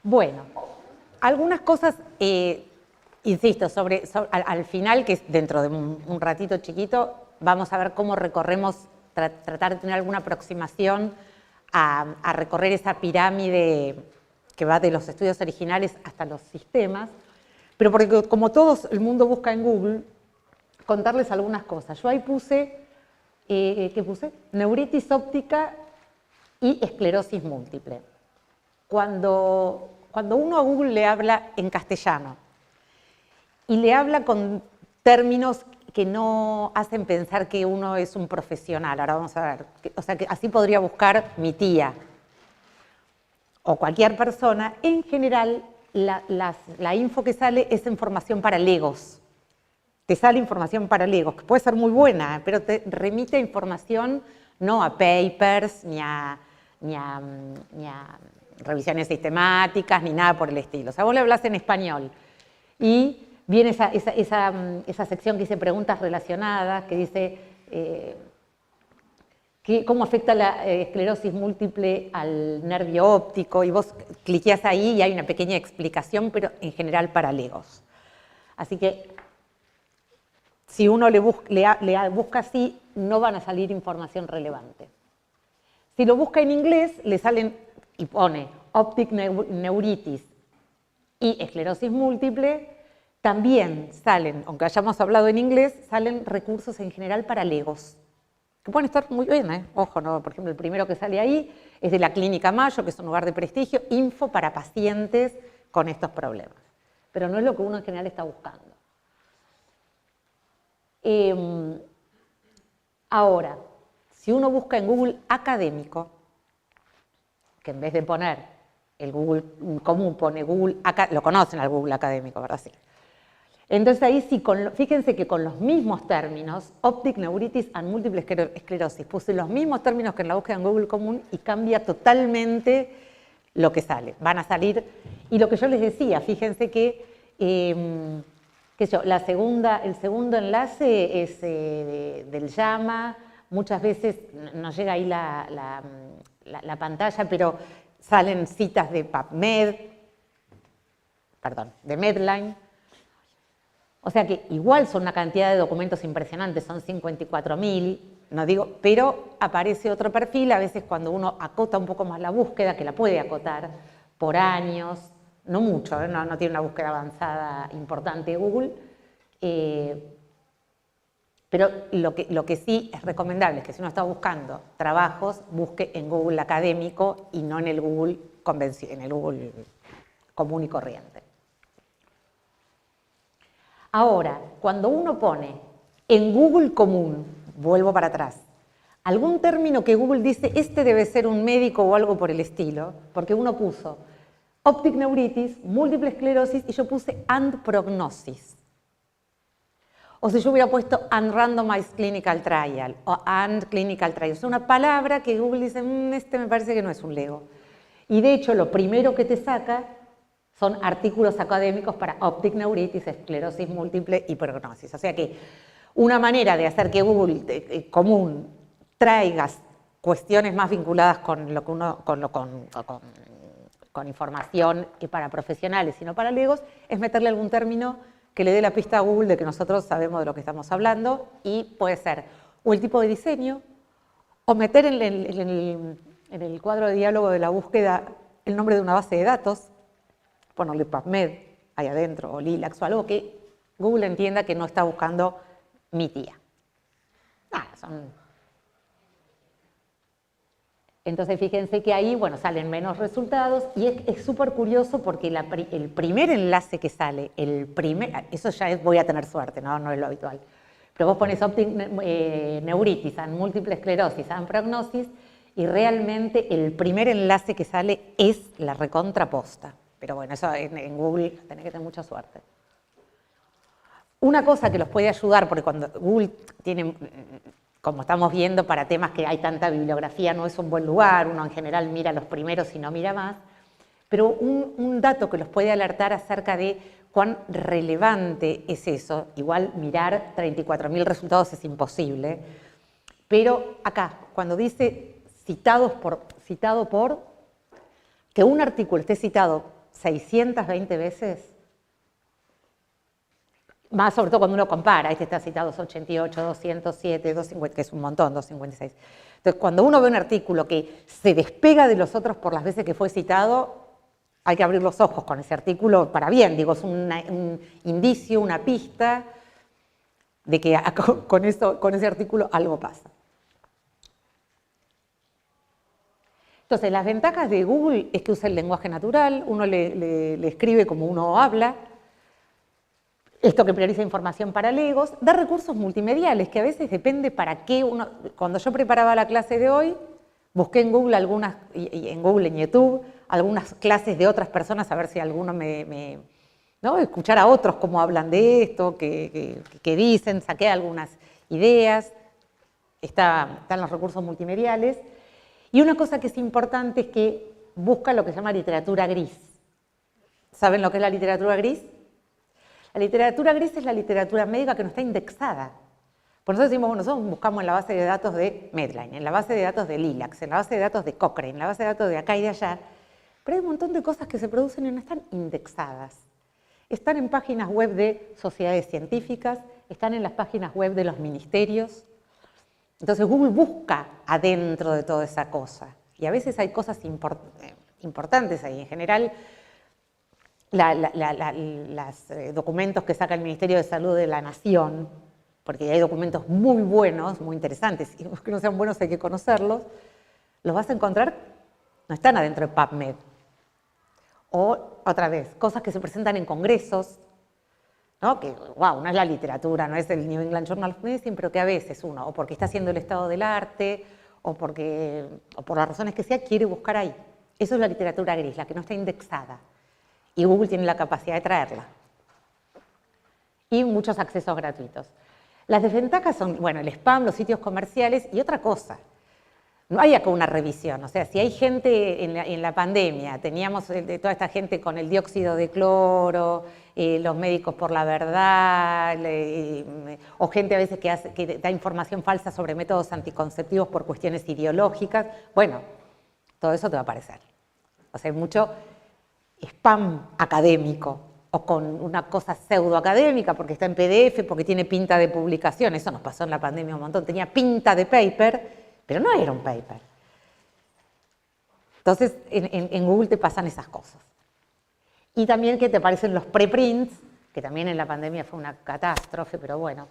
Bueno, algunas cosas, insisto, al final, que es dentro de un ratito chiquito, vamos a ver cómo recorremos, tratar de tener alguna aproximación a recorrer esa pirámide que va de los estudios originales hasta los sistemas, pero porque como todo el mundo busca en Google, contarles algunas cosas. Yo ahí puse, ¿qué puse? Neuritis óptica y esclerosis múltiple. Cuando uno a Google le habla en castellano y le habla con términos que no hacen pensar que uno es un profesional, ahora vamos a ver, o sea que así podría buscar mi tía o cualquier persona, en general la info que sale es información para legos. Te sale información para legos, que puede ser muy buena, pero te remite información no a papers, ni a revisiones sistemáticas, ni nada por el estilo. O sea, vos le hablas en español y viene esa sección que dice preguntas relacionadas, que dice cómo afecta la esclerosis múltiple al nervio óptico, y vos cliqueás ahí y hay una pequeña explicación, pero en general para legos. Así que si uno le busca así, no van a salir información relevante. Si lo busca en inglés, le salen y pone optic neuritis y esclerosis múltiple, también salen, aunque hayamos hablado en inglés, salen recursos en general para legos, que pueden estar muy bien, Ojo, ¿no? Por ejemplo, el primero que sale ahí es de la Clínica Mayo, que es un lugar de prestigio, info para pacientes con estos problemas. Pero no es lo que uno en general está buscando. Ahora, si uno busca en Google académico, que en vez de poner el Google común, pone Google, lo conocen al Google académico, ¿verdad? Sí. Entonces ahí sí, fíjense que con los mismos términos, optic neuritis and multiple esclerosis, puse los mismos términos que en la búsqueda en Google común y cambia totalmente lo que sale. Van a salir, y lo que yo les decía, fíjense que el segundo enlace es del JAMA, muchas veces nos llega ahí la pantalla, pero salen citas de PubMed, de Medline. O sea que igual son una cantidad de documentos impresionantes, son 54.000, no digo, pero aparece otro perfil, a veces cuando uno acota un poco más la búsqueda, que la puede acotar por años, no mucho, no tiene una búsqueda avanzada importante de Google, pero lo que sí es recomendable es que si uno está buscando trabajos, busque en Google académico y no en el Google común y corriente. Ahora, cuando uno pone en Google común, vuelvo para atrás, algún término que Google dice, este debe ser un médico o algo por el estilo, porque uno puso optic neuritis, múltiple esclerosis, y yo puse and prognosis. O si yo hubiera puesto and randomized clinical trial, o and clinical trial. Es una palabra que Google dice, este me parece que no es un lego. Y de hecho, lo primero que te saca son artículos académicos para optic neuritis, esclerosis múltiple y prognosis. O sea que una manera de hacer que Google común traiga cuestiones más vinculadas con lo que con información que para profesionales y no para legos, es meterle algún término que le dé la pista a Google de que nosotros sabemos de lo que estamos hablando, y puede ser o el tipo de diseño, o meter en el cuadro de diálogo de la búsqueda el nombre de una base de datos, ponerle PubMed ahí adentro, o Lilacs, o algo que Google entienda que no está buscando mi tía. Entonces fíjense que ahí, bueno, salen menos resultados, y es súper curioso porque el primer enlace que sale, eso ya voy a tener suerte, no es lo habitual, pero vos pones optic neuritis and multiple esclerosis and prognosis, y realmente el primer enlace que sale es la recontraposta. Pero bueno, eso en Google tenés que tener mucha suerte. Una cosa que los puede ayudar, porque cuando Google tiene, como estamos viendo, para temas que hay tanta bibliografía no es un buen lugar, uno en general mira los primeros y no mira más, pero un dato que los puede alertar acerca de cuán relevante es eso, igual mirar 34.000 resultados es imposible, pero acá, cuando dice citado por, que un artículo esté citado 620 veces. Más sobre todo cuando uno compara, este está citado 288, 207, 250, que es un montón, 256. Entonces, cuando uno ve un artículo que se despega de los otros por las veces que fue citado, hay que abrir los ojos con ese artículo para bien, digo, es un indicio, una pista de que con ese artículo algo pasa. Entonces, las ventajas de Google es que usa el lenguaje natural, uno le escribe como uno habla, esto que prioriza información para legos, da recursos multimediales, que a veces depende para qué uno... Cuando yo preparaba la clase de hoy, busqué en Google en YouTube, algunas clases de otras personas, a ver si alguno ¿no? Escuchar a otros cómo hablan de esto, qué dicen, saqué algunas ideas, están los recursos multimediales. Y una cosa que es importante es que busca lo que se llama literatura gris. ¿Saben lo que es la literatura gris? La literatura gris es la literatura médica que no está indexada. Por eso decimos, bueno, nosotros buscamos en la base de datos de Medline, en la base de datos de Lilacs, en la base de datos de Cochrane, en la base de datos de acá y de allá, pero hay un montón de cosas que se producen y no están indexadas. Están en páginas web de sociedades científicas, están en las páginas web de los ministerios. Entonces Google busca adentro de toda esa cosa. Y a veces hay cosas importantes ahí. En general, los documentos que saca el Ministerio de Salud de la Nación, porque hay documentos muy buenos, muy interesantes, y los que no sean buenos hay que conocerlos, los vas a encontrar, no están adentro de PubMed. O, otra vez, cosas que se presentan en congresos, ¿no? Que, wow, no es la literatura, no es el New England Journal of Medicine, pero que a veces uno, o porque está haciendo el estado del arte, o por las razones que sea, quiere buscar ahí. Eso es la literatura gris, la que no está indexada. Y Google tiene la capacidad de traerla. Y muchos accesos gratuitos. Las desventajas son, bueno, el spam, los sitios comerciales y otra cosa. No hay acá una revisión, o sea, si hay gente en la pandemia, teníamos toda esta gente con el dióxido de cloro, los médicos por la verdad, o gente a veces que da información falsa sobre métodos anticonceptivos por cuestiones ideológicas, bueno, todo eso te va a aparecer. O sea, hay mucho spam académico o con una cosa pseudoacadémica porque está en PDF, porque tiene pinta de publicación. Eso nos pasó en la pandemia un montón. Tenía pinta de paper, pero no era un paper. Entonces, en Google te pasan esas cosas. Y también que te aparecen los preprints, que también en la pandemia fue una catástrofe, pero bueno.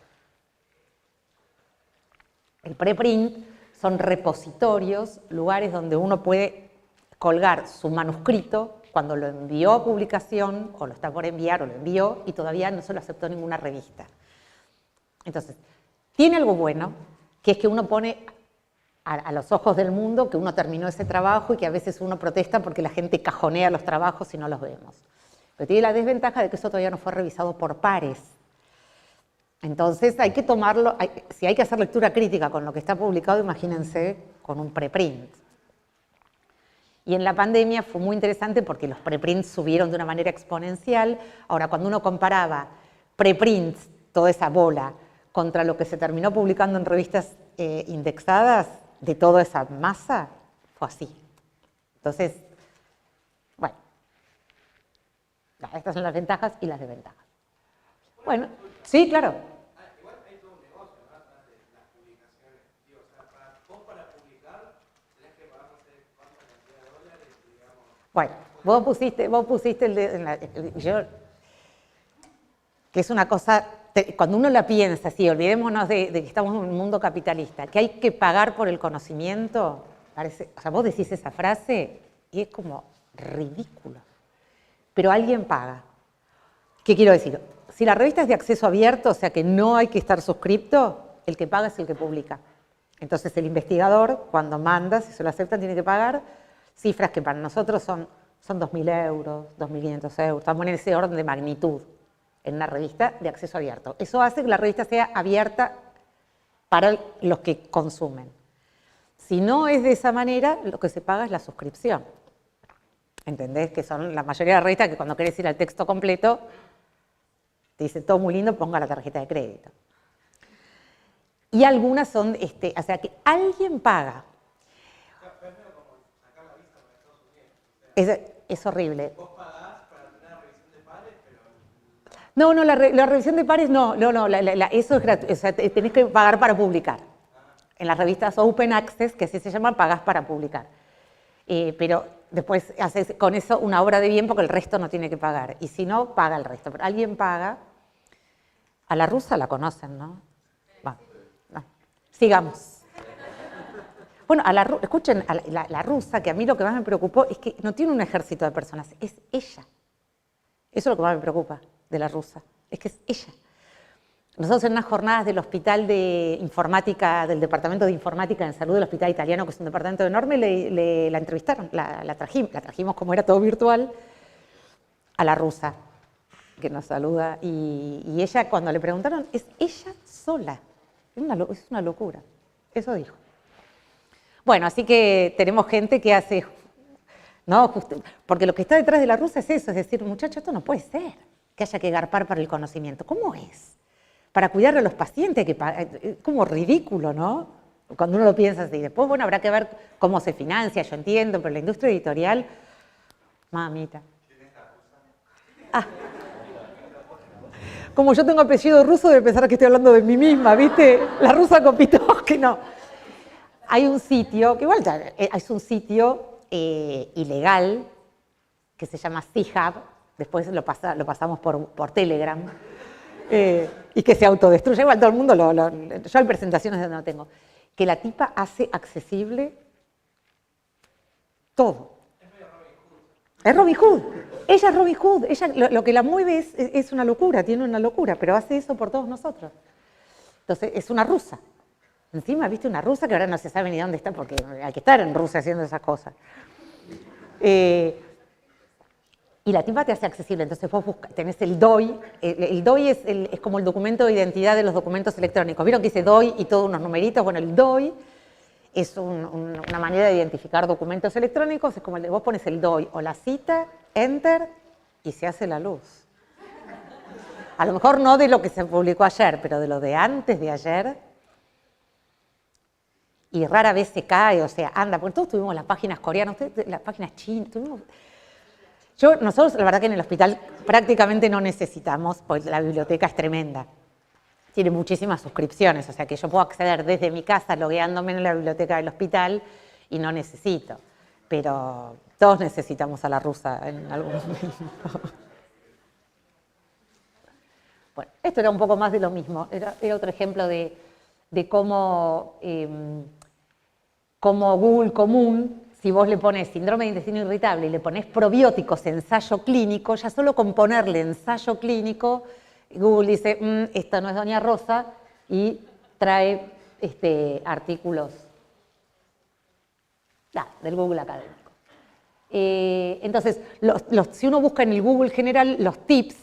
El preprint son repositorios, lugares donde uno puede colgar su manuscrito cuando lo envió a publicación, o lo está por enviar, o lo envió, y todavía no se lo aceptó ninguna revista. Entonces, tiene algo bueno, que es que uno pone a los ojos del mundo que uno terminó ese trabajo y que a veces uno protesta porque la gente cajonea los trabajos y no los vemos. Pero tiene la desventaja de que eso todavía no fue revisado por pares. Entonces hay que tomarlo, si hay que hacer lectura crítica con lo que está publicado, imagínense con un preprint. Y en la pandemia fue muy interesante porque los preprints subieron de una manera exponencial. Ahora, cuando uno comparaba preprints, toda esa bola, contra lo que se terminó publicando en revistas indexadas, de toda esa masa, fue así. Entonces, bueno, estas son las ventajas y las desventajas. Bueno, sí, claro. Igual hay todo un negocio, ¿no? Atrás de las publicaciones. Digo, o sea, vos para publicar tenés que pagar no sé cuánta cantidad de dólares, digamos. Bueno, vos pusiste que es una cosa, cuando uno la piensa, sí, olvidémonos de que estamos en un mundo capitalista, que hay que pagar por el conocimiento, parece, o sea, vos decís esa frase y es como ridículo, pero alguien paga. ¿Qué quiero decir? Si la revista es de acceso abierto, o sea que no hay que estar suscripto, el que paga es el que publica. Entonces el investigador, cuando manda, si se lo aceptan, tiene que pagar cifras que para nosotros son 2.000 euros, 2.500 euros, estamos en ese orden de magnitud en una revista de acceso abierto. Eso hace que la revista sea abierta para los que consumen. Si no es de esa manera, lo que se paga es la suscripción. ¿Entendés? Que son la mayoría de las revistas que cuando querés ir al texto completo, te dice todo muy lindo, ponga la tarjeta de crédito. Y algunas son, o sea, que alguien paga. Es como sacar la visa para Estados Unidos. Es horrible. Vos pagás No, no, la revisión de pares no, eso es gratuito, o sea, tenés que pagar para publicar. En las revistas Open Access, que así se llaman, pagás para publicar. Pero después haces con eso una obra de bien porque el resto no tiene que pagar. Y si no, paga el resto. Pero alguien paga. A la rusa la conocen, ¿no? Va, no. Sigamos. Bueno, escuchen, a la rusa, que a mí lo que más me preocupó es que no tiene un ejército de personas, es ella. Eso es lo que más me preocupa de la rusa, es que es ella. Nosotros en unas jornadas del Hospital de Informática, del Departamento de Informática en Salud del Hospital Italiano, que es un departamento enorme, la entrevistaron, la trajimos como era todo virtual, a la rusa, que nos saluda, y ella cuando le preguntaron, es ella sola, es una locura, eso dijo. Bueno, así que tenemos gente que hace, ¿no? Porque lo que está detrás de la rusa es eso, es decir, muchacho, esto no puede ser, que haya que garpar para el conocimiento, ¿cómo es? Para cuidar a los pacientes, es como ridículo, ¿no? Cuando uno lo piensa así. Después, bueno, habrá que ver cómo se financia, yo entiendo, pero la industria editorial, mamita. Ah. Como yo tengo apellido ruso, debe pensar que estoy hablando de mí misma, ¿viste? La rusa Kopitoski, no. Hay un sitio, que igual es un sitio ilegal, que se llama C-Hub, después lo pasamos por Telegram, y que se autodestruye, igual todo el mundo, yo hay presentaciones donde no tengo, que la tipa hace accesible todo. Es Robin Hood, ella es Robin Hood, ella, lo que la mueve es una locura, tiene una locura, pero hace eso por todos nosotros. Entonces, es una rusa. Encima, viste, una rusa que ahora no se sabe ni dónde está, porque hay que estar en Rusia haciendo esas cosas. Y la tipa te hace accesible, entonces vos tenés el DOI. El DOI es como el documento de identidad de los documentos electrónicos. ¿Vieron que dice DOI y todos unos numeritos? Bueno, el DOI es una manera de identificar documentos electrónicos, es como vos pones el DOI o la cita, Enter, y se hace la luz. A lo mejor no de lo que se publicó ayer, pero de lo de antes de ayer. Y rara vez se cae, o sea, anda, porque todos tuvimos las páginas coreanas, las páginas chinas, nosotros la verdad que en el hospital prácticamente no necesitamos, porque la biblioteca es tremenda. Tiene muchísimas suscripciones, o sea que yo puedo acceder desde mi casa logueándome en la biblioteca del hospital y no necesito. Pero todos necesitamos a la rusa en algún momento. Bueno, esto era un poco más de lo mismo, era otro ejemplo de cómo Google común, si vos le pones síndrome de intestino irritable y le pones probióticos ensayo clínico, ya solo con ponerle ensayo clínico, Google dice, esta no es Doña Rosa, y trae artículos del Google académico. Entonces, si uno busca en el Google general, los tips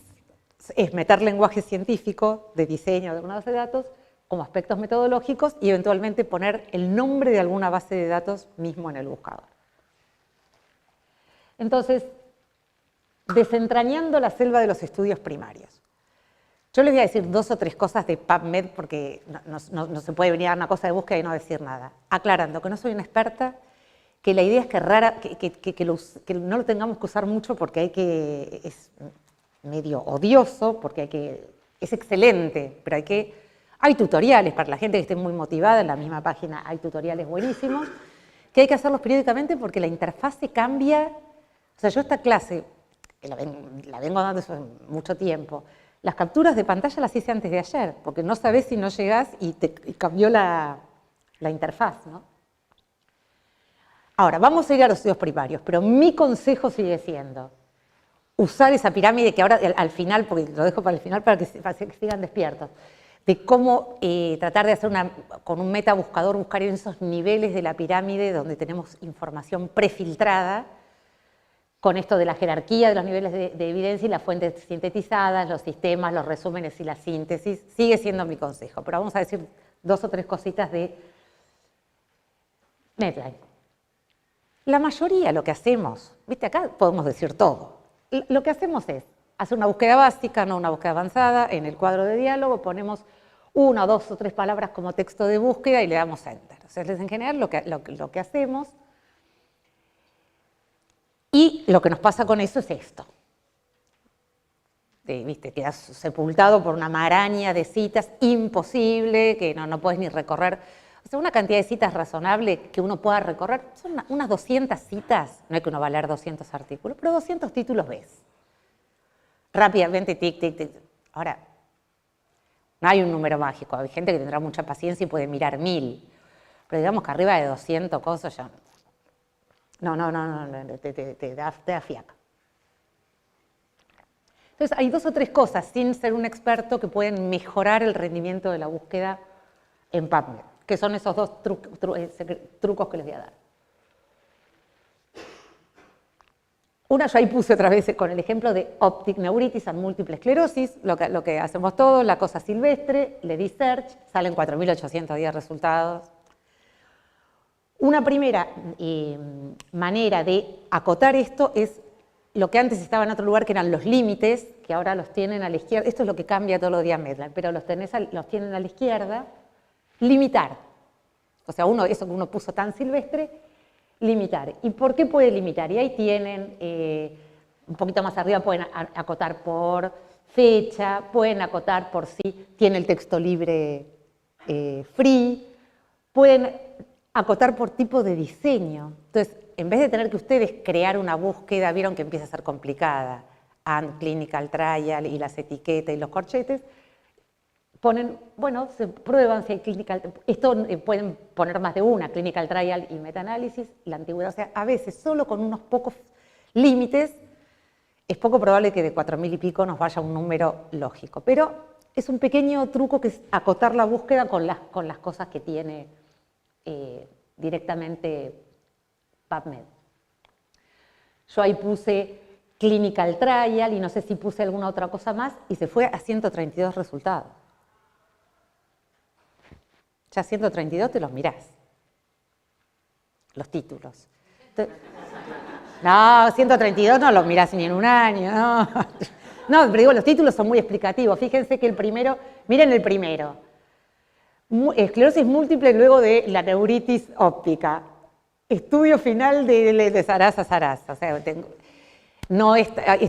es meter lenguaje científico de diseño de una base de datos como aspectos metodológicos y eventualmente poner el nombre de alguna base de datos mismo en el buscador. Entonces, desentrañando la selva de los estudios primarios. Yo les voy a decir 2 o 3 cosas de PubMed porque no se puede venir a una cosa de búsqueda y no decir nada. Aclarando que no soy una experta, que la idea es que no lo tengamos que usar mucho porque es medio odioso, porque es excelente, pero hay tutoriales para la gente que esté muy motivada, en la misma página hay tutoriales buenísimos, que hay que hacerlos periódicamente porque la interfase cambia. O sea, yo esta clase, que la vengo dando hace mucho tiempo, las capturas de pantalla las hice antes de ayer, porque no sabés si no llegás y cambió la interfaz, ¿no? Ahora, vamos a ir a los estudios primarios, pero mi consejo sigue siendo usar esa pirámide que ahora al final, porque lo dejo para el final para que sigan despiertos, de cómo tratar de hacer con un metabuscador, buscar en esos niveles de la pirámide donde tenemos información prefiltrada, con esto de la jerarquía de los niveles de evidencia y las fuentes sintetizadas, los sistemas, los resúmenes y la síntesis, sigue siendo mi consejo. Pero vamos a decir 2 o 3 cositas de Medline. La mayoría lo que hacemos, viste, acá podemos decir todo, lo que hacemos es hacer una búsqueda básica, no una búsqueda avanzada, en el cuadro de diálogo ponemos 1, 2 o 3 palabras como texto de búsqueda y le damos Enter. O sea, en general lo que hacemos. Y lo que nos pasa con eso es esto. ¿viste? Quedas sepultado por una maraña de citas, imposible, que no puedes ni recorrer. O sea, una cantidad de citas razonable que uno pueda recorrer, son unas 200 citas, no es que uno va a leer 200 artículos, pero 200 títulos ves. Rápidamente, tic, tic, tic. Ahora, no hay un número mágico, hay gente que tendrá mucha paciencia y puede mirar 1000, pero digamos que arriba de 200 cosas ya... No, te da fiaca. Entonces, hay 2 o 3 cosas, sin ser un experto, que pueden mejorar el rendimiento de la búsqueda en PubMed, que son esos 2 trucos que les voy a dar. Una yo ahí puse otra vez con el ejemplo de optic neuritis and múltiple esclerosis, lo que hacemos todos, la cosa silvestre, le di search, salen 4.810 resultados. Una primera manera de acotar esto es lo que antes estaba en otro lugar, que eran los límites, que ahora los tienen a la izquierda. Esto es lo que cambia todos los días Medline, pero los tienen a la izquierda. Limitar. O sea, eso que uno puso tan silvestre, limitar. ¿Y por qué puede limitar? Y ahí tienen, un poquito más arriba pueden acotar por fecha, pueden acotar por si tiene el texto libre free, pueden acotar por tipo de diseño. Entonces, en vez de tener que ustedes crear una búsqueda, vieron que empieza a ser complicada, and clinical trial y las etiquetas y los corchetes, ponen, bueno, se prueban si hay clinical, esto pueden poner más de una, clinical trial y metaanálisis, la antigüedad, o sea, a veces solo con unos pocos límites es poco probable que de 4.000 y pico nos vaya un número lógico, pero es un pequeño truco que es acotar la búsqueda con las cosas que tiene directamente PubMed. Yo ahí puse clinical trial y no sé si puse alguna otra cosa más y se fue a 132 resultados. Ya 132 te los mirás, los títulos. Entonces, no, 132 no los mirás ni en un año, no. No, pero digo, los títulos son muy explicativos. Fíjense que el primero, miren el primero. Esclerosis múltiple luego de la neuritis óptica. Estudio final de Sarasa Sarasa. O sea,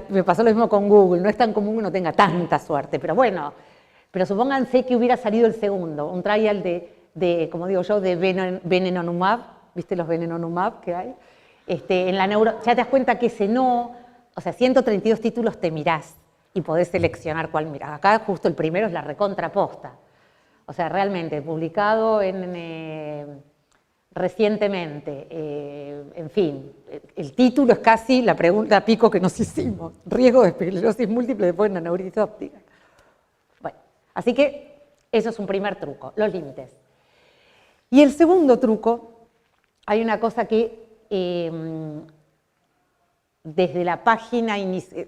me pasó lo mismo con Google, no es tan común que uno tenga tanta suerte, pero bueno, pero supónganse que hubiera salido el segundo, un trial como digo yo, de venenonumab, ¿viste los venenonumab que hay? En la ya te das cuenta que ese no, o sea, 132 títulos te mirás y podés seleccionar cuál mirás. Acá justo el primero es la recontraposta. O sea, realmente, publicado recientemente, en fin, el título es casi la pregunta pico que nos hicimos, riesgo de esclerosis múltiple después de una neuritis óptica. Bueno, así que eso es un primer truco, los límites. Y el segundo truco, hay una cosa que desde la página inicial,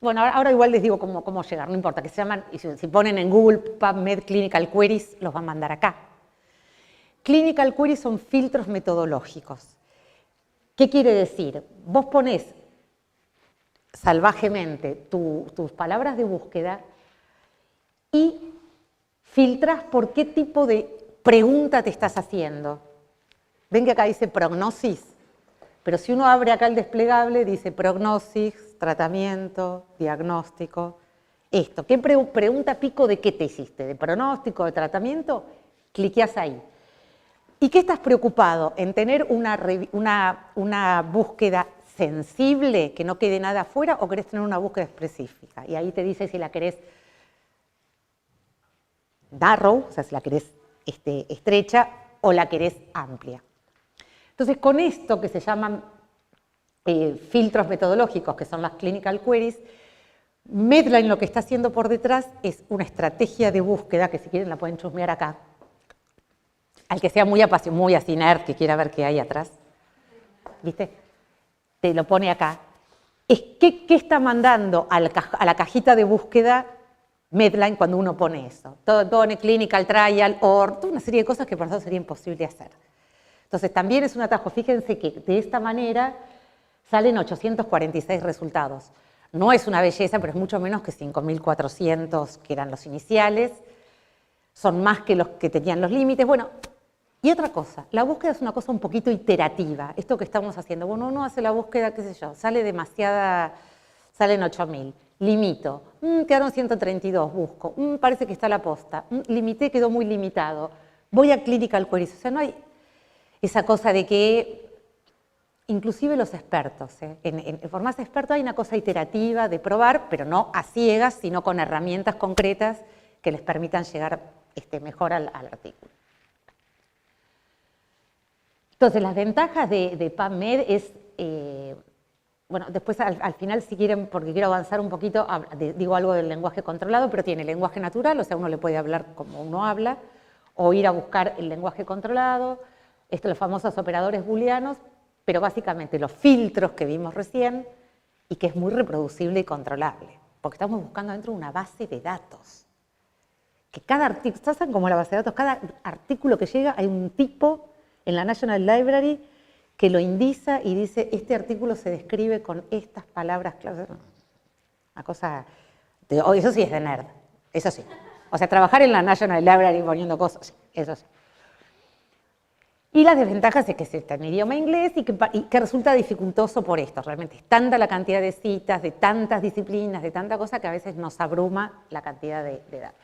bueno, ahora igual les digo cómo llegar, no importa, que se llaman, y si ponen en Google PubMed Clinical Queries, los va a mandar acá. Clinical Queries son filtros metodológicos. ¿Qué quiere decir? Vos ponés salvajemente tus palabras de búsqueda y filtrás por qué tipo de pregunta te estás haciendo. Ven que acá dice prognosis, pero si uno abre acá el desplegable dice prognosis, tratamiento, diagnóstico, esto. ¿Qué pregunta pico de qué te hiciste? ¿De pronóstico, de tratamiento? Cliqueás ahí. ¿Y qué estás preocupado? ¿En tener una búsqueda sensible, que no quede nada afuera, o querés tener una búsqueda específica? Y ahí te dice si la querés narrow, o sea, si la querés estrecha, o la querés amplia. Entonces, con esto que se llaman filtros metodológicos, que son las clinical queries, Medline lo que está haciendo por detrás es una estrategia de búsqueda, que si quieren la pueden chusmear acá, al que sea muy apasionado, muy así nerd, que quiera ver qué hay atrás, ¿viste? Te lo pone acá. ¿Qué está mandando a la cajita de búsqueda Medline cuando uno pone eso? Todo pone clinical trial, or, toda una serie de cosas que por eso sería imposible hacer. Entonces, también es un atajo. Fíjense que de esta manera salen 846 resultados. No es una belleza, pero es mucho menos que 5.400 que eran los iniciales. Son más que los que tenían los límites. Bueno, y otra cosa, la búsqueda es una cosa un poquito iterativa. Esto que estamos haciendo, bueno, uno hace la búsqueda, qué sé yo, sale demasiada salen 8.000. Limito, quedaron 132, busco, parece que está la posta, limité, quedó muy limitado. Voy a Clinical Queries, o sea, no hay esa cosa de que, inclusive los expertos, en formarse experto hay una cosa iterativa de probar, pero no a ciegas, sino con herramientas concretas que les permitan llegar mejor al artículo. Entonces, las ventajas de PubMed es, bueno, después al final si quieren, porque quiero avanzar un poquito, digo algo del lenguaje controlado, pero tiene lenguaje natural, o sea, uno le puede hablar como uno habla, o ir a buscar el lenguaje controlado, los famosos operadores booleanos, pero básicamente los filtros que vimos recién, y que es muy reproducible y controlable, porque estamos buscando dentro de una base de datos. Que cada artículo, ¿saben cómo es la base de datos? Cada artículo que llega hay un tipo en la National Library que lo indica y dice, este artículo se describe con estas palabras claves. Una cosa, eso sí es de nerd, eso sí. O sea, trabajar en la National Library poniendo cosas, eso sí. Y las desventajas es que está en idioma inglés y que resulta dificultoso por esto. Realmente es tanta la cantidad de citas, de tantas disciplinas, de tanta cosa que a veces nos abruma la cantidad de datos.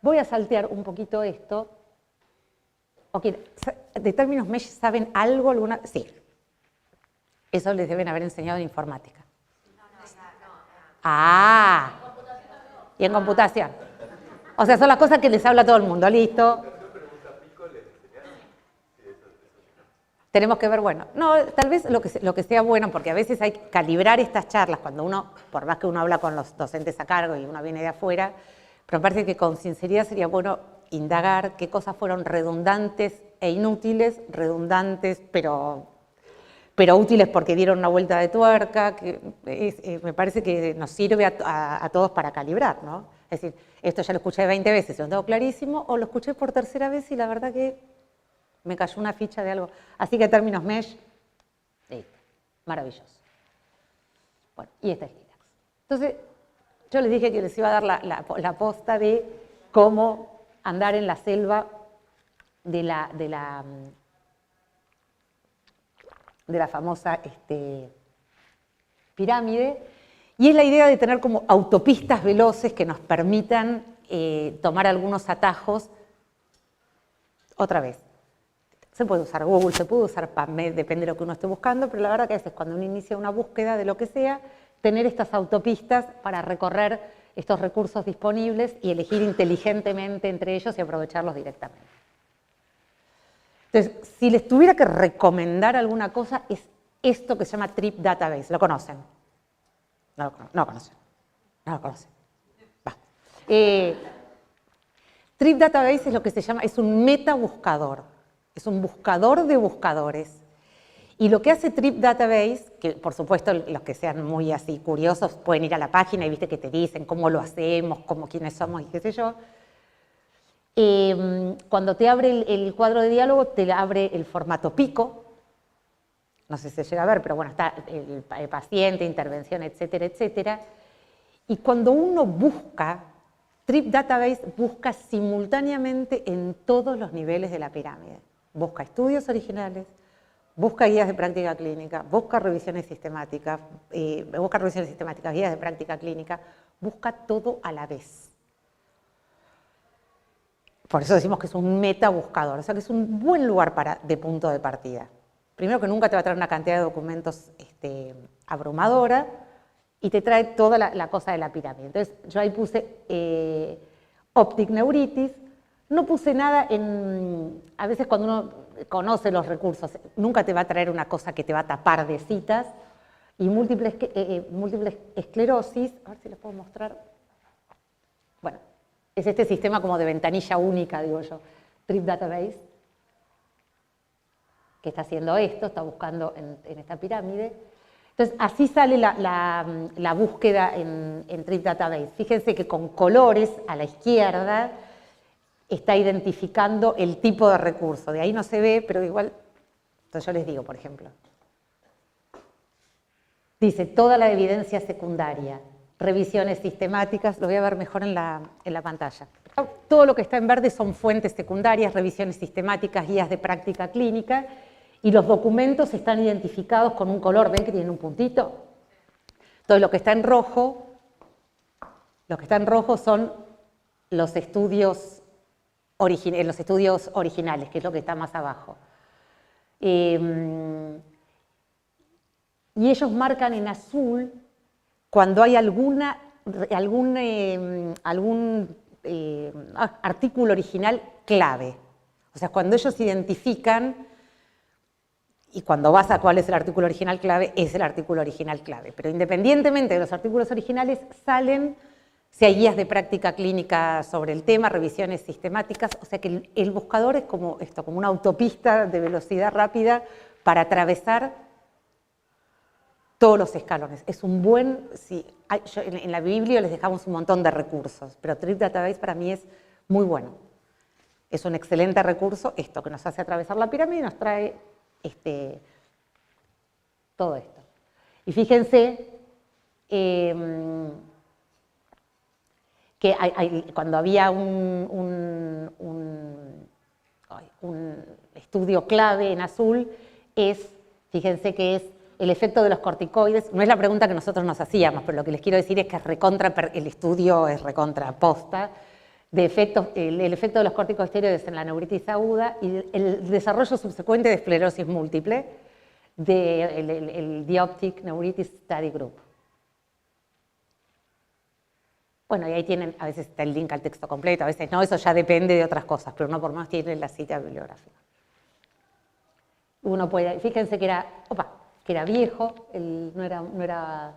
Voy a saltear un poquito esto. Ok, ¿de términos mesh saben algo? Alguna? Sí. Eso les deben haber enseñado en informática. Ah, y en computación. O sea, son las cosas que les habla todo el mundo, listo. Tenemos que ver, bueno, no, tal vez lo que sea bueno, porque a veces hay que calibrar estas charlas cuando uno, por más que uno habla con los docentes a cargo y uno viene de afuera, pero me parece que con sinceridad sería bueno indagar qué cosas fueron redundantes e inútiles, redundantes pero útiles porque dieron una vuelta de tuerca, que me parece que nos sirve a todos para calibrar, ¿no? Es decir, esto ya lo escuché 20 veces y lo tengo clarísimo, o lo escuché por tercera vez y la verdad que me cayó una ficha de algo. Así que términos mesh, maravilloso. Bueno, y esta es Linux. Entonces, yo les dije que les iba a dar la posta de cómo andar en la selva de la famosa pirámide, y es la idea de tener como autopistas veloces que nos permitan tomar algunos atajos. Otra vez, se puede usar Google, se puede usar PubMed, depende de lo que uno esté buscando, pero la verdad que a veces cuando uno inicia una búsqueda de lo que sea, tener estas autopistas para recorrer estos recursos disponibles y elegir inteligentemente entre ellos y aprovecharlos directamente. Entonces, si les tuviera que recomendar alguna cosa, es esto que se llama Trip Database. ¿Lo conocen? No lo conocen. No lo conocen. Va. Trip Database es lo que se llama, es un metabuscador. Es un buscador de buscadores. Y lo que hace Trip Database, que por supuesto los que sean muy así curiosos pueden ir a la página y viste que te dicen cómo lo hacemos, quiénes somos y qué sé yo. Cuando te abre el cuadro de diálogo, te abre el formato Pico. No sé si se llega a ver, pero bueno, está el paciente, intervención, etcétera, etcétera. Y cuando uno busca, Trip Database busca simultáneamente en todos los niveles de la pirámide. Busca estudios originales, busca guías de práctica clínica, busca revisiones sistemáticas, guías de práctica clínica, busca todo a la vez. Por eso decimos que es un metabuscador, o sea que es un buen lugar de punto de partida. Primero que nunca te va a traer una cantidad de documentos abrumadora y te trae toda la cosa de la pirámide. Entonces yo ahí puse Optic Neuritis, no puse nada a veces cuando uno conoce los recursos, nunca te va a traer una cosa que te va a tapar de citas, y múltiple esclerosis, a ver si les puedo mostrar, bueno, es este sistema como de ventanilla única, digo yo, Trip Database, que está haciendo esto, está buscando en esta pirámide. Entonces, así sale la búsqueda en Trip Database. Fíjense que con colores a la izquierda está identificando el tipo de recurso. De ahí no se ve, pero igual, entonces yo les digo, por ejemplo, dice toda la evidencia secundaria, revisiones sistemáticas, lo voy a ver mejor en la pantalla. Todo lo que está en verde son fuentes secundarias, revisiones sistemáticas, guías de práctica clínica, y los documentos están identificados con un color, ¿ven que tienen un puntito? Entonces, lo que está en rojo son los estudios originales, que es lo que está más abajo. Y ellos marcan en azul cuando hay algún artículo original clave. O sea, cuando ellos identifican, y cuando vas a cuál es el artículo original clave, es el artículo original clave. Pero independientemente de los artículos originales, salen, si hay guías de práctica clínica sobre el tema, revisiones sistemáticas, o sea que el buscador es como esto, como una autopista de velocidad rápida para atravesar todos los escalones. Es un buen, en la Biblia les dejamos un montón de recursos, pero Trip Database para mí es muy bueno. Es un excelente recurso, esto que nos hace atravesar la pirámide y nos trae todo esto. Y fíjense que cuando había un estudio clave en azul, fíjense que es el efecto de los corticoides. No es la pregunta que nosotros nos hacíamos, pero lo que les quiero decir es que el estudio es recontra posta, el efecto de los corticosteroides en la neuritis aguda y el desarrollo subsecuente de esclerosis múltiple del Dioptic Neuritis Study Group. Bueno, y ahí tienen, a veces está el link al texto completo, a veces no, eso ya depende de otras cosas, pero no por más tiene la cita bibliográfica. Uno puede, fíjense que era viejo, no era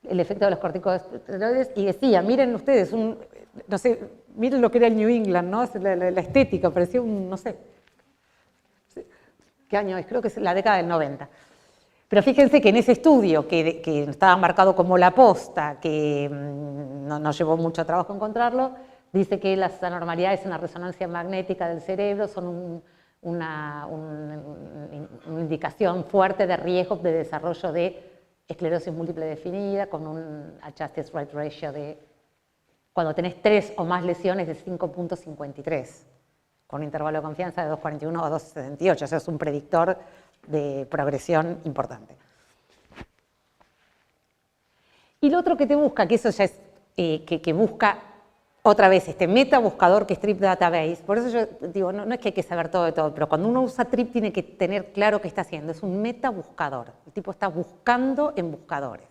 el efecto de los corticosteroides, y decía, miren ustedes, no sé, miren lo que era el New England, ¿no? La estética, parecía no sé, ¿qué año es? Creo que es la década del 90. Pero fíjense que en ese estudio, que estaba marcado como la posta, que no llevó mucho trabajo encontrarlo, dice que las anormalidades en la resonancia magnética del cerebro son una indicación fuerte de riesgo de desarrollo de esclerosis múltiple definida, con un adjusted strike ratio cuando tenés 3 o más lesiones de 5.53, con un intervalo de confianza de 2.41 o 2.78, o sea, es un predictor de progresión importante. Y lo otro que te busca, que eso ya es, que busca otra vez este meta buscador que es Trip Database, por eso yo digo, no es que hay que saber todo de todo, pero cuando uno usa Trip tiene que tener claro qué está haciendo, es un meta buscador, el tipo está buscando en buscadores,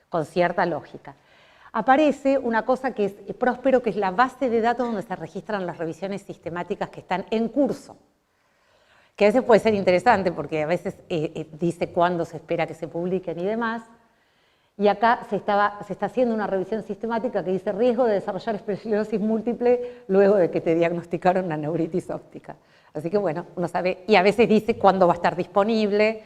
con cierta lógica. Aparece una cosa que es Próspero, que es la base de datos donde se registran las revisiones sistemáticas que están en curso, que a veces puede ser interesante porque a veces dice cuándo se espera que se publiquen y demás. Y acá se está haciendo una revisión sistemática que dice riesgo de desarrollar esclerosis múltiple luego de que te diagnosticaron una neuritis óptica. Así que bueno, uno sabe, y a veces dice cuándo va a estar disponible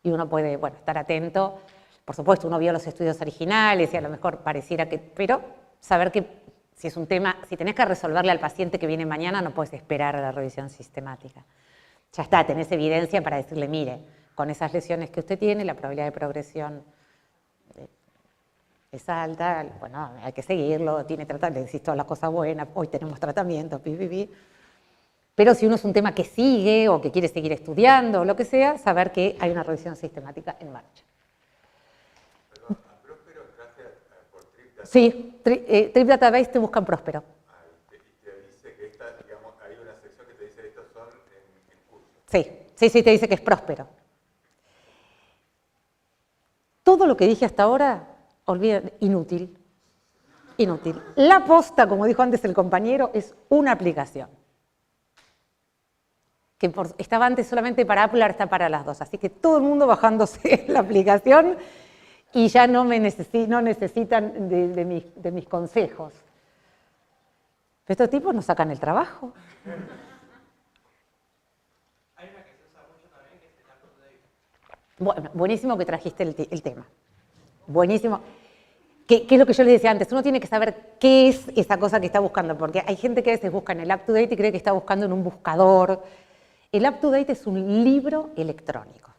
y uno puede, bueno, estar atento. Por supuesto, uno vio los estudios originales y a lo mejor pareciera que, pero saber que si es un tema, si tenés que resolverle al paciente que viene mañana, no puedes esperar a la revisión sistemática. Ya está, tenés evidencia para decirle, mire, con esas lesiones que usted tiene, la probabilidad de progresión es alta, bueno, hay que seguirlo, tiene tratamiento, decís todas las cosas buenas, hoy tenemos tratamiento, pero si uno es un tema que sigue o que quiere seguir estudiando o lo que sea, saber que hay una revisión sistemática en marcha. Perdón, ¿a Próspero entraste por Trip Database? Sí, Trip Database te buscan Próspero. Y te dice que digamos, hay una sección que te dice estos son en curso. Sí, te dice que es Próspero. Todo lo que dije hasta ahora, olviden, inútil. La posta, como dijo antes el compañero, es una aplicación. Que estaba antes solamente para Apple, ahora está para las dos. Así que todo el mundo bajándose la aplicación y ya no necesitan de mis consejos. Pero estos tipos nos sacan el trabajo. Hay una que se usa mucho también, que es el UpToDate. Bueno, buenísimo que trajiste el tema. Buenísimo. ¿Qué es lo que yo les decía antes? Uno tiene que saber qué es esa cosa que está buscando, porque hay gente que a veces busca en el UpToDate y cree que está buscando en un buscador. El UpToDate es un libro electrónico.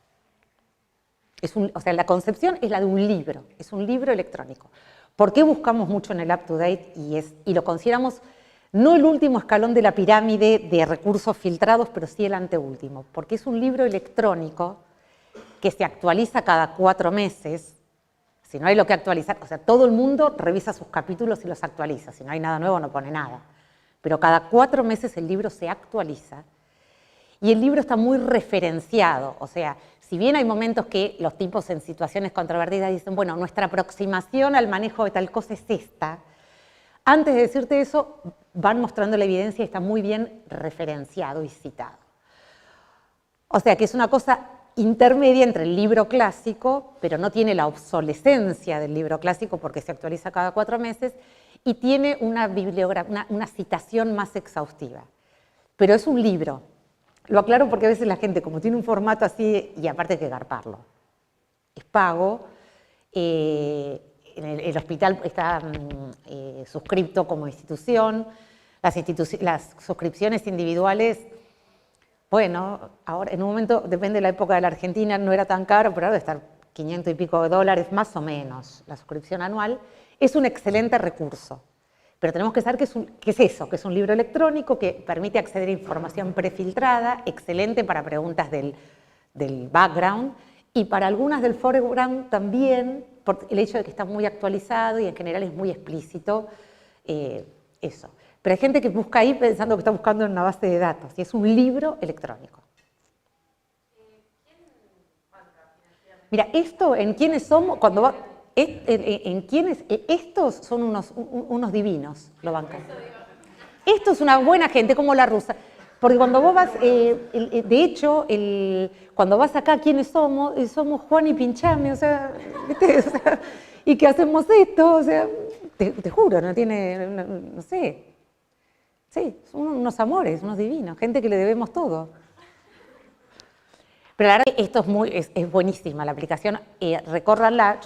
O sea, la concepción es la de un libro, es un libro electrónico. ¿Por qué buscamos mucho en el UpToDate y lo consideramos no el último escalón de la pirámide de recursos filtrados, pero sí el anteúltimo? Porque es un libro electrónico que se actualiza cada 4 meses, Si no hay lo que actualizar, o sea, todo el mundo revisa sus capítulos y los actualiza. Si no hay nada nuevo, no pone nada. Pero cada 4 meses el libro se actualiza y el libro está muy referenciado. O sea, si bien hay momentos que los tipos en situaciones controvertidas dicen, bueno, nuestra aproximación al manejo de tal cosa es esta, antes de decirte eso, van mostrando la evidencia y está muy bien referenciado y citado. O sea, que es una cosa intermedia entre el libro clásico, pero no tiene la obsolescencia del libro clásico porque se actualiza cada 4 meses, y tiene una citación más exhaustiva. Pero es un libro. Lo aclaro porque a veces la gente, como tiene un formato así, y aparte hay que garparlo, es pago, el hospital está suscripto como institución, las suscripciones individuales. Bueno, ahora en un momento, depende de la época de la Argentina, no era tan caro, pero ahora debe estar 500 y pico de dólares, más o menos, la suscripción anual. Es un excelente recurso, pero tenemos que saber qué es eso, que es un libro electrónico que permite acceder a información prefiltrada, excelente para preguntas del background, y para algunas del foreground también, por el hecho de que está muy actualizado y en general es muy explícito eso. Pero hay gente que busca ahí pensando que está buscando en una base de datos, y es un libro electrónico. Mira, esto en quiénes somos, cuando va, en quiénes, estos son unos divinos, lo bancan. Esto es una buena gente, como la rusa. Porque cuando vos vas, de hecho, cuando vas acá, ¿quiénes somos? Somos Juan y Pinchame, o sea, ¿viste? O sea, ¿y qué hacemos esto? O sea, te juro, no tiene, no sé. Sí, son unos amores, unos divinos, gente que le debemos todo. Pero la verdad que esto es buenísima, la aplicación, recórranla,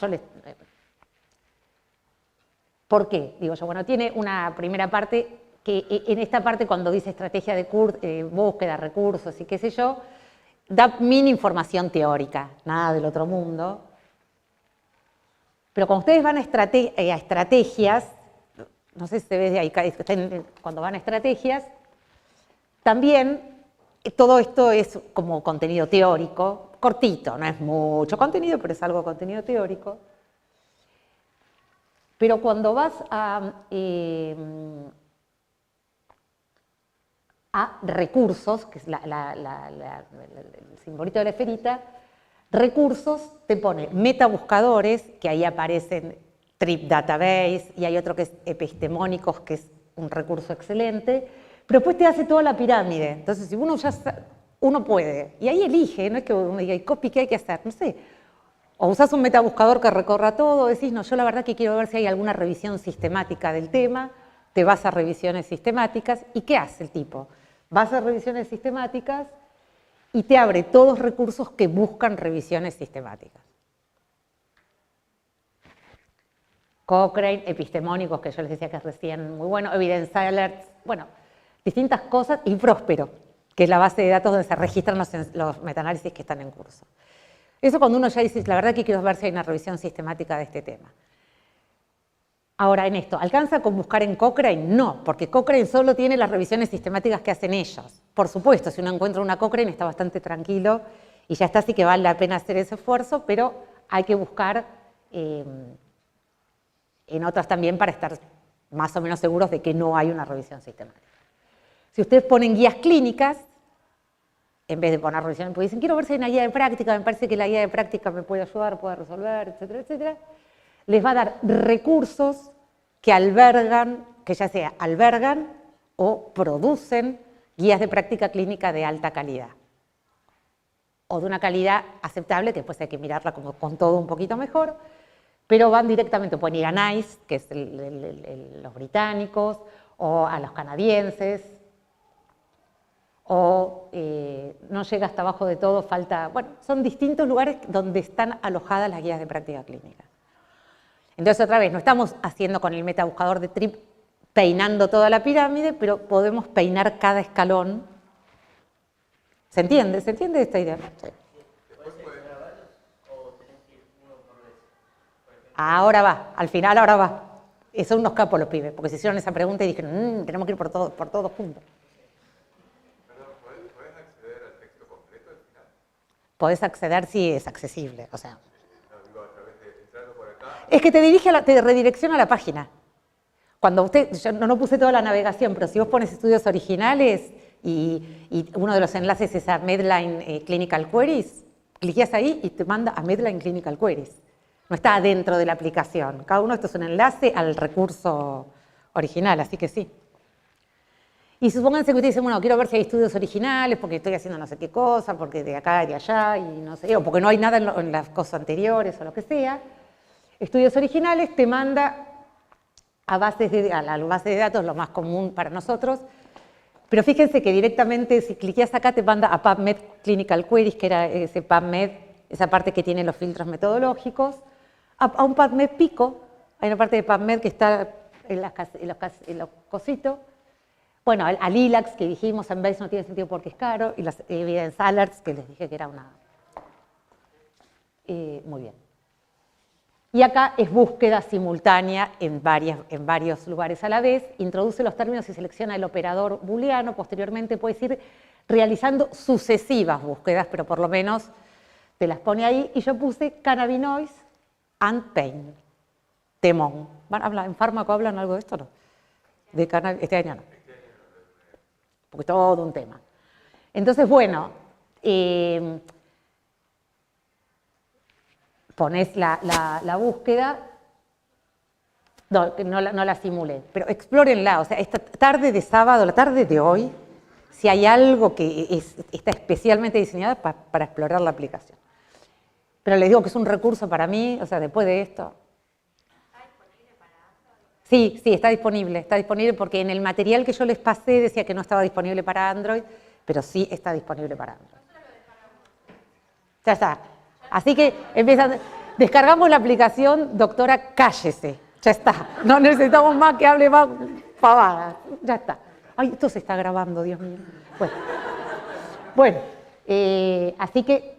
¿por qué? Digo yo, bueno, tiene una primera parte que en esta parte cuando dice estrategia de búsqueda, recursos y qué sé yo, da mini información teórica, nada del otro mundo. Pero cuando ustedes van a estrategias, no sé si se ve de ahí, cuando van a estrategias, también todo esto es como contenido teórico, cortito, no es mucho contenido, pero es algo de contenido teórico. Pero cuando vas a recursos, que es el simbolito de la esferita, recursos te pone metabuscadores, que ahí aparecen Trip Database, y hay otro que es epistemónicos, que es un recurso excelente, pero después te hace toda la pirámide. Entonces, si uno puede, y ahí elige, no es que uno diga, copy, ¿qué hay que hacer? No sé. O usás un metabuscador que recorra todo, decís, no, yo la verdad que quiero ver si hay alguna revisión sistemática del tema, te vas a revisiones sistemáticas, ¿y qué hace el tipo? Vas a revisiones sistemáticas y te abre todos recursos que buscan revisiones sistemáticas. Cochrane, epistemónicos, que yo les decía que es recién muy bueno, Evidence Alerts, bueno, distintas cosas, y Próspero, que es la base de datos donde se registran los metaanálisis que están en curso. Eso cuando uno ya dice, la verdad que quiero ver si hay una revisión sistemática de este tema. Ahora, en esto, ¿alcanza con buscar en Cochrane? No, porque Cochrane solo tiene las revisiones sistemáticas que hacen ellos. Por supuesto, si uno encuentra una Cochrane está bastante tranquilo y ya está, así que vale la pena hacer ese esfuerzo, pero hay que buscar en otras también para estar más o menos seguros de que no hay una revisión sistemática. Si ustedes ponen guías clínicas, en vez de poner revisiones, porque dicen, quiero ver si hay una guía de práctica, me parece que la guía de práctica me puede ayudar, puede resolver, etcétera, etcétera, les va a dar recursos que albergan, que ya sea albergan o producen guías de práctica clínica de alta calidad. O de una calidad aceptable, que después hay que mirarla como con todo un poquito mejor, pero van directamente, pueden ir a NICE, que es los británicos, o a los canadienses, o no llega hasta abajo de todo, falta, bueno, son distintos lugares donde están alojadas las guías de práctica clínica. Entonces, otra vez, no estamos haciendo con el metabuscador de Trip peinando toda la pirámide, pero podemos peinar cada escalón. ¿Se entiende? ¿Se entiende esta idea? Sí. Ahora va, al final ahora va. Son unos capos los pibes, porque se hicieron esa pregunta y dijeron, tenemos que ir por todos juntos. ¿Podés acceder al texto completo al final? Podés acceder si es accesible, o sea. No, digo, a través de entrando por acá. Es que te redirecciona a la página. Cuando yo no puse toda la navegación, pero si vos pones estudios originales y uno de los enlaces es a Medline Clinical Queries, cliqueas ahí y te manda a Medline Clinical Queries. No está adentro de la aplicación. Cada uno de estos es un enlace al recurso original, así que sí. Y supónganse que ustedes dicen, bueno, quiero ver si hay estudios originales, porque estoy haciendo no sé qué cosa, porque de acá y de allá, y no sé, o porque no hay nada en las cosas anteriores o lo que sea. Estudios originales te manda a la base de datos, lo más común para nosotros, pero fíjense que directamente si cliqueas acá te manda a PubMed Clinical Queries, que era ese PubMed, esa parte que tiene los filtros metodológicos, a un PubMed Pico, hay una parte de PubMed que está en los cositos. Bueno, al ILAX que dijimos, en vez no tiene sentido porque es caro, y las Evidence Alerts que les dije que era una... muy bien. Y acá es búsqueda simultánea en varios lugares a la vez, introduce los términos y selecciona el operador booleano, posteriormente puedes ir realizando sucesivas búsquedas, pero por lo menos te las pone ahí, y yo puse cannabinoids and pain, temón. ¿En fármaco hablan algo de esto o no? De este año no, porque es todo un tema. Entonces, bueno, pones la búsqueda, no la simulé, pero explórenla, o sea, esta tarde de sábado, la tarde de hoy, si hay algo que está especialmente diseñado para explorar la aplicación. Pero les digo que es un recurso para mí, o sea, después de esto. ¿Está disponible para Android? Sí, está disponible porque en el material que yo les pasé decía que no estaba disponible para Android, pero sí está disponible para Android. Ya está. Así que descargamos la aplicación, doctora, cállese, ya está. No necesitamos más que hable más pavadas, ya está. Ay, esto se está grabando, Dios mío. Bueno, así que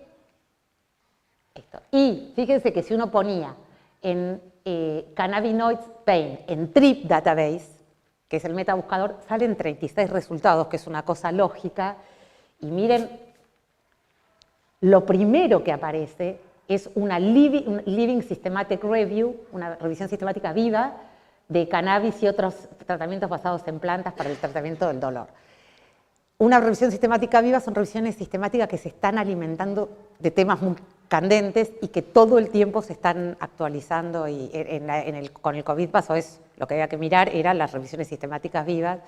esto. Y fíjense que si uno ponía en cannabinoids pain en Trip Database, que es el metabuscador, salen 36 resultados, que es una cosa lógica, y miren, lo primero que aparece es una Living Systematic Review, una revisión sistemática viva de cannabis y otros tratamientos basados en plantas para el tratamiento del dolor. Una revisión sistemática viva son revisiones sistemáticas que se están alimentando de temas muy candentes y que todo el tiempo se están actualizando, y con el COVID pasó eso. Lo que había que mirar eran las revisiones sistemáticas vivas,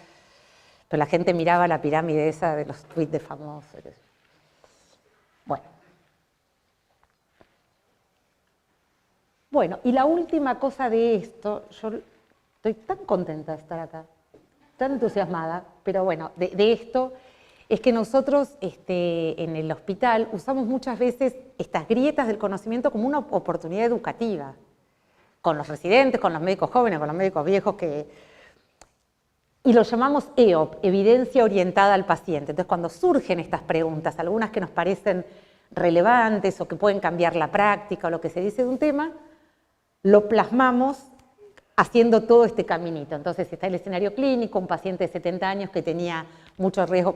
pero la gente miraba la pirámide esa de los tweets de famosos. Bueno, y la última cosa de esto, yo estoy tan contenta de estar acá, tan entusiasmada, pero bueno, de esto es que nosotros en el hospital usamos muchas veces estas grietas del conocimiento como una oportunidad educativa, con los residentes, con los médicos jóvenes, con los médicos viejos, y lo llamamos EOP, evidencia orientada al paciente. Entonces, cuando surgen estas preguntas, algunas que nos parecen relevantes o que pueden cambiar la práctica o lo que se dice de un tema, lo plasmamos haciendo todo este caminito. Entonces está el escenario clínico, un paciente de 70 años que tenía mucho riesgo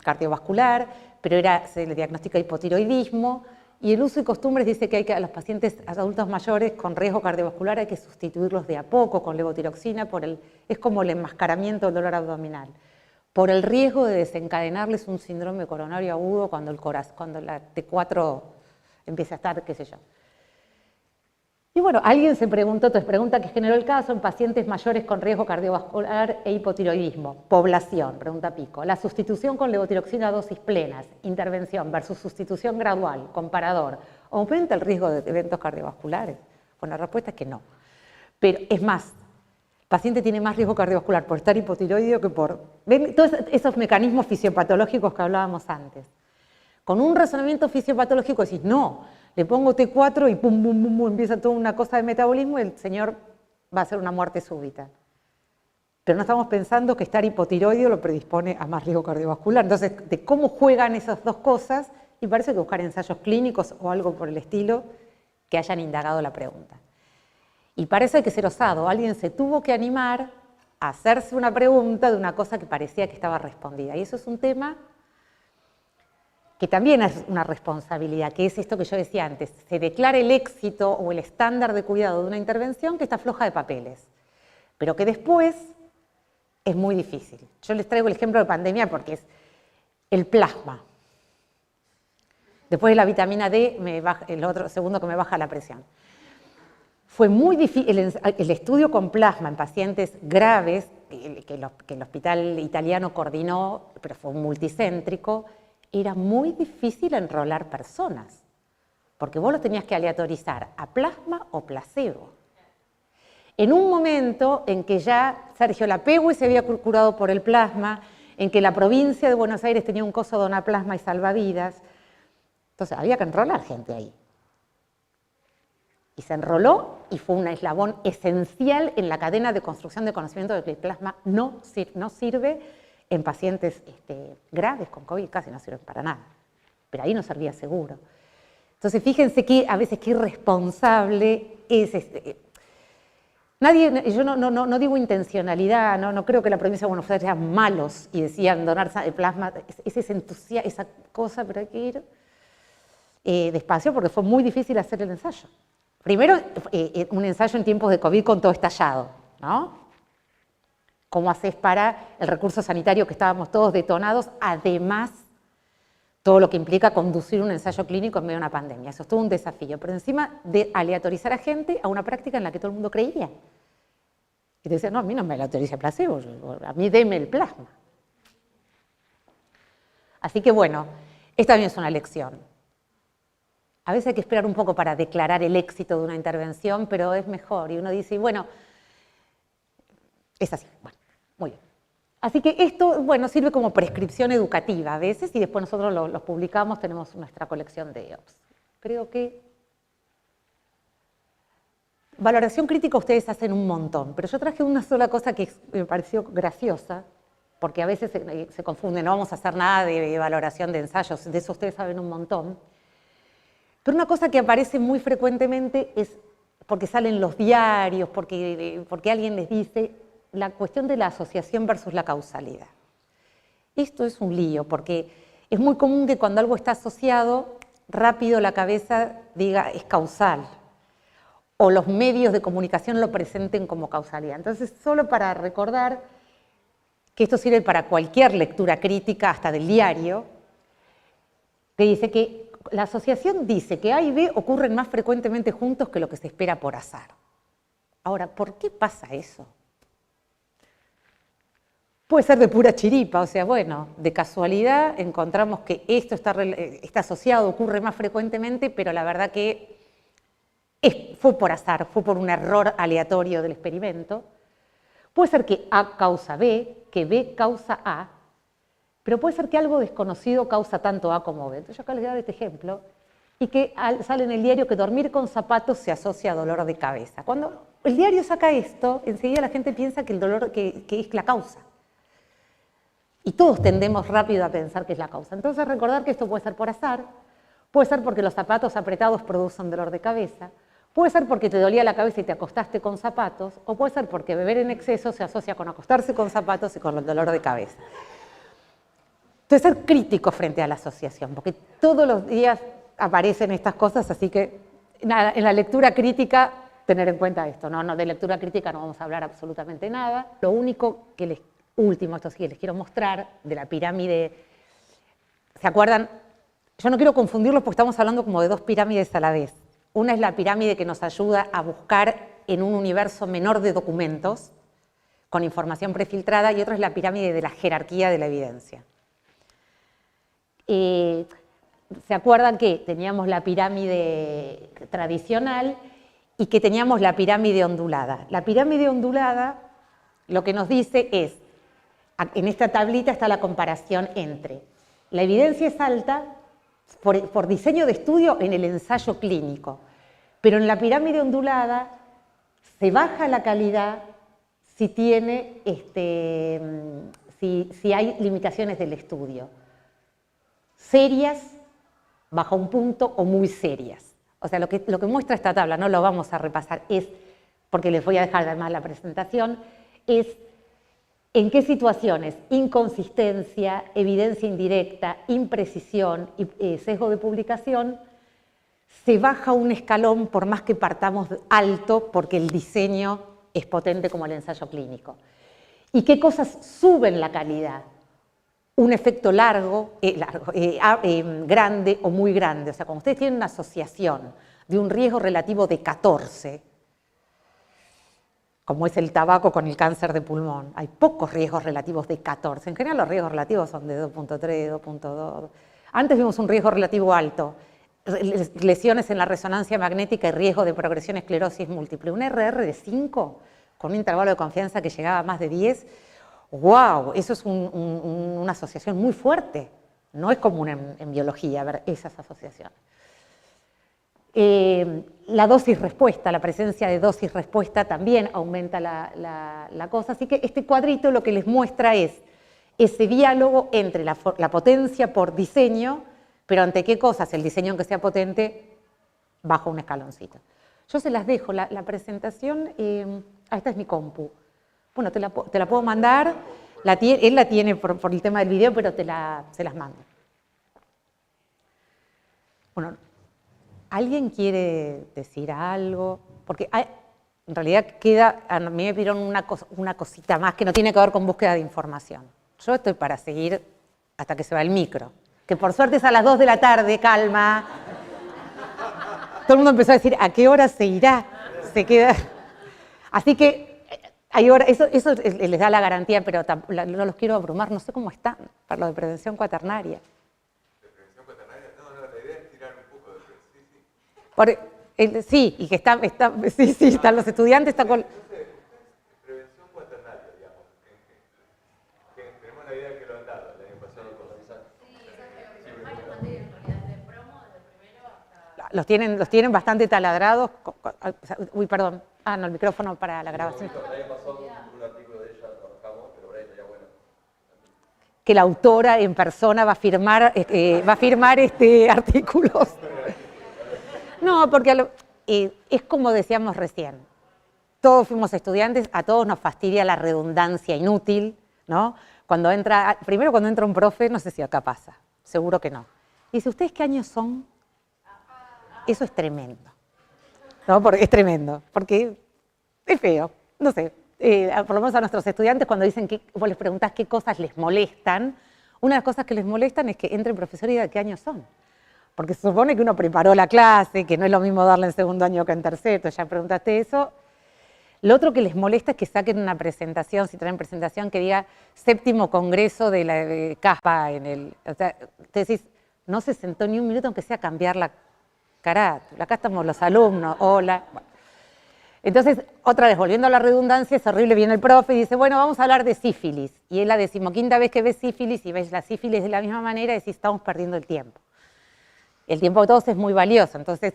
cardiovascular, pero se le diagnostica hipotiroidismo, y el uso y costumbres dice que a los pacientes adultos mayores con riesgo cardiovascular hay que sustituirlos de a poco con levotiroxina, es como el enmascaramiento del dolor abdominal, por el riesgo de desencadenarles un síndrome coronario agudo cuando la T4 empieza a estar, qué sé yo. Y bueno, alguien se preguntó, pregunta que generó el caso, en pacientes mayores con riesgo cardiovascular e hipotiroidismo, población, pregunta Pico, la sustitución con levotiroxina a dosis plenas, intervención versus sustitución gradual, comparador, ¿aumenta el riesgo de eventos cardiovasculares? Bueno, la respuesta es que no. Pero es más, el paciente tiene más riesgo cardiovascular por estar hipotiroideo que por... ¿Ven? Todos esos mecanismos fisiopatológicos que hablábamos antes. Con un razonamiento fisiopatológico decís, no, le pongo T4 y pum, pum, pum, pum, empieza toda una cosa de metabolismo y el señor va a hacer una muerte súbita. Pero no estamos pensando que estar hipotiroideo lo predispone a más riesgo cardiovascular. Entonces, de cómo juegan esas dos cosas, y parece que buscar ensayos clínicos o algo por el estilo que hayan indagado la pregunta. Y parece que hay que ser osado. Alguien se tuvo que animar a hacerse una pregunta de una cosa que parecía que estaba respondida. Y eso es un tema que también es una responsabilidad, que es esto que yo decía antes, se declara el éxito o el estándar de cuidado de una intervención que está floja de papeles, pero que después es muy difícil. Yo les traigo el ejemplo de pandemia porque es el plasma. Después de la vitamina D, el otro segundo que me baja la presión. Fue muy difícil, el estudio con plasma en pacientes graves, que el hospital italiano coordinó, pero fue multicéntrico, era muy difícil enrolar personas, porque vos los tenías que aleatorizar a plasma o placebo. En un momento en que ya Sergio Lapegui se había curado por el plasma, en que la provincia de Buenos Aires tenía un coso donaplasma y salvavidas, entonces había que enrolar gente ahí. Y se enroló y fue un eslabón esencial en la cadena de construcción de conocimiento de que el plasma no sirve en pacientes graves con COVID, casi no sirven para nada. Pero ahí no servía seguro. Entonces fíjense que a veces qué irresponsable es nadie, yo no digo intencionalidad, no creo que la provincia de Buenos Aires sean malos y decían donar plasma, ese entusiasmo, esa cosa, pero hay que ir despacio porque fue muy difícil hacer el ensayo. Primero, un ensayo en tiempos de COVID con todo estallado, ¿no? ¿Cómo haces para el recurso sanitario que estábamos todos detonados? Además, todo lo que implica conducir un ensayo clínico en medio de una pandemia. Eso es todo un desafío. Pero encima de aleatorizar a gente a una práctica en la que todo el mundo creía. Y te decían, no, a mí no me aleatoriza el placebo, a mí deme el plasma. Así que bueno, esta también es una lección. A veces hay que esperar un poco para declarar el éxito de una intervención, pero es mejor. Y uno dice, bueno, es así. Bueno, muy bien. Así que esto, bueno, sirve como prescripción educativa a veces y después nosotros los publicamos, tenemos nuestra colección de EOPS. Creo que valoración crítica ustedes hacen un montón, pero yo traje una sola cosa que me pareció graciosa, porque a veces se confunden, no vamos a hacer nada de valoración de ensayos, de eso ustedes saben un montón. Pero una cosa que aparece muy frecuentemente es porque salen los diarios, porque alguien les dice la cuestión de la asociación versus la causalidad. Esto es un lío, porque es muy común que cuando algo está asociado, rápido la cabeza diga es causal, o los medios de comunicación lo presenten como causalidad. Entonces, solo para recordar que esto sirve para cualquier lectura crítica, hasta del diario, que dice que la asociación dice que A y B ocurren más frecuentemente juntos que lo que se espera por azar. Ahora, ¿por qué pasa eso? Puede ser de pura chiripa, o sea, bueno, de casualidad encontramos que esto está asociado, ocurre más frecuentemente, pero la verdad que fue por azar, fue por un error aleatorio del experimento. Puede ser que A causa B, que B causa A, pero puede ser que algo desconocido causa tanto A como B. Entonces yo acá les voy a dar este ejemplo, y que sale en el diario que dormir con zapatos se asocia a dolor de cabeza. Cuando el diario saca esto, enseguida la gente piensa que el dolor que es la causa. Y todos tendemos rápido a pensar que es la causa. Entonces recordar que esto puede ser por azar, puede ser porque los zapatos apretados producen dolor de cabeza, puede ser porque te dolía la cabeza y te acostaste con zapatos, o puede ser porque beber en exceso se asocia con acostarse con zapatos y con el dolor de cabeza. Entonces ser crítico frente a la asociación, porque todos los días aparecen estas cosas, así que nada, en la lectura crítica tener en cuenta esto. No, de lectura crítica no vamos a hablar absolutamente nada. Lo único que último, esto sí les quiero mostrar, de la pirámide, ¿se acuerdan? Yo no quiero confundirlos porque estamos hablando como de dos pirámides a la vez. Una es la pirámide que nos ayuda a buscar en un universo menor de documentos, con información prefiltrada, y otra es la pirámide de la jerarquía de la evidencia. ¿Se acuerdan que teníamos la pirámide tradicional y que teníamos la pirámide ondulada? La pirámide ondulada lo que nos dice es, en esta tablita está la comparación entre la evidencia es alta por diseño de estudio en el ensayo clínico, pero en la pirámide ondulada se baja la calidad si hay limitaciones del estudio. Serias, bajo un punto, o muy serias. O sea, lo que muestra esta tabla, no lo vamos a repasar, porque les voy a dejar además la presentación, es ¿En qué situaciones? Inconsistencia, evidencia indirecta, imprecisión y sesgo de publicación, se baja un escalón por más que partamos alto porque el diseño es potente como el ensayo clínico. ¿Y qué cosas suben la calidad? Un efecto grande o muy grande. O sea, cuando ustedes tienen una asociación de un riesgo relativo de 14, como es el tabaco con el cáncer de pulmón, hay pocos riesgos relativos de 14. En general los riesgos relativos son de 2.3, 2.2. Antes vimos un riesgo relativo alto, lesiones en la resonancia magnética y riesgo de progresión a esclerosis múltiple. Un RR de 5 con un intervalo de confianza que llegaba a más de 10. ¡Wow! Eso es una asociación muy fuerte. No es común en biología ver esas asociaciones. La dosis-respuesta, la presencia de dosis-respuesta también aumenta la cosa. Así que este cuadrito lo que les muestra es ese diálogo entre la potencia por diseño, pero ante qué cosas el diseño, aunque sea potente, baja un escaloncito. Yo se las dejo, la presentación, esta es mi compu. Bueno, te la puedo mandar, él la tiene por el tema del video, pero se las mando. Bueno, ¿alguien quiere decir algo? Porque en realidad a mí me pidieron una cosita más que no tiene que ver con búsqueda de información. Yo estoy para seguir hasta que se va el micro, que por suerte es a las 2 de la tarde, calma. Todo el mundo empezó a decir, ¿a qué hora se irá? Se queda. Así que eso les da la garantía, pero no los quiero abrumar, no sé cómo están para lo de prevención cuaternaria. ¿De prevención cuaternaria? No, la idea es tirar un poco de Sí, y que están los estudiantes, está con... Prevención cuaternaria, digamos. Tenemos la idea que lo han dado el año pasado con Varias materias en realidad, de promo, desde primero hasta... Los tienen bastante taladrados. Uy, perdón. No, el micrófono para la grabación. El año pasado un artículo de ella trabajamos, pero ahora estaría bueno. Que la autora en persona va a firmar artículos. No, porque es como decíamos recién. Todos fuimos estudiantes, a todos nos fastidia la redundancia inútil, ¿no? Primero cuando entra un profe, no sé si acá pasa, seguro que no. Dice, ¿ustedes qué años son? Eso es tremendo. ¿No? Porque es tremendo, porque es feo, no sé. Por lo menos a nuestros estudiantes cuando vos les preguntás qué cosas les molestan, una de las cosas que les molestan es que entre el profesor y diga qué años son. Porque se supone que uno preparó la clase, que no es lo mismo darla en segundo año que en tercero, ya preguntaste eso. Lo otro que les molesta es que saquen una presentación, si traen presentación, que diga 7º Congreso de la CASPA o sea, te decís, no se sentó ni un minuto aunque sea a cambiar la carátula. Acá estamos los alumnos, hola. Bueno. Entonces, otra vez, volviendo a la redundancia, es horrible, viene el profe y dice, bueno, vamos a hablar de sífilis. Y es la 15ª vez que ves sífilis y ves la sífilis de la misma manera y decís, estamos perdiendo el tiempo. El tiempo de todos es muy valioso, entonces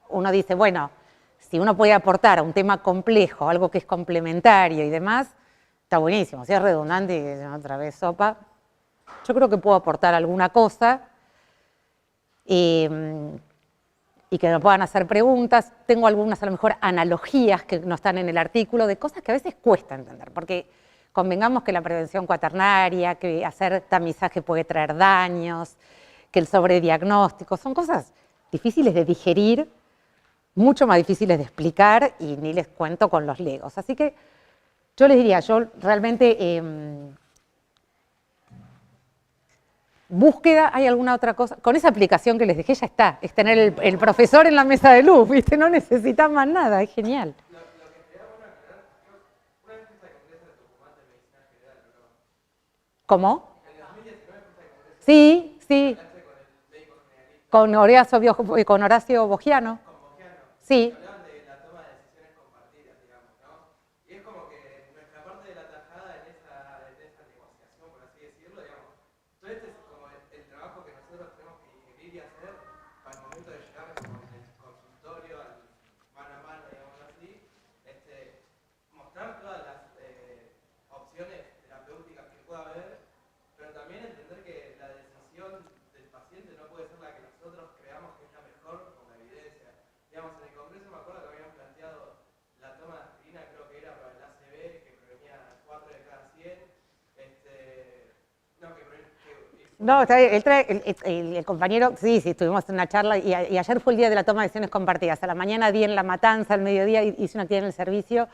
uno dice, bueno, si uno puede aportar a un tema complejo, algo que es complementario y demás, está buenísimo. Si es redundante y otra vez sopa, yo creo que puedo aportar alguna cosa y que me puedan hacer preguntas. Tengo algunas, a lo mejor, analogías que no están en el artículo de cosas que a veces cuesta entender, porque convengamos que la prevención cuaternaria, que hacer tamizaje puede traer daños, que el sobrediagnóstico, son cosas difíciles de digerir, mucho más difíciles de explicar y ni les cuento con los legos. Así que yo les diría, yo realmente, búsqueda, ¿hay alguna otra cosa? Con esa aplicación que les dejé ya está, es tener el profesor en la mesa de luz, ¿viste? No necesitas más nada, es genial. Lo que sería bueno aclarar, una vez fuiste al Congreso de Tucumán de Medicina General, ¿no? ¿Cómo? En el 2019 fuiste al Congreso. Sí, sí. Hablaste con el médico generalista. Con Horacio Bogiano. Con Bogiano. Sí. Hablaban de la toma de decisiones compartidas, digamos, ¿no? Y es como que nuestra parte de la tajada en esa negociación, por así decirlo, digamos, todo este es como el trabajo que nosotros tenemos que digerir y hacer para el momento de llegar con el consultorio al mano a mano, digamos así, mostrar todas las opciones terapéuticas que pueda haber, pero también entender que la decisión del paciente no puede ser la que nosotros creamos que es la mejor con la evidencia. Digamos, en el Congreso me No, está bien, él trae, el compañero, sí, estuvimos en una charla y ayer fue el día de la toma de decisiones compartidas. A la mañana di en La Matanza, al mediodía hice una actividad en el servicio.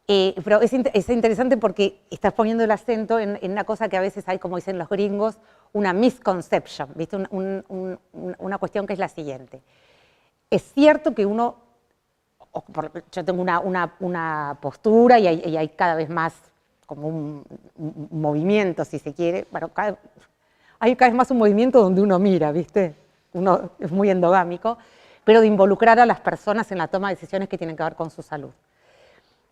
Pero es interesante porque estás poniendo el acento en una cosa que a veces hay, como dicen los gringos, una misconception, ¿viste? Una cuestión que es la siguiente. Es cierto que yo tengo una postura y hay cada vez más como un movimiento, si se quiere. Bueno, hay cada vez más un movimiento donde uno mira, ¿viste? Uno es muy endogámico, pero de involucrar a las personas en la toma de decisiones que tienen que ver con su salud.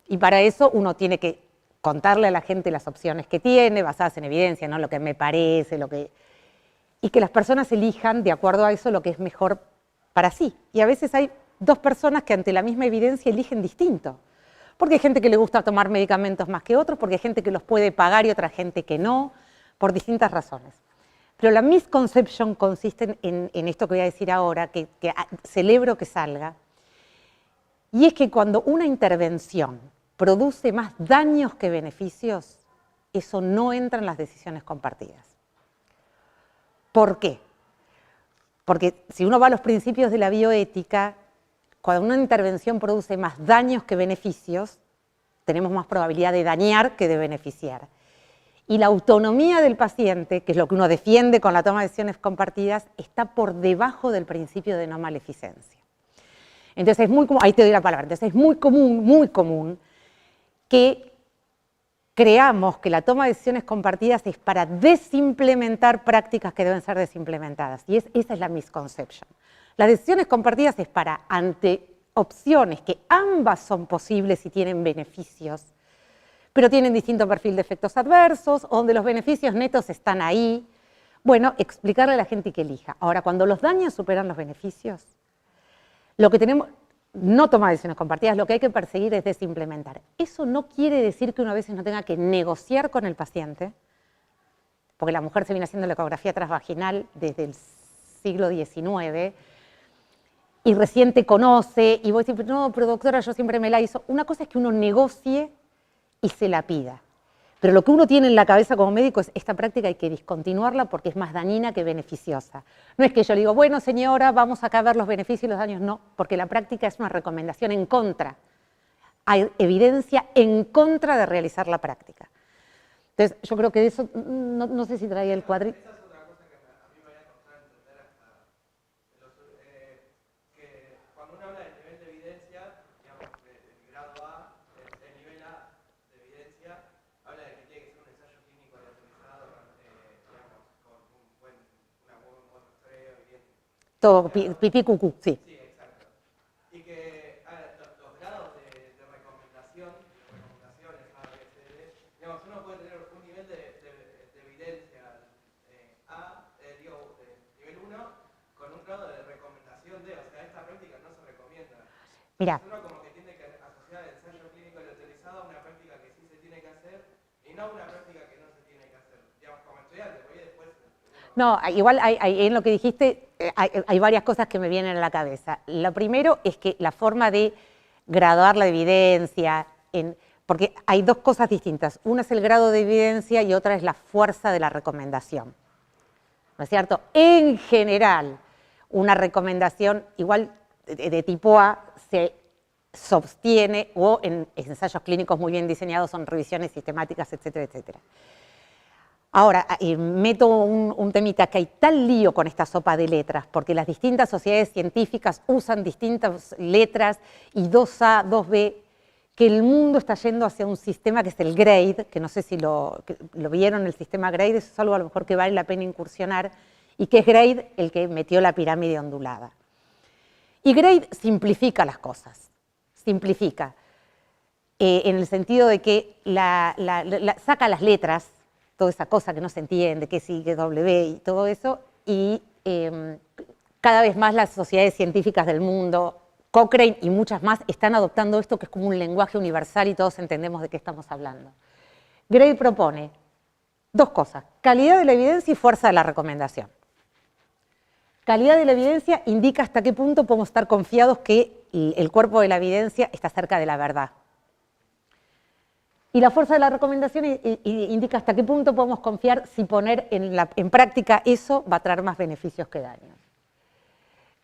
Y para eso uno tiene que contarle a la gente las opciones que tiene, basadas en evidencia, ¿no? Lo que me parece, y que las personas elijan de acuerdo a eso lo que es mejor para sí. Y a veces hay dos personas que ante la misma evidencia eligen distinto. Porque hay gente que le gusta tomar medicamentos más que otros, porque hay gente que los puede pagar y otra gente que no, por distintas razones. Pero la misconception consiste en esto que voy a decir ahora, que celebro que salga, y es que cuando una intervención produce más daños que beneficios, eso no entra en las decisiones compartidas. ¿Por qué? Porque si uno va a los principios de la bioética, cuando una intervención produce más daños que beneficios, tenemos más probabilidad de dañar que de beneficiar. Y la autonomía del paciente, que es lo que uno defiende con la toma de decisiones compartidas, está por debajo del principio de no maleficencia. Entonces es muy común, ahí te doy la palabra, entonces es muy común que creamos que la toma de decisiones compartidas es para desimplementar prácticas que deben ser desimplementadas. Y esa es la misconception. Las decisiones compartidas es para, ante opciones que ambas son posibles y tienen beneficios, pero tienen distinto perfil de efectos adversos, donde los beneficios netos están ahí, bueno, explicarle a la gente que elija. Ahora, cuando los daños superan los beneficios, lo que tenemos, no tomar decisiones compartidas, lo que hay que perseguir es desimplementar. Eso no quiere decir que uno a veces no tenga que negociar con el paciente, porque la mujer se viene haciendo la ecografía transvaginal desde el siglo XIX, y recién te conoce, y vos decís, no, pero doctora, yo siempre me la hizo. Una cosa es que uno negocie y se la pida. Pero lo que uno tiene en la cabeza como médico es esta práctica hay que discontinuarla porque es más dañina que beneficiosa. No es que yo le digo, bueno señora, vamos acá a ver los beneficios y los daños, no, porque la práctica es una recomendación en contra. Hay evidencia en contra de realizar la práctica. Entonces, yo creo que de eso, no sé si traía el cuadrito. Esa es otra cosa que a mí me había costado entender hasta que cuando uno habla del nivel de evidencia, digamos, del grado A, el nivel A de evidencia, habla de que tiene que ser un ensayo clínico autorizado, digamos, con una buen muestreo y bien. Todo, pipí, cucú, sí. Sí, exacto. Y que los grados de recomendaciones, A, B, C, D, digamos, uno puede tener un nivel de evidencia A, digo, de nivel 1, con un grado de recomendación D, o sea, esta práctica no se recomienda. Mira. Uno como que tiene que asociar el ensayo clínico autorizado a una práctica que sí se tiene que hacer y no a una práctica que no se tiene que hacer. Digamos, como estudiante, porque después... No, igual en lo que dijiste hay varias cosas que me vienen a la cabeza. Lo primero es que la forma de graduar la evidencia, porque hay dos cosas distintas. Una es el grado de evidencia y otra es la fuerza de la recomendación. ¿No es cierto? En general, una recomendación igual de tipo A se sostiene o en ensayos clínicos muy bien diseñados son revisiones sistemáticas, etcétera, etcétera. Ahora, meto un temita que hay tal lío con esta sopa de letras, porque las distintas sociedades científicas usan distintas letras y 2A, 2B, que el mundo está yendo hacia un sistema que es el GRADE, que no sé si lo vieron, el sistema GRADE, eso es algo a lo mejor que vale la pena incursionar, y que es GRADE el que metió la pirámide ondulada. Y GRADE simplifica las cosas, simplifica, en el sentido de que saca las letras, toda esa cosa que no se entiende, que sí, que W y todo eso, y cada vez más las sociedades científicas del mundo, Cochrane y muchas más, están adoptando esto que es como un lenguaje universal y todos entendemos de qué estamos hablando. GRADE propone dos cosas, calidad de la evidencia y fuerza de la recomendación. Calidad de la evidencia indica hasta qué punto podemos estar confiados que el cuerpo de la evidencia está cerca de la verdad. Y la fuerza de la recomendación indica hasta qué punto podemos confiar si poner en práctica eso va a traer más beneficios que daños.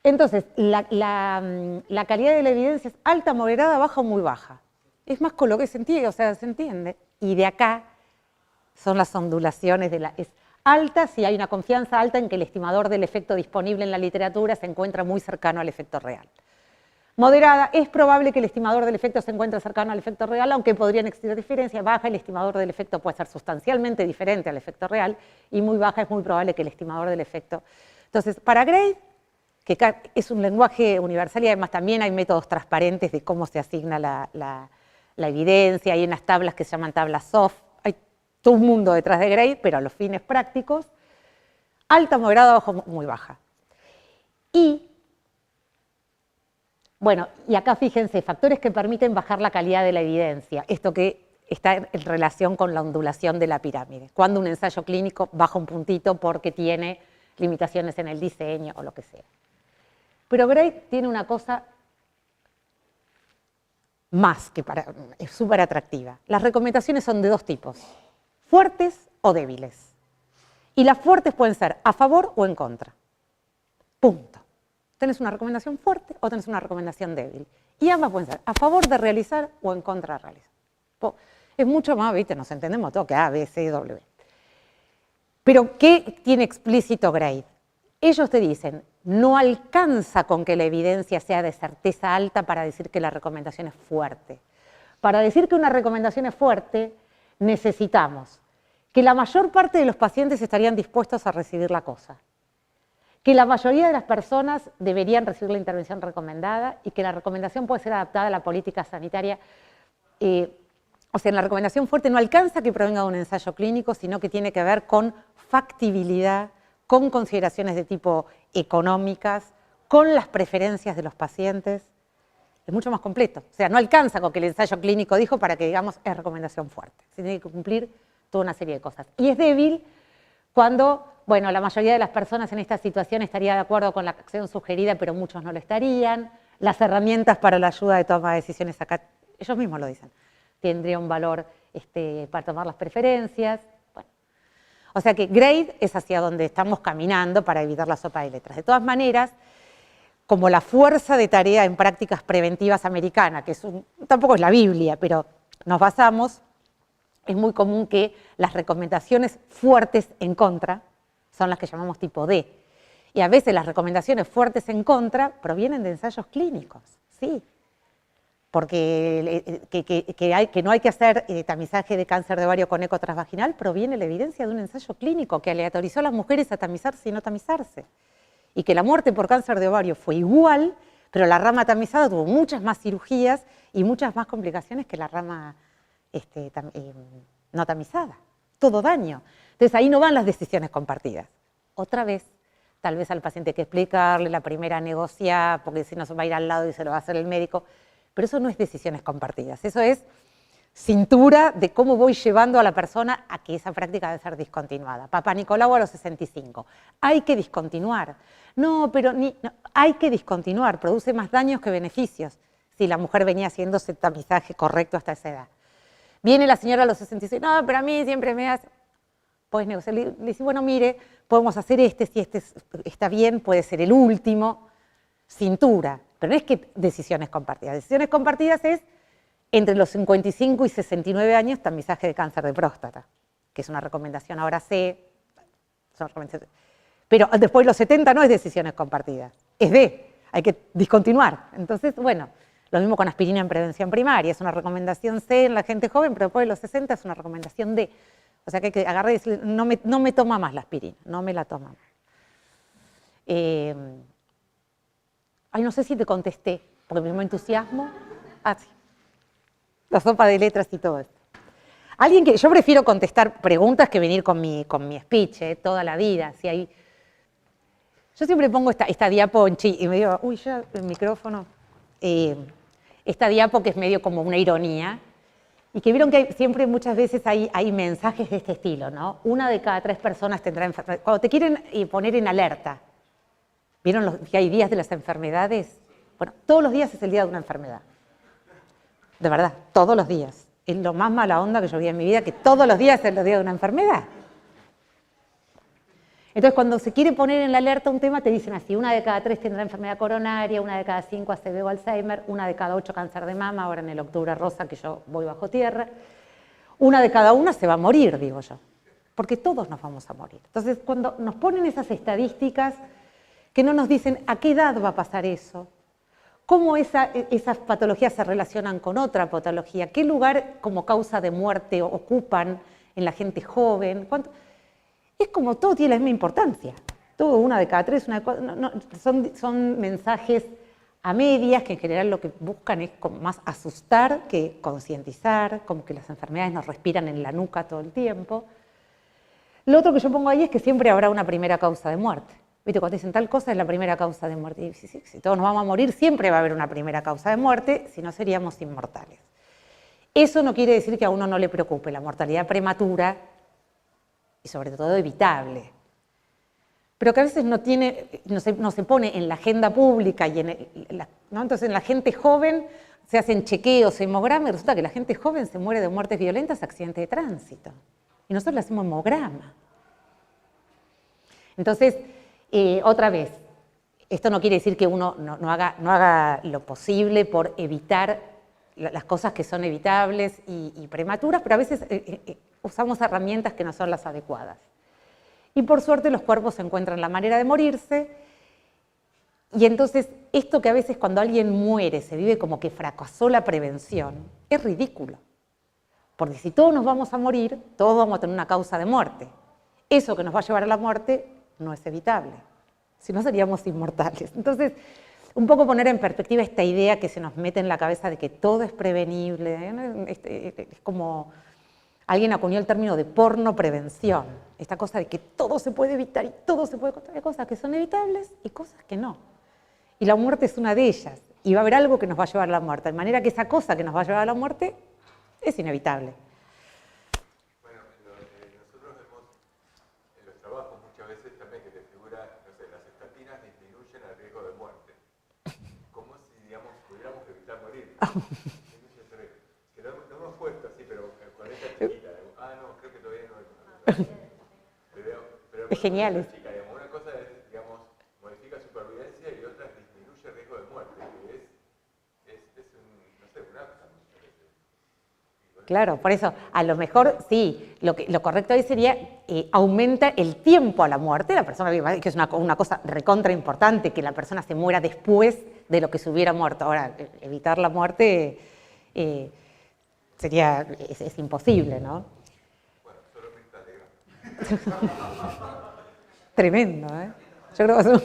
Entonces, la calidad de la evidencia es alta, moderada, baja o muy baja. Es más con lo que se entiende, o sea, se entiende. Y de acá son las ondulaciones de es alta si hay una confianza alta en que el estimador del efecto disponible en la literatura se encuentra muy cercano al efecto real. Moderada, es probable que el estimador del efecto se encuentre cercano al efecto real, aunque podrían existir diferencias. Baja, el estimador del efecto puede ser sustancialmente diferente al efecto real, y muy baja, es muy probable que el estimador del efecto. Entonces, para Grade, que es un lenguaje universal y además también hay métodos transparentes de cómo se asigna la evidencia, hay unas tablas que se llaman tablas soft, hay todo un mundo detrás de Grade, pero a los fines prácticos, alta, moderada, baja, muy baja. Y bueno, y acá fíjense, factores que permiten bajar la calidad de la evidencia, esto que está en relación con la ondulación de la pirámide. Cuando un ensayo clínico baja un puntito porque tiene limitaciones en el diseño o lo que sea. Pero Grade tiene una cosa más que es súper atractiva. Las recomendaciones son de dos tipos, fuertes o débiles. Y las fuertes pueden ser a favor o en contra. Punto. Tenés una recomendación fuerte o tenés una recomendación débil. Y ambas pueden ser a favor de realizar o en contra de realizar. Es mucho más, ¿viste? Nos entendemos todo que A, B, C, W. Pero, ¿qué tiene explícito Grade? Ellos te dicen, no alcanza con que la evidencia sea de certeza alta para decir que la recomendación es fuerte. Para decir que una recomendación es fuerte, necesitamos que la mayor parte de los pacientes estarían dispuestos a recibir la cosa, que la mayoría de las personas deberían recibir la intervención recomendada y que la recomendación puede ser adaptada a la política sanitaria. O sea, en la recomendación fuerte no alcanza que provenga de un ensayo clínico, sino que tiene que ver con factibilidad, con consideraciones de tipo económicas, con las preferencias de los pacientes. Es mucho más completo. O sea, no alcanza con que el ensayo clínico dijo para que digamos es recomendación fuerte. Se tiene que cumplir toda una serie de cosas. Y es débil cuando, bueno, la mayoría de las personas en esta situación estaría de acuerdo con la acción sugerida, pero muchos no lo estarían. Las herramientas para la ayuda de toma de decisiones acá, ellos mismos lo dicen, tendría un valor para tomar las preferencias. Bueno. O sea que Grade es hacia donde estamos caminando para evitar la sopa de letras. De todas maneras, como la fuerza de tarea en prácticas preventivas americana, que tampoco es la Biblia, pero nos basamos, es muy común que las recomendaciones fuertes en contra son las que llamamos tipo D. Y a veces las recomendaciones fuertes en contra provienen de ensayos clínicos, sí. Porque que no hay que hacer tamizaje de cáncer de ovario con eco transvaginal proviene la evidencia de un ensayo clínico que aleatorizó a las mujeres a tamizarse y no tamizarse. Y que la muerte por cáncer de ovario fue igual, pero la rama tamizada tuvo muchas más cirugías y muchas más complicaciones que la rama no tamizada. Todo daño. Entonces ahí no van las decisiones compartidas. Otra vez, tal vez al paciente hay que explicarle, la primera negociar, porque si no se va a ir al lado y se lo va a hacer el médico. Pero eso no es decisiones compartidas, eso es cintura de cómo voy llevando a la persona a que esa práctica debe ser discontinuada. Papá Nicolau a los 65, hay que discontinuar. No, pero no, hay que discontinuar, produce más daños que beneficios si la mujer venía haciendo ese tamizaje correcto hasta esa edad. Viene la señora a los 66, no, pero a mí siempre me hace... Puedes negociar, le dice, bueno, mire, podemos hacer si este está bien, puede ser el último, cintura. Pero no es que decisiones compartidas. Decisiones compartidas es entre los 55 y 69 años tamizaje de cáncer de próstata, que es una recomendación ahora C. Pero después de los 70 no es decisiones compartidas, es D, hay que discontinuar. Entonces, bueno, lo mismo con aspirina en prevención primaria, es una recomendación C en la gente joven, pero después de los 60 es una recomendación D. O sea que hay que agarrar y decirle, no me toma más la aspirina, no me la toma más. Ay, no sé si te contesté, porque me entusiasmo. Ah, sí. La sopa de letras y todo esto. Yo prefiero contestar preguntas que venir con mi speech, toda la vida. Si hay... Yo siempre pongo esta diapo y me digo, uy, ya el micrófono. Esta diapo que es medio como una ironía. Y que vieron que siempre muchas veces hay mensajes de este estilo, ¿no? 1 de cada 3 personas tendrá enfermedad. Cuando te quieren poner en alerta, ¿vieron que hay días de las enfermedades? Bueno, todos los días es el día de una enfermedad. De verdad, todos los días. es lo más mala onda que yo vi en mi vida, que todos los días es el día de una enfermedad. Entonces, cuando se quiere poner en la alerta un tema, te dicen así, 1 de cada 3 tendrá enfermedad coronaria, 1 de cada 5 ACV o Alzheimer, 1 de cada 8 cáncer de mama, ahora en el octubre rosa que yo voy bajo tierra, 1 de cada 1 se va a morir, digo yo, porque todos nos vamos a morir. Entonces, cuando nos ponen esas estadísticas que no nos dicen a qué edad va a pasar eso, cómo esas patologías se relacionan con otra patología, qué lugar como causa de muerte ocupan en la gente joven, es como todo tiene la misma importancia. Todo 1 de cada 3, son mensajes a medias que en general lo que buscan es como más asustar que concientizar, como que las enfermedades nos respiran en la nuca todo el tiempo. Lo otro que yo pongo ahí es que siempre habrá una primera causa de muerte. ¿Viste? Cuando dicen tal cosa es la primera causa de muerte. Y si todos nos vamos a morir, siempre va a haber una primera causa de muerte, si no seríamos inmortales. Eso no quiere decir que a uno no le preocupe la mortalidad prematura y sobre todo evitable. Pero que a veces no se pone en la agenda pública y ¿no? Entonces en la gente joven se hacen chequeos, hemogramas, y resulta que la gente joven se muere de muertes violentas, accidentes de tránsito. Y nosotros le hacemos hemograma. Entonces, otra vez, esto no quiere decir que uno no haga lo posible por evitar las cosas que son evitables y prematuras, pero a veces usamos herramientas que no son las adecuadas. Y por suerte los cuerpos encuentran la manera de morirse, y entonces esto que a veces cuando alguien muere se vive como que fracasó la prevención, es ridículo. Porque si todos nos vamos a morir, todos vamos a tener una causa de muerte. Eso que nos va a llevar a la muerte no es evitable, si no seríamos inmortales. Entonces, un poco poner en perspectiva esta idea que se nos mete en la cabeza de que todo es prevenible, es como alguien acuñó el término de porno prevención, esta cosa de que todo se puede evitar y todo se puede controlar, hay cosas que son evitables y cosas que no. Y la muerte es una de ellas, y va a haber algo que nos va a llevar a la muerte, de manera que esa cosa que nos va a llevar a la muerte es inevitable. Bueno, nosotros vemos en los trabajos muchas veces también que te figura, no sé, las estatinas disminuyen el riesgo de muerte. Como si, digamos, pudiéramos evitar morir. Que no hemos puesto así, pero con esta chiquita. No, creo que todavía no. Pero es genial. Chica, digamos, una cosa es, digamos, modifica supervivencia y otra es disminuye el riesgo de muerte, que es no sé, un acta. Claro, por eso, a lo mejor, sí, lo correcto ahí sería, aumenta el tiempo a la muerte, la persona viva, que es una cosa recontra importante, que la persona se muera después de lo que se hubiera muerto. Ahora, evitar la muerte es imposible, ¿no? Bueno, solo me alegra. Tremendo, ¿eh? Yo creo que va a ser un...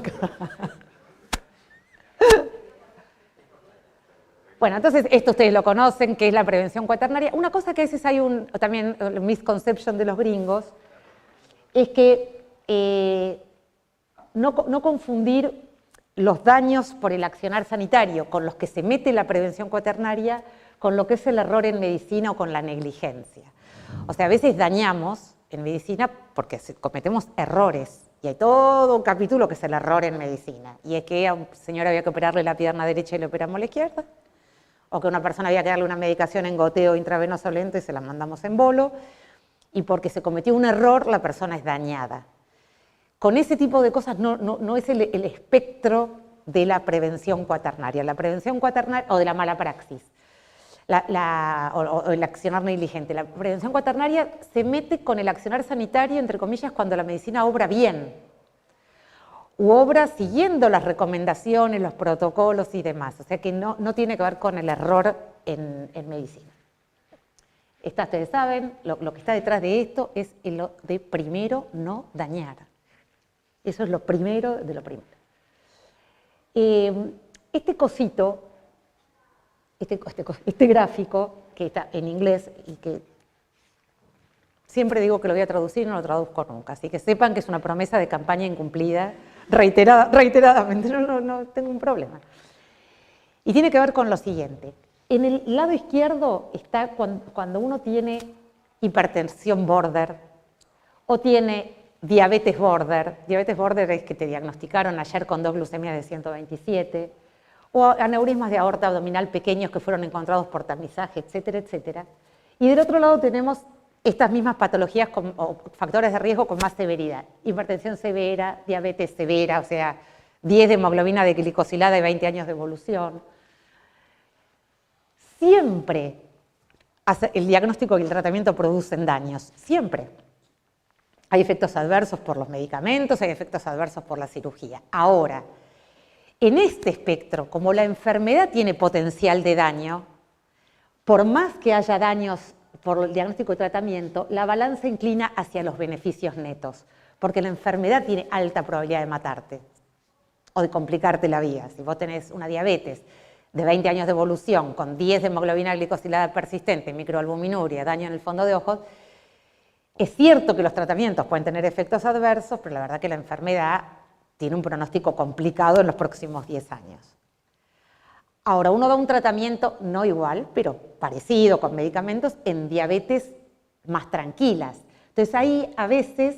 Bueno, entonces esto ustedes lo conocen, que es la prevención cuaternaria. Una cosa que a veces hay también misconception de los gringos, es que no confundir los daños por el accionar sanitario con los que se mete la prevención cuaternaria con lo que es el error en medicina o con la negligencia. O sea, a veces dañamos en medicina porque cometemos errores, y hay todo un capítulo que es el error en medicina, y es que a un señor había que operarle la pierna derecha y le operamos la izquierda, o que a una persona había que darle una medicación en goteo intravenoso lento y se la mandamos en bolo, y porque se cometió un error la persona es dañada. Con ese tipo de cosas no es el espectro de la prevención cuaternaria. La prevención cuaternaria, o de la mala praxis, o el accionar negligente. La prevención cuaternaria se mete con el accionar sanitario, entre comillas, cuando la medicina obra bien, u obra siguiendo las recomendaciones, los protocolos y demás. O sea que no tiene que ver con el error en medicina. Ustedes saben, lo que está detrás de esto es lo de primero no dañar. Eso es lo primero de lo primero. Este cosito, este gráfico, que está en inglés y que siempre digo que lo voy a traducir y no lo traduzco nunca, así que sepan que es una promesa de campaña incumplida reiteradamente, no tengo un problema. Y tiene que ver con lo siguiente. En el lado izquierdo está cuando uno tiene hipertensión border o tiene diabetes border. Diabetes border es que te diagnosticaron ayer con 2 glucemias de 127, o aneurismas de aorta abdominal pequeños que fueron encontrados por tamizaje, etcétera, etcétera. Y del otro lado tenemos estas mismas patologías o factores de riesgo con más severidad. Hipertensión severa, diabetes severa, o sea, 10 de hemoglobina de glicosilada y 20 años de evolución. Siempre el diagnóstico y el tratamiento producen daños, siempre. Hay efectos adversos por los medicamentos, hay efectos adversos por la cirugía. Ahora, en este espectro, como la enfermedad tiene potencial de daño, por más que haya daños por el diagnóstico y tratamiento, la balanza inclina hacia los beneficios netos, porque la enfermedad tiene alta probabilidad de matarte o de complicarte la vida. Si vos tenés una diabetes de 20 años de evolución, con 10 de hemoglobina glicosilada persistente, microalbuminuria, daño en el fondo de ojos, es cierto que los tratamientos pueden tener efectos adversos, pero la verdad que la enfermedad tiene un pronóstico complicado en los próximos 10 años. Ahora, uno da un tratamiento no igual, pero parecido con medicamentos en diabetes más tranquilas. Entonces ahí a veces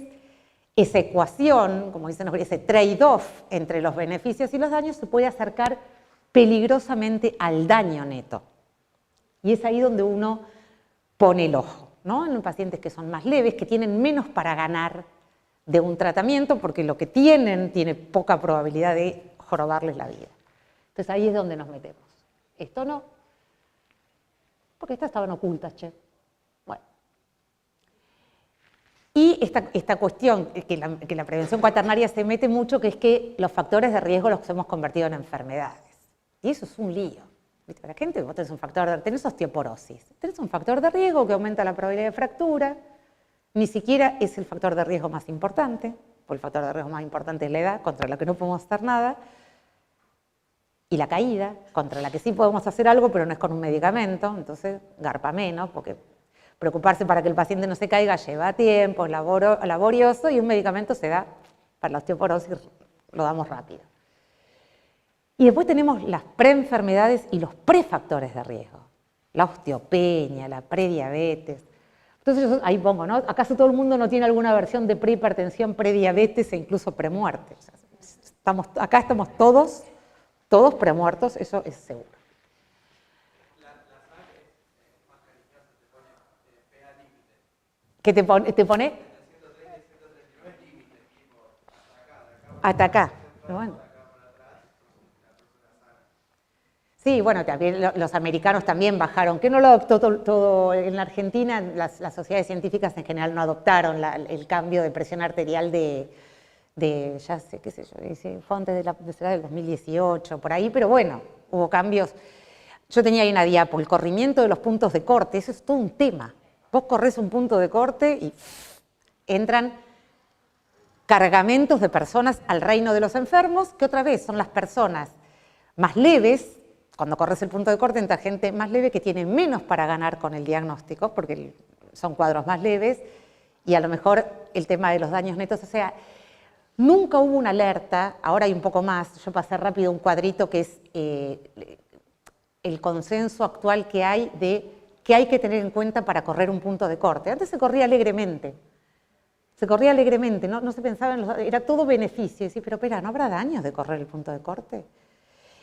esa ecuación, como dicen, ese trade-off entre los beneficios y los daños se puede acercar peligrosamente al daño neto. Y es ahí donde uno pone el ojo, ¿no? En pacientes que son más leves, que tienen menos para ganar de un tratamiento, porque lo que tienen tiene poca probabilidad de jorobarles la vida. Entonces ahí es donde nos metemos. Esto no, porque estas estaban ocultas, che. Bueno. Y esta cuestión que la prevención cuaternaria se mete mucho, que es que los factores de riesgo los hemos convertido en enfermedades. Y eso es un lío. ¿Viste? La gente, vos tenés un factor de, tenés osteoporosis, tenés un factor de riesgo que aumenta la probabilidad de fractura, ni siquiera es el factor de riesgo más importante, porque el factor de riesgo más importante es la edad, contra la que no podemos hacer nada, y la caída, contra la que sí podemos hacer algo, pero no es con un medicamento, entonces garpa menos, porque preocuparse para que el paciente no se caiga lleva tiempo, es laborioso, y un medicamento se da para la osteoporosis, lo damos rápido. Y después tenemos las preenfermedades y los prefactores de riesgo, la osteopenia, la prediabetes. Entonces yo ahí pongo, ¿no? ¿Acaso todo el mundo no tiene alguna versión de prehipertensión, prediabetes e incluso premuerte? O sea, acá estamos todos premuertos, eso es seguro. La sangre es más cariñosa, te pone pH límite. ¿Qué te pone? 103 y 139 límite, tipo, hasta acá. Hasta acá. Bueno. Sí, bueno, también los americanos también bajaron, que no lo adoptó todo en la Argentina, las sociedades científicas en general no adoptaron el cambio de presión arterial de ya sé, qué sé yo, fue antes será del 2018, por ahí, pero bueno, hubo cambios. Yo tenía ahí una diapo, el corrimiento de los puntos de corte, eso es todo un tema. Vos corres un punto de corte y entran cargamentos de personas al reino de los enfermos, que otra vez son las personas más leves. Cuando corres el punto de corte entra gente más leve que tiene menos para ganar con el diagnóstico, porque son cuadros más leves, y a lo mejor el tema de los daños netos, o sea, nunca hubo una alerta, ahora hay un poco más, yo pasé rápido un cuadrito que es el consenso actual que hay de qué hay que tener en cuenta para correr un punto de corte. Antes se corría alegremente, no se pensaba en era todo beneficio, y decís, pero espera, ¿no habrá daños de correr el punto de corte?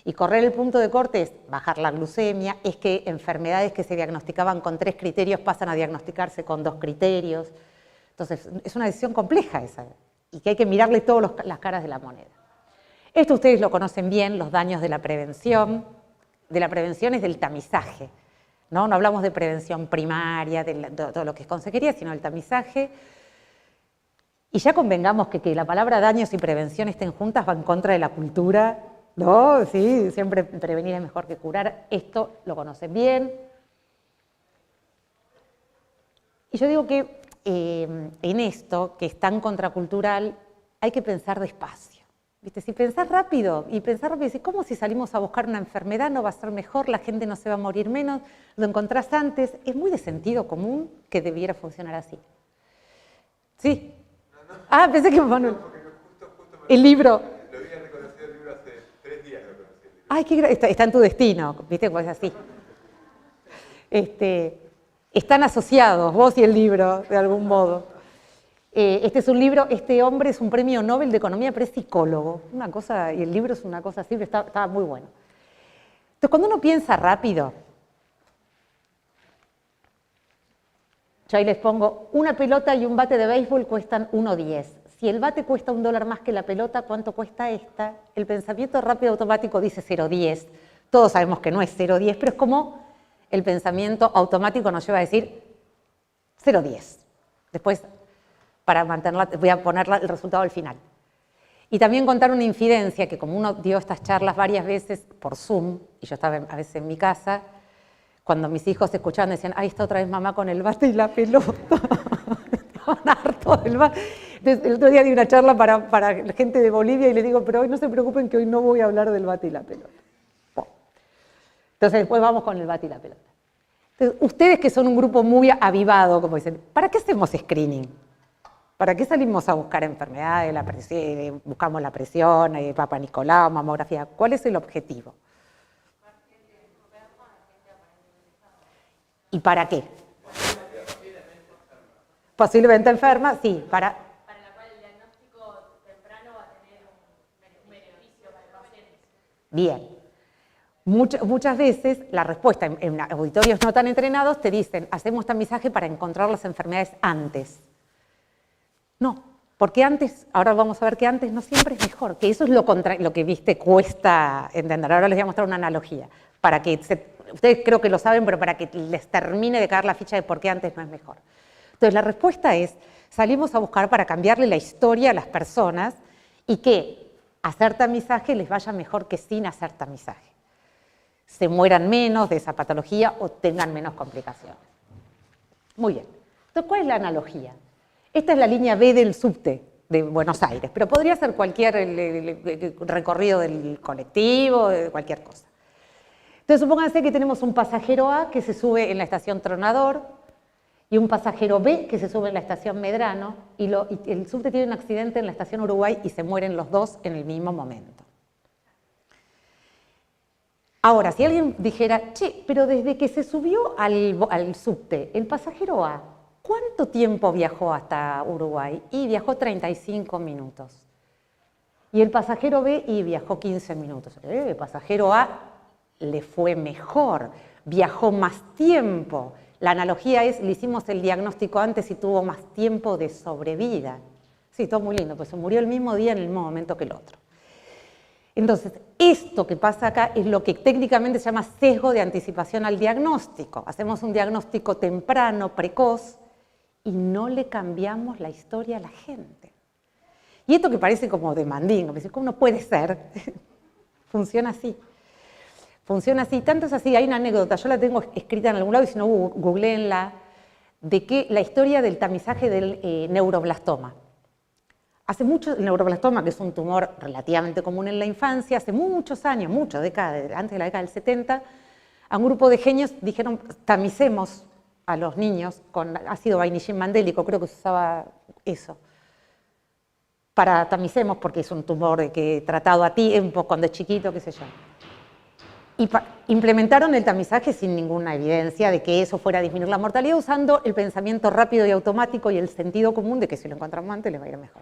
Y correr el punto de corte es bajar la glucemia, es que enfermedades que se diagnosticaban con 3 criterios pasan a diagnosticarse con 2 criterios. Entonces, es una decisión compleja esa, y que hay que mirarle todas las caras de la moneda. Esto ustedes lo conocen bien, los daños de la prevención. De la prevención es del tamizaje, ¿no? No hablamos de prevención primaria, de todo lo que es consejería, sino del tamizaje. Y ya convengamos que la palabra daños y prevención estén juntas va en contra de la cultura. No, sí, siempre prevenir es mejor que curar. Esto lo conocen bien. Y yo digo que en esto, que es tan contracultural, hay que pensar despacio. ¿Viste? Si pensás rápido, decís, ¿cómo si salimos a buscar una enfermedad no va a ser mejor, la gente no se va a morir menos, lo encontrás antes? Es muy de sentido común que debiera funcionar así. ¿Sí? No. Ah, pensé que... Bueno, no, porque justo el libro... Lo había reconocido el libro hace 3 días, lo conocí el libro. Ay, qué está en tu destino, ¿viste? Pues así. Están asociados, vos y el libro, de algún modo. Este es un libro, este hombre es un premio Nobel de Economía, pero es psicólogo. Una cosa, y el libro es una cosa así, pero estaba muy bueno. Entonces, cuando uno piensa rápido, yo ahí les pongo, una pelota y un bate de béisbol cuestan 1.10. Si el bate cuesta $1 más que la pelota, ¿cuánto cuesta esta? El pensamiento rápido automático dice 0.10. Todos sabemos que no es 0.10, pero es como el pensamiento automático nos lleva a decir 0.10. Después, para mantenerla, voy a poner el resultado al final. Y también contar una infidencia, que como uno dio estas charlas varias veces por Zoom, y yo estaba a veces en mi casa, cuando mis hijos escuchaban decían, ahí está otra vez mamá con el bate y la pelota. Estaban hartos del bate. Entonces, el otro día di una charla para la gente de Bolivia y les digo, pero hoy no se preocupen que hoy no voy a hablar del bate y la pelota. Bueno. Entonces después vamos con el bate y la pelota. Entonces, ustedes que son un grupo muy avivado, como dicen, ¿para qué hacemos screening? ¿Para qué salimos a buscar enfermedades, buscamos la presión, Papa Nicolau, mamografía? ¿Cuál es el objetivo? ¿Y para qué? Posiblemente enferma, sí, para la cual el diagnóstico temprano va a tener un beneficio para el paciente. Bien. Muchas veces la respuesta en auditorios no tan entrenados te dicen, hacemos tamizaje para encontrar las enfermedades antes. No, porque antes, ahora vamos a ver que antes no siempre es mejor, que eso es lo que viste cuesta entender. Ahora les voy a mostrar una analogía, para que ustedes creo que lo saben, pero para que les termine de caer la ficha de por qué antes no es mejor. Entonces la respuesta es, salimos a buscar para cambiarle la historia a las personas y que hacer tamizaje les vaya mejor que sin hacer tamizaje. Se mueran menos de esa patología o tengan menos complicaciones. Muy bien. Entonces, ¿cuál es la analogía? Esta es la línea B del subte de Buenos Aires, pero podría ser cualquier recorrido del colectivo, de cualquier cosa. Entonces, supónganse que tenemos un pasajero A que se sube en la estación Tronador y un pasajero B que se sube en la estación Medrano y el subte tiene un accidente en la estación Uruguay y se mueren los dos en el mismo momento. Ahora, si alguien dijera, che, pero desde que se subió al subte, el pasajero A, ¿cuánto tiempo viajó hasta Uruguay? Y viajó 35 minutos. Y el pasajero B, y viajó 15 minutos. El pasajero A le fue mejor, viajó más tiempo. La analogía es, le hicimos el diagnóstico antes y tuvo más tiempo de sobrevida. Sí, todo muy lindo, pues se murió el mismo día en el mismo momento que el otro. Entonces, esto que pasa acá es lo que técnicamente se llama sesgo de anticipación al diagnóstico. Hacemos un diagnóstico temprano, precoz, y no le cambiamos la historia a la gente. Y esto que parece como de mandingo, ¿cómo no puede ser? Funciona así. Funciona así, tanto es así, hay una anécdota, yo la tengo escrita en algún lado y si no, googleenla, de que la historia del tamizaje del neuroblastoma. Hace mucho, el neuroblastoma, que es un tumor relativamente común en la infancia, hace muchos años, antes de la década del 70, a un grupo de genios dijeron, tamicemos a los niños con ácido vainillin-mandélico, creo que se usaba eso. Tamicemos porque es un tumor que he tratado a tiempo, cuando es chiquito, qué sé yo. Y implementaron el tamizaje sin ninguna evidencia de que eso fuera a disminuir la mortalidad, usando el pensamiento rápido y automático y el sentido común de que si lo encontramos antes les va a ir mejor.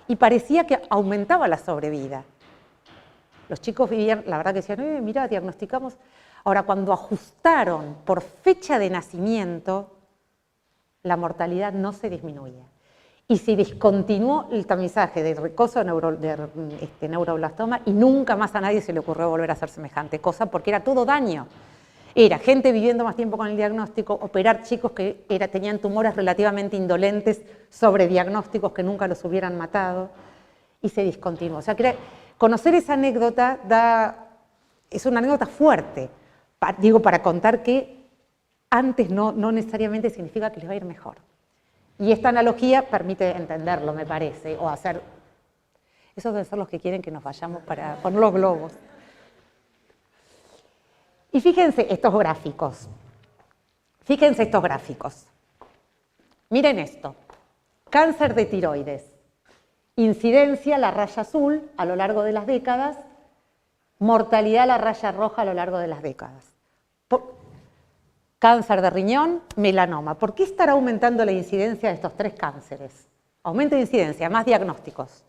Y parecía que aumentaba la sobrevida. Los chicos vivían, la verdad que decían, mirá, diagnosticamos. Ahora, cuando ajustaron por fecha de nacimiento, la mortalidad no se disminuía. Y se discontinuó el tamizaje de recoso de neuroblastoma y nunca más a nadie se le ocurrió volver a hacer semejante cosa porque era todo daño. Era gente viviendo más tiempo con el diagnóstico, operar chicos que tenían tumores relativamente indolentes sobre diagnósticos que nunca los hubieran matado y se discontinuó. O sea, conocer esa anécdota es una anécdota fuerte, para contar que antes no necesariamente significa que les va a ir mejor. Y esta analogía permite entenderlo, me parece, o hacer... Esos deben ser los que quieren que nos vayamos para poner los globos. Y fíjense estos gráficos. Fíjense estos gráficos. Miren esto. Cáncer de tiroides. Incidencia, la raya azul, a lo largo de las décadas. Mortalidad, la raya roja, a lo largo de las décadas. Cáncer de riñón, melanoma. ¿Por qué estará aumentando la incidencia de estos tres cánceres? Aumento de incidencia, más diagnósticos.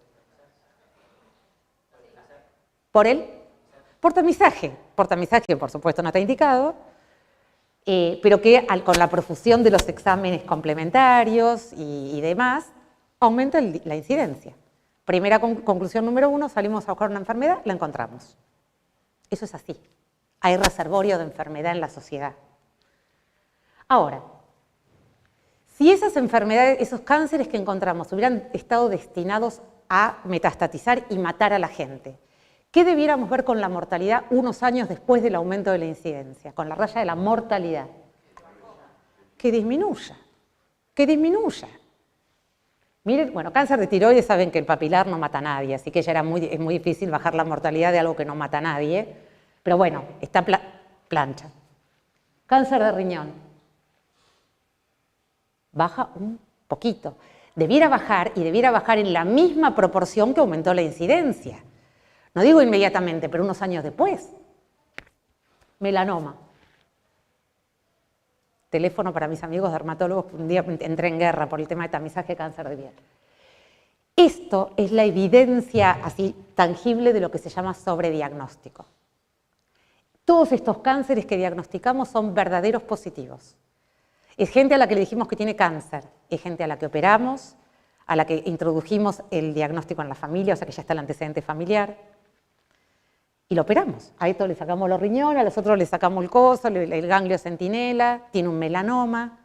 ¿Por él? Por tamizaje. Por tamizaje, por supuesto, no está indicado. pero que con la profusión de los exámenes complementarios y demás, aumenta la incidencia. Primera conclusión número 1, salimos a buscar una enfermedad, la encontramos. Eso es así. Hay reservorio de enfermedad en la sociedad. Ahora, si esas enfermedades, esos cánceres que encontramos hubieran estado destinados a metastatizar y matar a la gente, ¿qué debiéramos ver con la mortalidad unos años después del aumento de la incidencia? Con la raya de la mortalidad. Que disminuya. Que disminuya. Miren, bueno, cáncer de tiroides saben que el papilar no mata a nadie, así que ya es muy difícil bajar la mortalidad de algo que no mata a nadie. Pero bueno, está plancha. Cáncer de riñón. Baja un poquito. Debiera bajar y debiera bajar en la misma proporción que aumentó la incidencia. No digo inmediatamente, pero unos años después. Melanoma. Teléfono para mis amigos dermatólogos, un día entré en guerra por el tema de tamizaje de cáncer de piel. Esto es la evidencia así tangible de lo que se llama sobrediagnóstico. Todos estos cánceres que diagnosticamos son verdaderos positivos. Es gente a la que le dijimos que tiene cáncer, es gente a la que operamos, a la que introdujimos el diagnóstico en la familia, o sea que ya está el antecedente familiar, y lo operamos. A esto le sacamos los riñones, a los otros le sacamos el coso, el ganglio centinela, tiene un melanoma,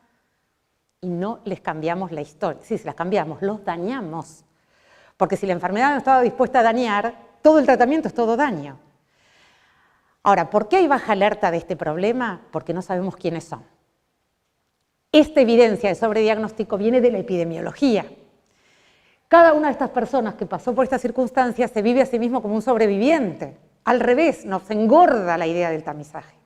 y no les cambiamos la historia. Sí, se las cambiamos, los dañamos. Porque si la enfermedad no estaba dispuesta a dañar, todo el tratamiento es todo daño. Ahora, ¿por qué hay baja alerta de este problema? Porque no sabemos quiénes son. Esta evidencia de sobrediagnóstico viene de la epidemiología. Cada una de estas personas que pasó por estas circunstancias se vive a sí mismo como un sobreviviente. Al revés, nos engorda la idea del tamizaje.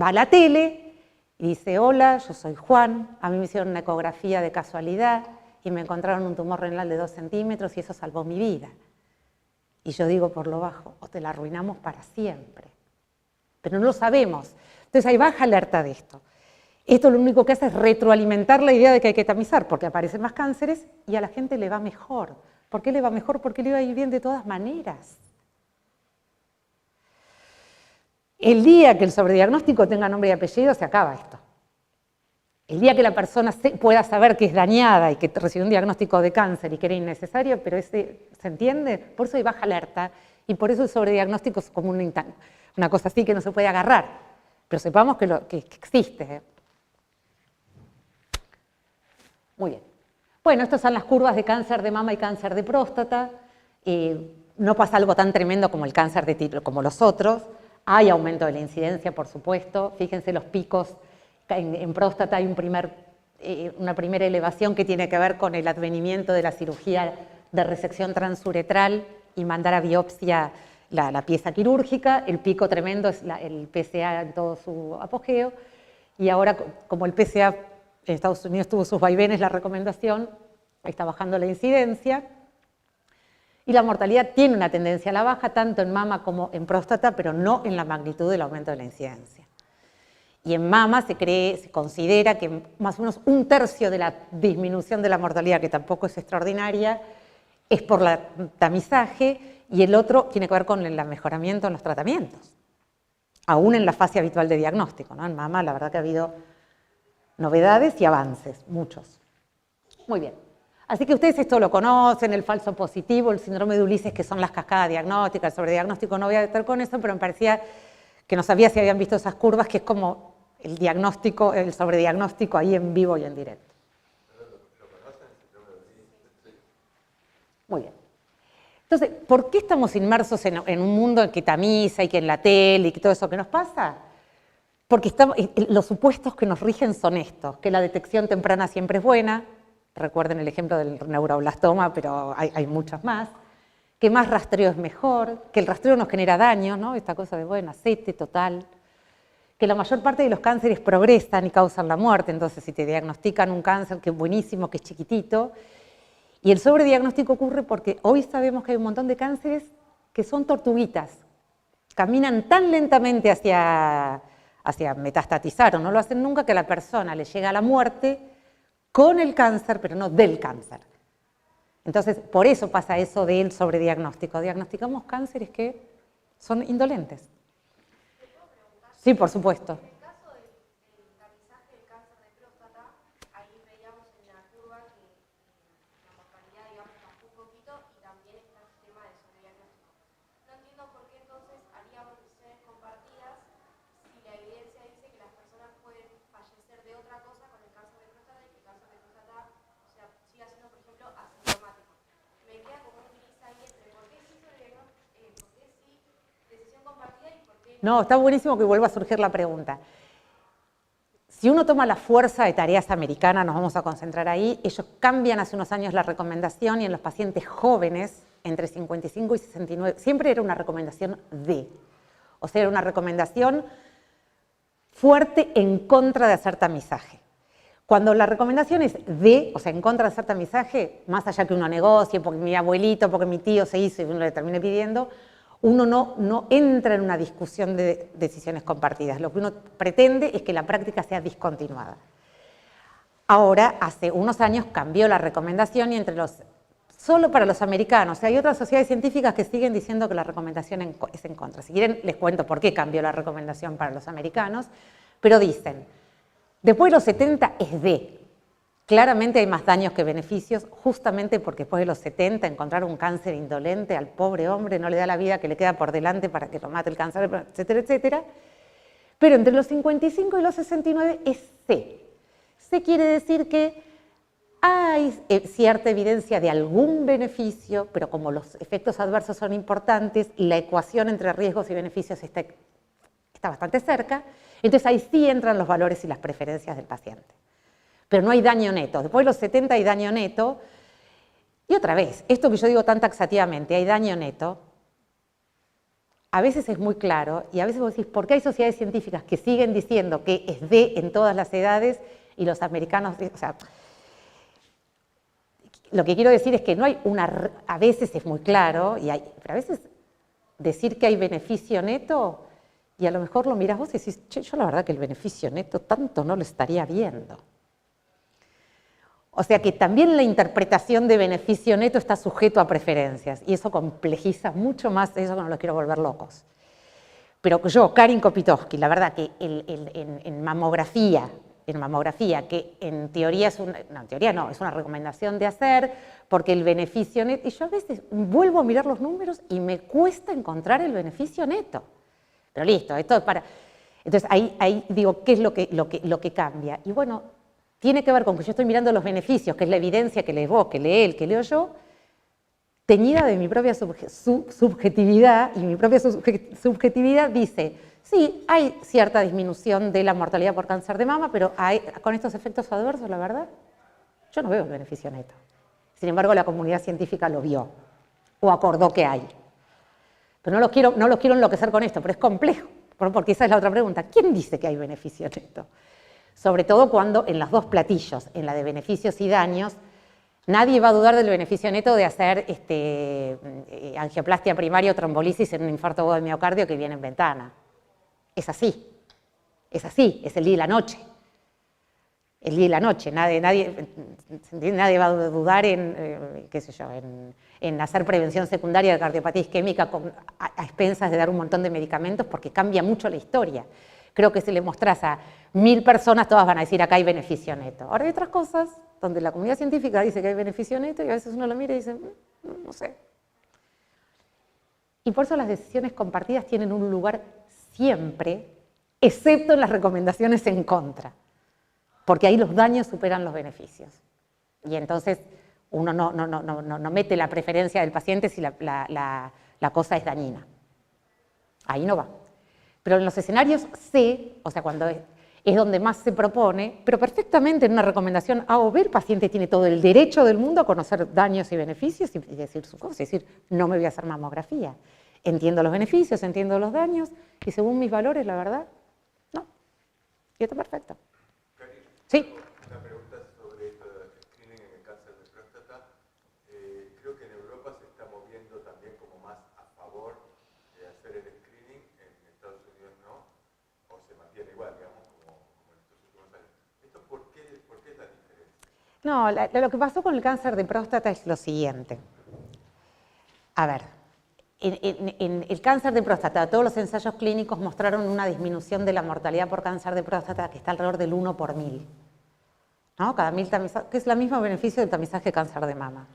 Va a la tele y dice, hola, yo soy Juan, a mí me hicieron una ecografía de casualidad y me encontraron un tumor renal de 2 centímetros y eso salvó mi vida. Y yo digo por lo bajo, o te la arruinamos para siempre. Pero no lo sabemos. Entonces hay baja alerta de esto. Esto lo único que hace es retroalimentar la idea de que hay que tamizar, porque aparecen más cánceres y a la gente le va mejor. ¿Por qué le va mejor? Porque le va a ir bien de todas maneras. El día que el sobrediagnóstico tenga nombre y apellido, se acaba esto. El día que la persona pueda saber que es dañada y que recibió un diagnóstico de cáncer y que era innecesario, pero ¿se entiende? Por eso hay baja alerta y por eso el sobrediagnóstico es como una cosa así que no se puede agarrar. Pero sepamos que existe. Muy bien. Bueno, estas son las curvas de cáncer de mama y cáncer de próstata. No pasa algo tan tremendo como el cáncer de tiroides, como los otros. Hay aumento de la incidencia, por supuesto. Fíjense los picos. En próstata hay una primera elevación que tiene que ver con el advenimiento de la cirugía de resección transuretral y mandar a biopsia la pieza quirúrgica. El pico tremendo es el PSA en todo su apogeo. Y ahora, como el PSA en Estados Unidos tuvo sus vaivenes, la recomendación, está bajando la incidencia. Y la mortalidad tiene una tendencia a la baja, tanto en mama como en próstata, pero no en la magnitud del aumento de la incidencia. Y en mama se considera que más o menos 1/3 de la disminución de la mortalidad, que tampoco es extraordinaria, es por el tamizaje, y el otro tiene que ver con el mejoramiento en los tratamientos, aún en la fase habitual de diagnóstico, ¿no? En mama la verdad que ha habido novedades y avances, muchos. Muy bien. Así que ustedes esto lo conocen, el falso positivo, el síndrome de Ulises, que son las cascadas diagnósticas, el sobrediagnóstico, no voy a estar con eso, pero me parecía que no sabía si habían visto esas curvas, que es como el diagnóstico, el sobrediagnóstico ahí en vivo y en directo. Muy bien. Entonces, ¿por qué estamos inmersos en un mundo en que tamiza y que en la tele y que todo eso que nos pasa? Porque los supuestos que nos rigen son estos, que la detección temprana siempre es buena, recuerden el ejemplo del neuroblastoma, pero hay muchos más, que más rastreo es mejor, que el rastreo nos genera daño, ¿no? Esta cosa de, bueno, aceite total, que la mayor parte de los cánceres progresan y causan la muerte, entonces si te diagnostican un cáncer que es buenísimo, que es chiquitito, y el sobrediagnóstico ocurre porque hoy sabemos que hay un montón de cánceres que son tortuguitas, caminan tan lentamente hacia metastatizar o no lo hacen nunca que a la persona le llega a la muerte con el cáncer, pero no del cáncer. Entonces, por eso pasa eso del sobrediagnóstico. Diagnosticamos cánceres que son indolentes. Sí, por supuesto. En el caso del no, está buenísimo que vuelva a surgir la pregunta. Si uno toma la fuerza de tareas americana, nos vamos a concentrar ahí, ellos cambian hace unos años la recomendación y en los pacientes jóvenes, entre 55 y 69, siempre era una recomendación D. O sea, era una recomendación fuerte en contra de hacer tamizaje. Cuando la recomendación es D, o sea, en contra de hacer tamizaje, más allá que uno negocie, porque mi abuelito, porque mi tío se hizo y uno le termine pidiendo, uno no entra en una discusión de decisiones compartidas. Lo que uno pretende es que la práctica sea discontinuada. Ahora, hace unos años cambió la recomendación y solo para los americanos, o sea, hay otras sociedades científicas que siguen diciendo que la recomendación es en contra. Si quieren, les cuento por qué cambió la recomendación para los americanos, pero dicen, después de los 70 es D. Claramente hay más daños que beneficios, justamente porque después de los 70 encontrar un cáncer indolente al pobre hombre no le da la vida que le queda por delante para que lo mate el cáncer, etcétera, etcétera. Pero entre los 55 y los 69 es C. C quiere decir que hay cierta evidencia de algún beneficio, pero como los efectos adversos son importantes, la ecuación entre riesgos y beneficios está bastante cerca, entonces ahí sí entran los valores y las preferencias del paciente. Pero no hay daño neto. Después de los 70 hay daño neto. Y otra vez, esto que yo digo tan taxativamente, hay daño neto, a veces es muy claro y a veces vos decís, ¿por qué hay sociedades científicas que siguen diciendo que es D en todas las edades y los americanos, o sea, lo que quiero decir es que no hay a veces es muy claro, pero a veces decir que hay beneficio neto, y a lo mejor lo mirás vos y decís, che, yo la verdad que el beneficio neto tanto no lo estaría viendo. O sea que también la interpretación de beneficio neto está sujeto a preferencias, y eso complejiza mucho más, eso que no los quiero volver locos. Pero yo, Karin Kopytowski, la verdad que en mamografía, que en teoría es una recomendación de hacer, porque el beneficio neto, y yo a veces vuelvo a mirar los números y me cuesta encontrar el beneficio neto. Pero listo, esto es para... Entonces ahí digo, ¿qué es lo que cambia? Y bueno, tiene que ver con que yo estoy mirando los beneficios, que es la evidencia que lees vos, que lee él, que leo yo, teñida de mi propia subjetividad, y mi propia subjetividad dice, sí, hay cierta disminución de la mortalidad por cáncer de mama, pero con estos efectos adversos, la verdad, yo no veo el beneficio neto. Sin embargo, la comunidad científica lo vio, o acordó que hay. Pero no los quiero enloquecer con esto, pero es complejo, porque esa es la otra pregunta. ¿Quién dice que hay beneficio neto? Sobre todo cuando en los dos platillos, en la de beneficios y daños, nadie va a dudar del beneficio neto de hacer angioplastia primaria o trombolisis en un infarto agudo de miocardio que viene en ventana. Es así, es el día y la noche. El día y la noche, nadie va a dudar en hacer prevención secundaria de cardiopatía isquémica a expensas de dar un montón de medicamentos, porque cambia mucho la historia. Creo que si le mostrás a 1000 personas, todas van a decir acá hay beneficio neto. Ahora hay otras cosas donde la comunidad científica dice que hay beneficio neto y a veces uno lo mira y dice, no sé. Y por eso las decisiones compartidas tienen un lugar siempre, excepto en las recomendaciones en contra, porque ahí los daños superan los beneficios. Y entonces uno no mete la preferencia del paciente si la cosa es dañina. Ahí no va. Pero en los escenarios C, o sea, cuando es donde más se propone, pero perfectamente en una recomendación A o B, el paciente tiene todo el derecho del mundo a conocer daños y beneficios y decir su cosa, es decir, no me voy a hacer mamografía. Entiendo los beneficios, entiendo los daños, y según mis valores, la verdad, no. Y está perfecto. Karin, Sí. una pregunta sobre esto del screening en el cáncer de próstata. Creo que en Europa se está moviendo también como más a favor de hacer el screening, en Estados Unidos no, o se mantiene igual, digamos, como en estos últimos años. ¿Esto por qué es la diferencia? No, lo que pasó con el cáncer de próstata es lo siguiente. A ver, en el cáncer de próstata, todos los ensayos clínicos mostraron una disminución de la mortalidad por cáncer de próstata que está alrededor del 1 por 1000. ¿No? Cada 1000 tamizajes, que es el mismo beneficio del tamizaje de cáncer de mama.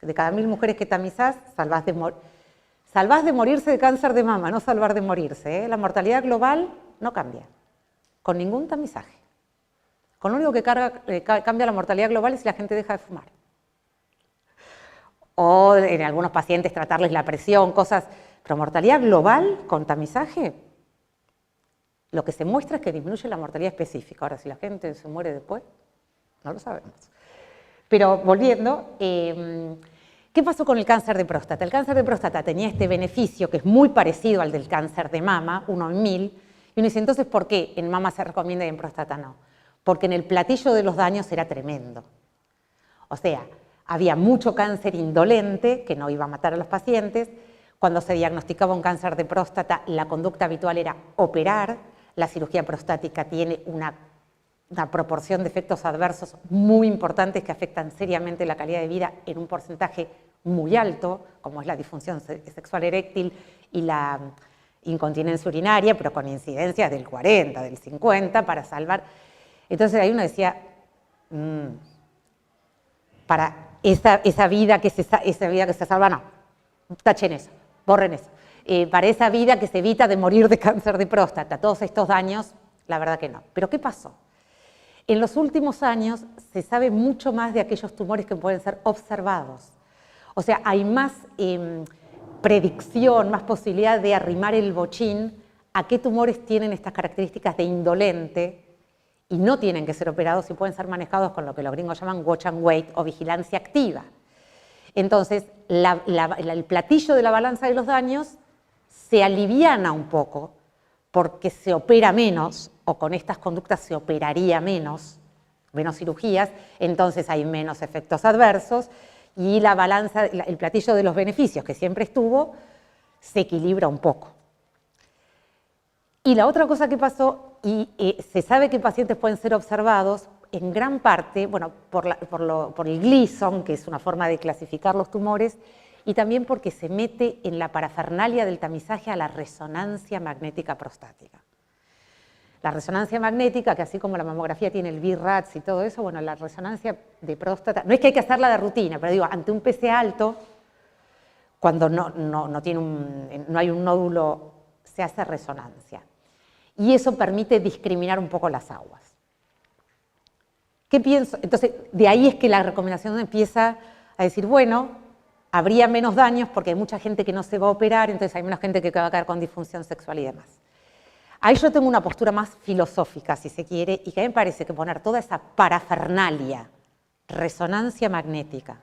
De cada 1000 mujeres que tamizás, salvás de morirse de cáncer de mama, no salvar de morirse. La mortalidad global no cambia, con ningún tamizaje. Con lo único que cambia la mortalidad global es si la gente deja de fumar. O en algunos pacientes tratarles la presión, cosas Pero mortalidad global con tamizaje, lo que se muestra es que disminuye la mortalidad específica. Ahora, si la gente se muere después, no lo sabemos. Pero volviendo, ¿qué pasó con el cáncer de próstata? El cáncer de próstata tenía este beneficio que es muy parecido al del cáncer de mama, 1 en 1000, y uno dice, entonces, ¿por qué en mama se recomienda y en próstata no? Porque en el platillo de los daños era tremendo. O sea, había mucho cáncer indolente que no iba a matar a los pacientes. Cuando se diagnosticaba un cáncer de próstata, la conducta habitual era operar. La cirugía prostática tiene una proporción de efectos adversos muy importantes que afectan seriamente la calidad de vida en un porcentaje muy alto, como es la disfunción sexual eréctil y la incontinencia urinaria, pero con incidencias del 40, del 50 para salvar. Entonces ahí uno decía, para esa vida que se salva, no, tachen eso, borren eso. Para esa vida que se evita de morir de cáncer de próstata, todos estos daños, la verdad que no. ¿Pero qué pasó? En los últimos años se sabe mucho más de aquellos tumores que pueden ser observados. O sea, hay más predicción, más posibilidad de arrimar el bochín a qué tumores tienen estas características de indolente y no tienen que ser operados y pueden ser manejados con lo que los gringos llaman watch and wait o vigilancia activa. Entonces, el platillo de la balanza de los daños se aliviana un poco porque se opera menos, o con estas conductas se operaría menos cirugías, entonces hay menos efectos adversos y la balanza, el platillo de los beneficios que siempre estuvo, se equilibra un poco. Y la otra cosa que pasó, y se sabe que pacientes pueden ser observados en gran parte, bueno, por el Gleason, que es una forma de clasificar los tumores, y también porque se mete en la parafernalia del tamizaje a la resonancia magnética prostática. La resonancia magnética, que así como la mamografía tiene el BRADS y todo eso, bueno, la resonancia de próstata, no es que hay que hacerla de rutina, pero digo, ante un PSA alto, cuando no hay un nódulo, se hace resonancia. Y eso permite discriminar un poco las aguas. ¿Qué pienso? Entonces, de ahí es que la recomendación empieza a decir, bueno, habría menos daños porque hay mucha gente que no se va a operar, entonces hay menos gente que va a quedar con disfunción sexual y demás. Ahí yo tengo una postura más filosófica, si se quiere, y que a mí me parece que poner toda esa parafernalia, resonancia magnética,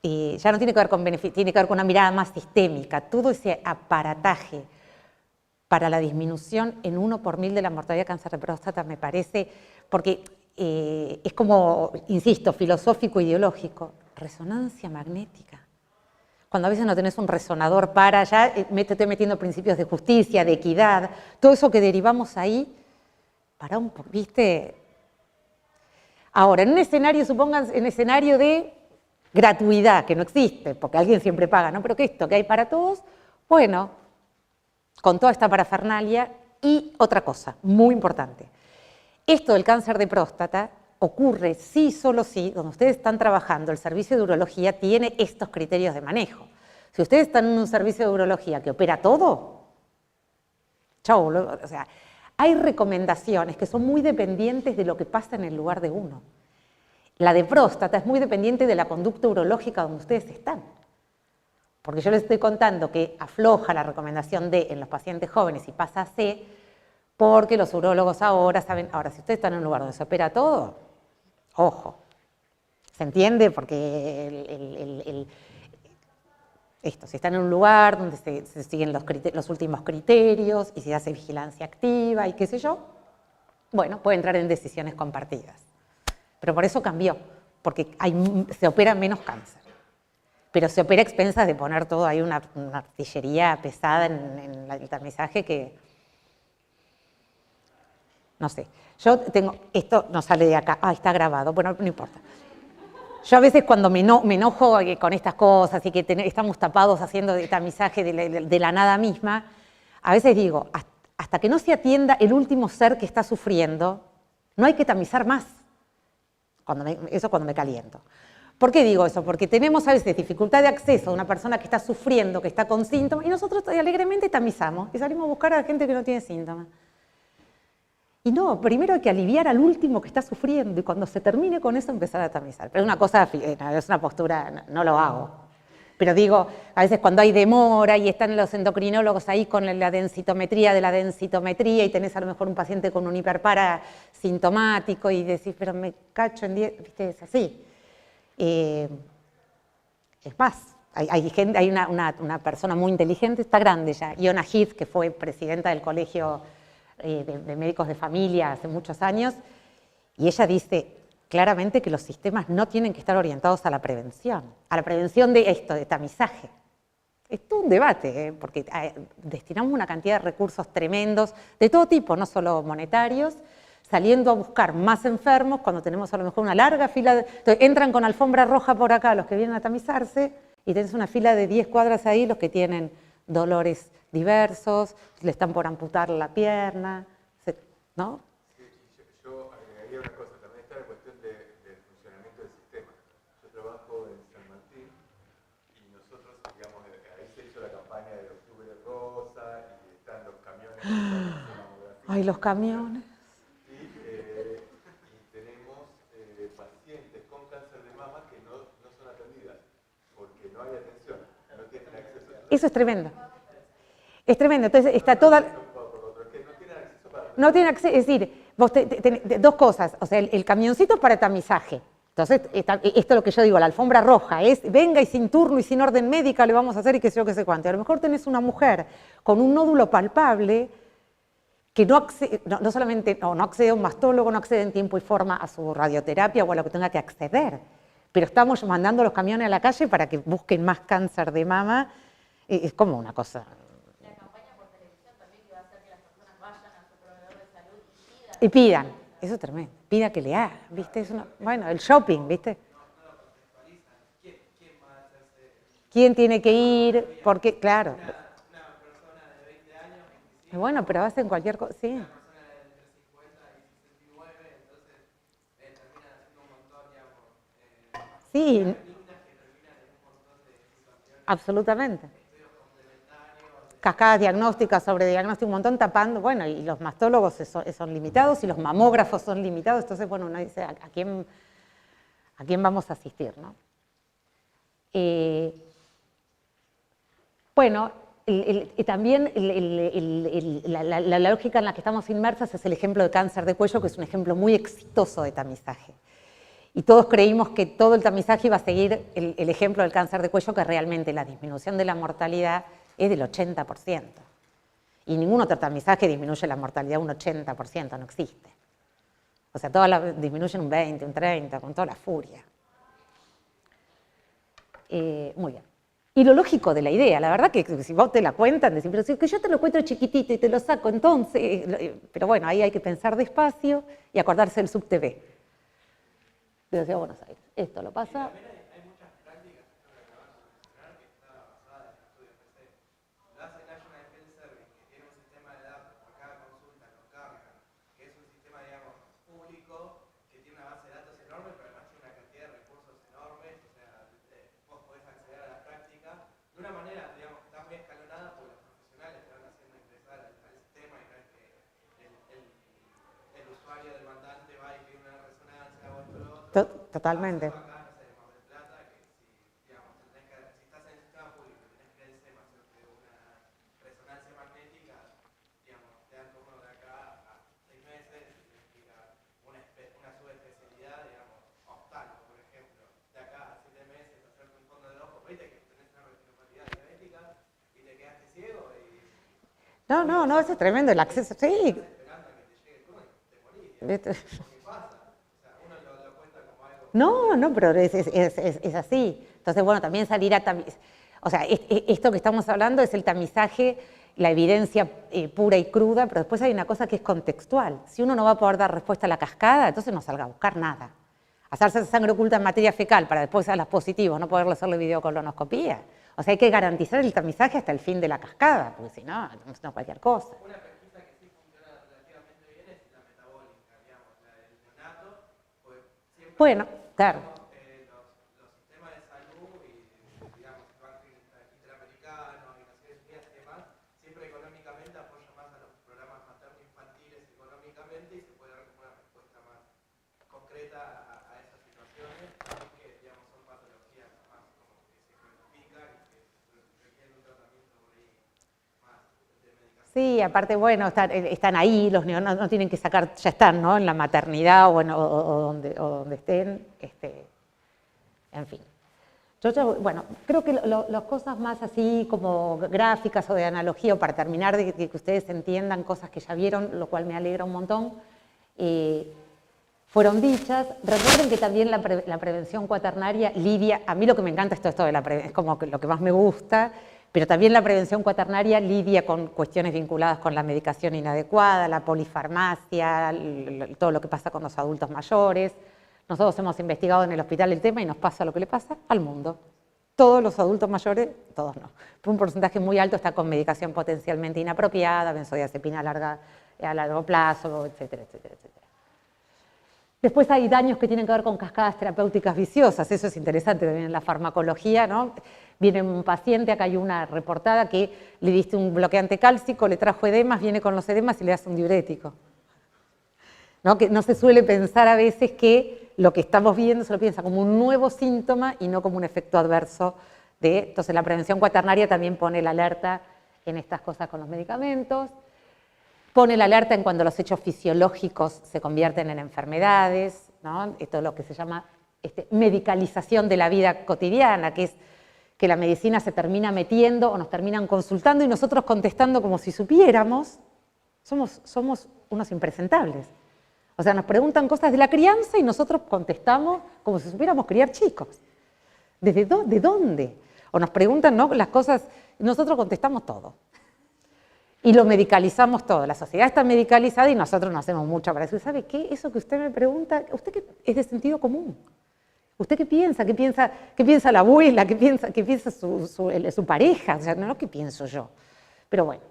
ya no tiene que ver con beneficio, tiene que ver con una mirada más sistémica, todo ese aparataje para la disminución en 1 por 1000 de la mortalidad de cáncer de próstata me parece, porque es como, insisto, filosófico, ideológico, resonancia magnética. Cuando a veces no tenés un resonador para, ya te estoy metiendo principios de justicia, de equidad, todo eso que derivamos ahí, para un poco, ¿viste? Ahora, en un escenario, supongan, en escenario de gratuidad, que no existe, porque alguien siempre paga, ¿no? Pero que esto que hay para todos, bueno, con toda esta parafernalia. Y otra cosa, muy importante, esto del cáncer de próstata ocurre sí, solo sí, donde ustedes están trabajando, el servicio de urología tiene estos criterios de manejo. Si ustedes están en un servicio de urología que opera todo, chau, o sea, hay recomendaciones que son muy dependientes de lo que pasa en el lugar de uno. La de próstata es muy dependiente de la conducta urológica donde ustedes están. Porque yo les estoy contando que afloja la recomendación D en los pacientes jóvenes y pasa a C, porque los urólogos ahora saben, ahora si ustedes están en un lugar donde se opera todo, ojo, ¿se entiende? Porque si están en un lugar donde se siguen los últimos criterios y se hace vigilancia activa y qué sé yo, bueno, puede entrar en decisiones compartidas. Pero por eso cambió, porque se opera menos cáncer. Pero se opera a expensas de poner todo ahí una artillería pesada en el tamizaje que, no sé. Yo tengo, esto no sale de acá, está grabado, bueno, no importa. Yo a veces cuando me enojo con estas cosas y que estamos tapados haciendo de tamizaje de la nada misma, a veces digo, hasta que no se atienda el último ser que está sufriendo, no hay que tamizar más. Eso cuando me caliento. ¿Por qué digo eso? Porque tenemos a veces dificultad de acceso a una persona que está sufriendo, que está con síntomas, y nosotros alegremente tamizamos y salimos a buscar a la gente que no tiene síntomas. Y no, primero hay que aliviar al último que está sufriendo y cuando se termine con eso empezar a tamizar. Pero es una cosa, es una postura, no lo hago. pero digo, a veces cuando hay demora y están los endocrinólogos ahí con la densitometría de la densitometría y tenés a lo mejor un paciente con un hiperpara sintomático y decís, pero me cacho en 10, ¿viste? Es así. Es más, hay una persona muy inteligente, está grande ya, Iona Heath, que fue presidenta del Colegio de Médicos de Familia hace muchos años, y ella dice claramente que los sistemas no tienen que estar orientados a la prevención de esto, de tamizaje. Es todo un debate, porque destinamos una cantidad de recursos tremendos, de todo tipo, no solo monetarios, saliendo a buscar más enfermos cuando tenemos a lo mejor una larga fila. Entonces, entran con alfombra roja por acá los que vienen a tamizarse y tenés una fila de 10 cuadras ahí los que tienen dolores diversos, le están por amputar la pierna, ¿no? Sí, yo agregaría una cosa, también está la cuestión del funcionamiento del sistema. Yo trabajo en San Martín y nosotros, digamos, ahí se hizo la campaña del Octubre Rosa y están los camiones que están haciendo mamografía. Ay, los camiones. Y tenemos pacientes con cáncer de mama que no son atendidas porque no hay atención, no tienen acceso a Eso es tremendo. Es tremendo. Entonces está toda... No tienen acceso, es decir, vos dos cosas, o sea, el camioncito para tamizaje. Entonces, esto es lo que yo digo, la alfombra roja es, venga y sin turno y sin orden médica le vamos a hacer y qué sé yo, qué sé cuánto. Y a lo mejor tenés una mujer con un nódulo palpable que no solamente no accede a un mastólogo, no accede en tiempo y forma a su radioterapia o a lo que tenga que acceder, pero estamos mandando los camiones a la calle para que busquen más cáncer de mama, es como una cosa. La campaña por televisión también que va a hacer que las personas vayan a su proveedor de salud Y pidan, eso es tremendo, pida que le haga, ¿viste? Bueno, el shopping, ¿viste? ¿Quién tiene que ir? Porque, claro. Bueno, pero hacen cualquier cosa, sí. Sí, absolutamente. Cascadas diagnósticas, sobre diagnóstico, un montón tapando, bueno, y los mastólogos son limitados y los mamógrafos son limitados, entonces, bueno, uno dice, ¿a quién vamos a asistir, no? Bueno, también la lógica en la que estamos inmersas es el ejemplo de cáncer de cuello, que es un ejemplo muy exitoso de tamizaje. Y todos creímos que todo el tamizaje iba a seguir el ejemplo del cáncer de cuello, que realmente la disminución de la mortalidad es del 80%. Y ningún otro tamizaje disminuye la mortalidad un 80%, no existe. O sea, todas disminuyen un 20, un 30, con toda la furia. Muy bien. Y lo lógico de la idea, la verdad que si vos te la cuentan, decís, pero si que yo te lo cuento chiquitito y te lo saco, entonces, pero bueno, ahí hay que pensar despacio y acordarse del SubTV. De la Ciudad de Buenos Aires. Esto lo pasa. Totalmente. No, eso es tremendo, el acceso, sí. No, pero es así. Entonces, bueno, también salir a tamizar. O sea, esto que estamos hablando es el tamizaje, la evidencia pura y cruda, pero después hay una cosa que es contextual. Si uno no va a poder dar respuesta a la cascada, entonces no salga a buscar nada. Hacerse sangre oculta en materia fecal para después a los positivos no poderle hacerle videocolonoscopía. O sea, hay que garantizar el tamizaje hasta el fin de la cascada, porque si no, no cualquier cosa. Una pesquisa que sí funciona relativamente bien es la metabólica, digamos, la del neonato, pues siempre bueno, claro. Los sistemas de salud y, digamos, el Banco Interamericano y Naciones Unidas y demás, siempre económicamente apoyan más a los programas materno-infantiles económicamente y se puede dar como una respuesta más concreta a esas situaciones, que, digamos, son patologías más como que se cronifican y Sí, aparte, bueno, están ahí, los neonatos no tienen que sacar, ya están, ¿no? En la maternidad o donde estén, en fin. Bueno, creo que las cosas más así como gráficas o de analogía, o para terminar de que ustedes entiendan cosas que ya vieron, lo cual me alegra un montón, fueron dichas. Recuerden que también la prevención cuaternaria lidia, a mí lo que me encanta es esto de la prevención, es como que lo que más me gusta, pero también la prevención cuaternaria lidia con cuestiones vinculadas con la medicación inadecuada, la polifarmacia, todo lo que pasa con los adultos mayores. Nosotros hemos investigado en el hospital el tema y nos pasa lo que le pasa al mundo. Todos los adultos mayores, todos no, pero un porcentaje muy alto está con medicación potencialmente inapropiada, benzodiazepina a largo plazo, etcétera, etcétera, etcétera. Después hay daños que tienen que ver con cascadas terapéuticas viciosas, eso es interesante también en la farmacología, ¿no? Viene un paciente, acá hay una reportada que le diste un bloqueante cálcico, le trajo edemas, viene con los edemas y le das un diurético. ¿No? Que no se suele pensar a veces que lo que estamos viendo se lo piensa como un nuevo síntoma y no como un efecto adverso de... Entonces la prevención cuaternaria también pone la alerta en estas cosas con los medicamentos, pone la alerta en cuando los hechos fisiológicos se convierten en enfermedades, ¿no? Esto es lo que se llama medicalización de la vida cotidiana, que es que la medicina se termina metiendo o nos terminan consultando y nosotros contestando como si supiéramos. Somos unos impresentables. O sea, nos preguntan cosas de la crianza y nosotros contestamos como si supiéramos criar chicos. ¿De dónde? O nos preguntan, ¿no?, las cosas, y nosotros contestamos todo. Y lo medicalizamos todo. La sociedad está medicalizada y nosotros no hacemos mucho para eso. ¿Sabe qué? Eso que usted me pregunta, ¿usted qué? Es de sentido común. ¿Usted qué piensa? ¿Qué piensa la abuela? ¿Qué piensa su pareja? O sea, no qué pienso yo. Pero bueno,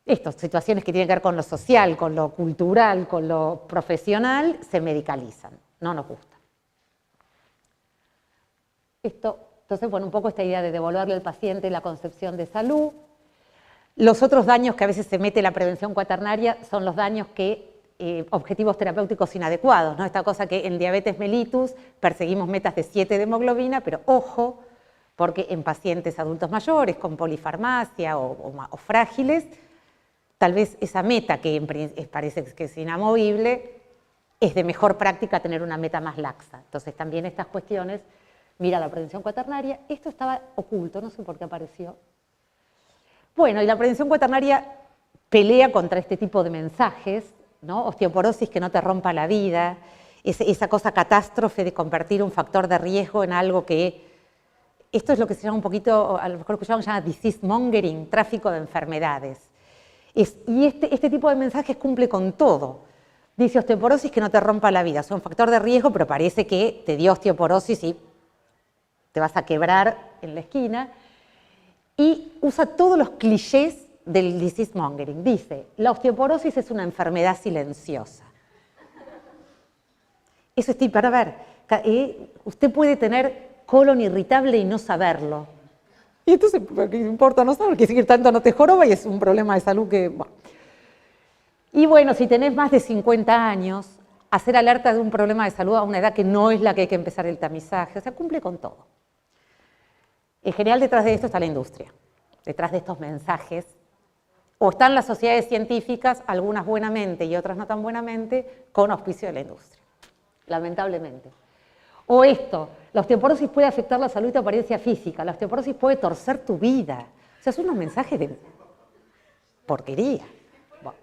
estas situaciones que tienen que ver con lo social, con lo cultural, con lo profesional, se medicalizan, no nos gusta. Entonces, bueno, un poco esta idea de devolverle al paciente la concepción de salud. Los otros daños que a veces se mete la prevención cuaternaria son los daños que, objetivos terapéuticos inadecuados, ¿no? Esta cosa que en diabetes mellitus perseguimos metas de 7 de hemoglobina, pero ojo, porque en pacientes adultos mayores con polifarmacia o frágiles, tal vez esa meta que parece que es inamovible, es de mejor práctica tener una meta más laxa. Entonces también estas cuestiones, mira la prevención cuaternaria, esto estaba oculto, no sé por qué apareció. Bueno, y la prevención cuaternaria pelea contra este tipo de mensajes, ¿no? Osteoporosis que no te rompa la vida, esa cosa catástrofe de convertir un factor de riesgo en algo que... Esto es lo que se llama un poquito, a lo mejor se llama disease mongering, tráfico de enfermedades. Y este tipo de mensajes cumple con todo. Dice osteoporosis que no te rompa la vida, es un factor de riesgo, pero parece que te dio osteoporosis y te vas a quebrar en la esquina. Y usa todos los clichés del disease mongering. Dice, la osteoporosis es una enfermedad silenciosa. Eso es tipo, para ver, usted puede tener colon irritable y no saberlo. Y entonces, ¿qué importa no saber? Que si tanto no te joroba y es un problema de salud que... Bueno. Y bueno, si tenés más de 50 años, hacer alerta de un problema de salud a una edad que no es la que hay que empezar el tamizaje, o sea, cumple con todo. En general, detrás de esto está la industria, detrás de estos mensajes. O están las sociedades científicas, algunas buenamente y otras no tan buenamente, con auspicio de la industria, lamentablemente. O esto, la osteoporosis puede afectar la salud y tu apariencia física, la osteoporosis puede torcer tu vida. O sea, son unos mensajes de porquería. Bueno,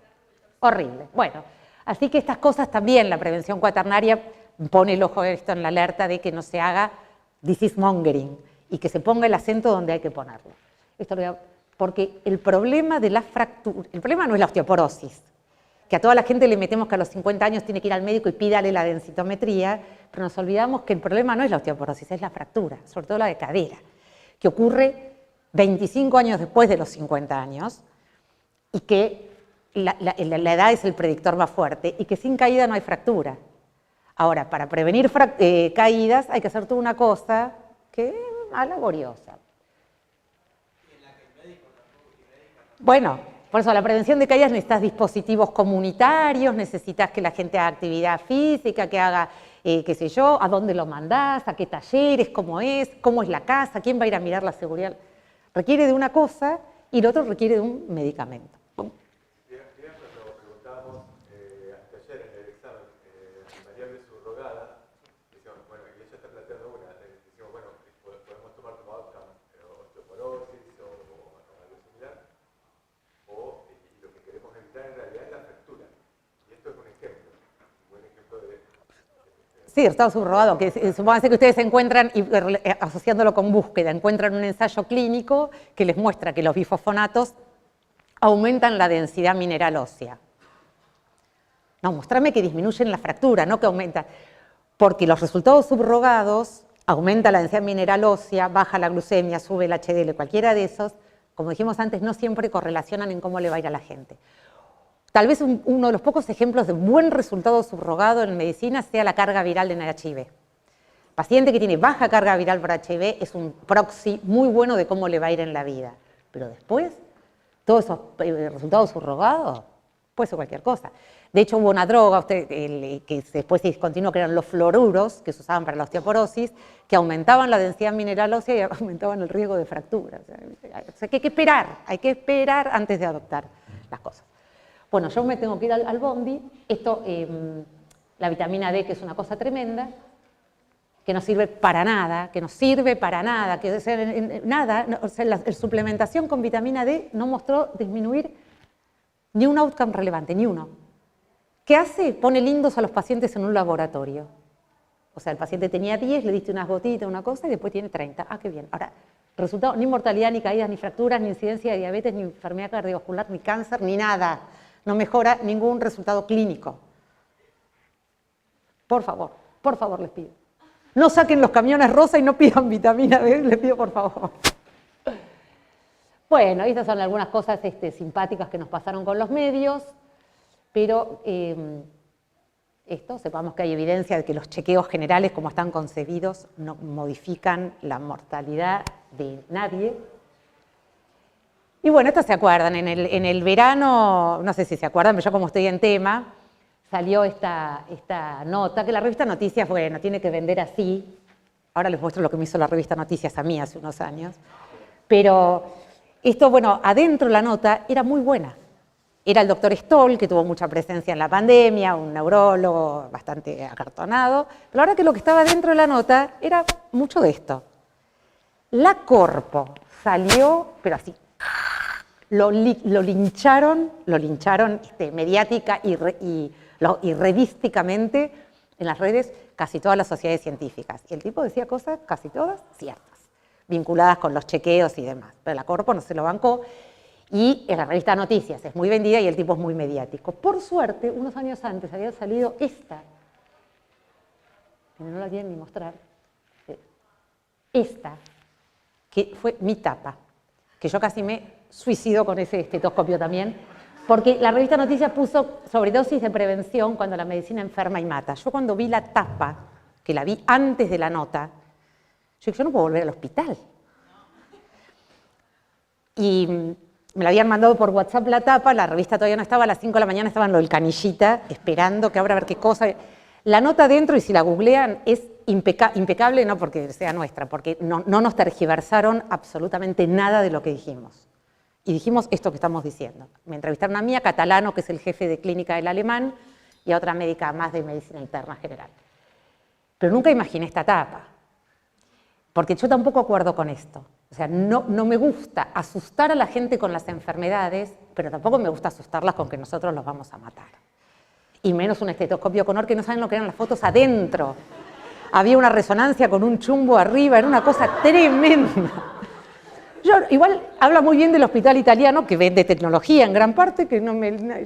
horrible. Bueno, así que estas cosas también, la prevención cuaternaria pone el ojo esto en la alerta de que no se haga disease mongering y que se ponga el acento donde hay que ponerlo. Esto porque el problema de la fractura, el problema no es la osteoporosis, que a toda la gente le metemos que a los 50 años tiene que ir al médico y pídale la densitometría, pero nos olvidamos que el problema no es la osteoporosis, es la fractura, sobre todo la de cadera, que ocurre 25 años después de los 50 años y que la edad es el predictor más fuerte y que sin caída no hay fractura. Ahora, para prevenir caídas hay que hacer toda una cosa que es laboriosa. Bueno, por eso la prevención de caídas necesitas dispositivos comunitarios, necesitas que la gente haga actividad física, que haga, qué sé yo, a dónde lo mandás, a qué talleres, cómo es la casa, quién va a ir a mirar la seguridad. Requiere de una cosa y el otro requiere de un medicamento. Digamos, cuando preguntábamos hasta ayer en el examen, variable subrogada, decíamos, bueno, y ella está planteando una, decimos, bueno, podemos tomar como outcome osteoporosis o algo similar, y lo que queremos evitar en realidad es la fractura. Y esto es un ejemplo, un buen ejemplo de... Sí, resultado subrogado, que supónganse que ustedes encuentran, y asociándolo con búsqueda, encuentran un ensayo clínico que les muestra que los bifosfonatos aumentan la densidad mineral ósea. No, mostrame que disminuyen la fractura, no que aumentan. Porque los resultados subrogados aumenta la densidad mineral ósea, baja la glucemia, sube el HDL, cualquiera de esos, como dijimos antes, no siempre correlacionan en cómo le va a ir a la gente. Tal vez uno de los pocos ejemplos de buen resultado subrogado en medicina sea la carga viral en el HIV. Paciente que tiene baja carga viral por HIV es un proxy muy bueno de cómo le va a ir en la vida. Pero después, todos esos resultados subrogados, puede ser cualquier cosa. De hecho, hubo una droga que después se discontinuó, que eran los fluoruros, que se usaban para la osteoporosis, que aumentaban la densidad mineral ósea y aumentaban el riesgo de fractura. O sea, que hay que esperar antes de adoptar las cosas. Bueno, yo me tengo que ir al bondi. Esto, la vitamina D, que es una cosa tremenda, que no sirve para nada, que o sea, nada, o sea, la suplementación con vitamina D no mostró disminuir ni un outcome relevante, ni uno. ¿Qué hace? Pone lindos a los pacientes en un laboratorio. O sea, el paciente tenía 10, le diste unas gotitas, una cosa, y después tiene 30. Ah, qué bien. Ahora, resultado, ni mortalidad, ni caídas, ni fracturas, ni incidencia de diabetes, ni enfermedad cardiovascular, ni cáncer, ni nada. No mejora ningún resultado clínico. Por favor les pido. No saquen los camiones rosa y no pidan vitamina D, les pido por favor. Bueno, estas son algunas cosas simpáticas que nos pasaron con los medios, pero sepamos que hay evidencia de que los chequeos generales, como están concebidos, no modifican la mortalidad de nadie. Y bueno, esto se acuerdan, en el verano, no sé si se acuerdan, pero yo como estoy en tema, salió esta nota, que la revista Noticias, bueno, tiene que vender así. Ahora les muestro lo que me hizo la revista Noticias a mí hace unos años. Pero esto, bueno, adentro la nota era muy buena. Era el doctor Stoll, que tuvo mucha presencia en la pandemia, un neurólogo bastante acartonado. Pero ahora que lo que estaba dentro de la nota era mucho de esto. La Corpo salió, pero así, lo lincharon mediática y revísticamente en las redes casi todas las sociedades científicas. Y el tipo decía cosas, casi todas, ciertas, vinculadas con los chequeos y demás. Pero la Corpo no se lo bancó y en la revista Noticias es muy vendida y el tipo es muy mediático. Por suerte, unos años antes había salido esta, que no la quieren ni mostrar, esta, que fue mi tapa, que yo casi me suicido con ese estetoscopio también, porque la revista Noticias puso sobredosis de prevención cuando la medicina enferma y mata. Yo cuando vi la tapa, que la vi antes de la nota, yo dije, yo no puedo volver al hospital. Y me la habían mandado por WhatsApp la tapa, la revista todavía no estaba, a las 5 de la mañana estaba en lo del Canillita, esperando que abra a ver qué cosa. La nota dentro, y si la googlean, es impecable, no porque sea nuestra, porque no nos tergiversaron absolutamente nada de lo que dijimos. Y dijimos esto que estamos diciendo. Me entrevistaron a mí, a Catalano, que es el jefe de clínica del Alemán, y a otra médica más de medicina interna general. Pero nunca imaginé esta etapa, porque yo tampoco acuerdo con esto. O sea, no me gusta asustar a la gente con las enfermedades, pero tampoco me gusta asustarlas con que nosotros los vamos a matar. Y menos un estetoscopio con que no saben lo que eran las fotos adentro. Había una resonancia con un chumbo arriba, era una cosa tremenda. Igual habla muy bien del hospital italiano, que vende tecnología en gran parte, que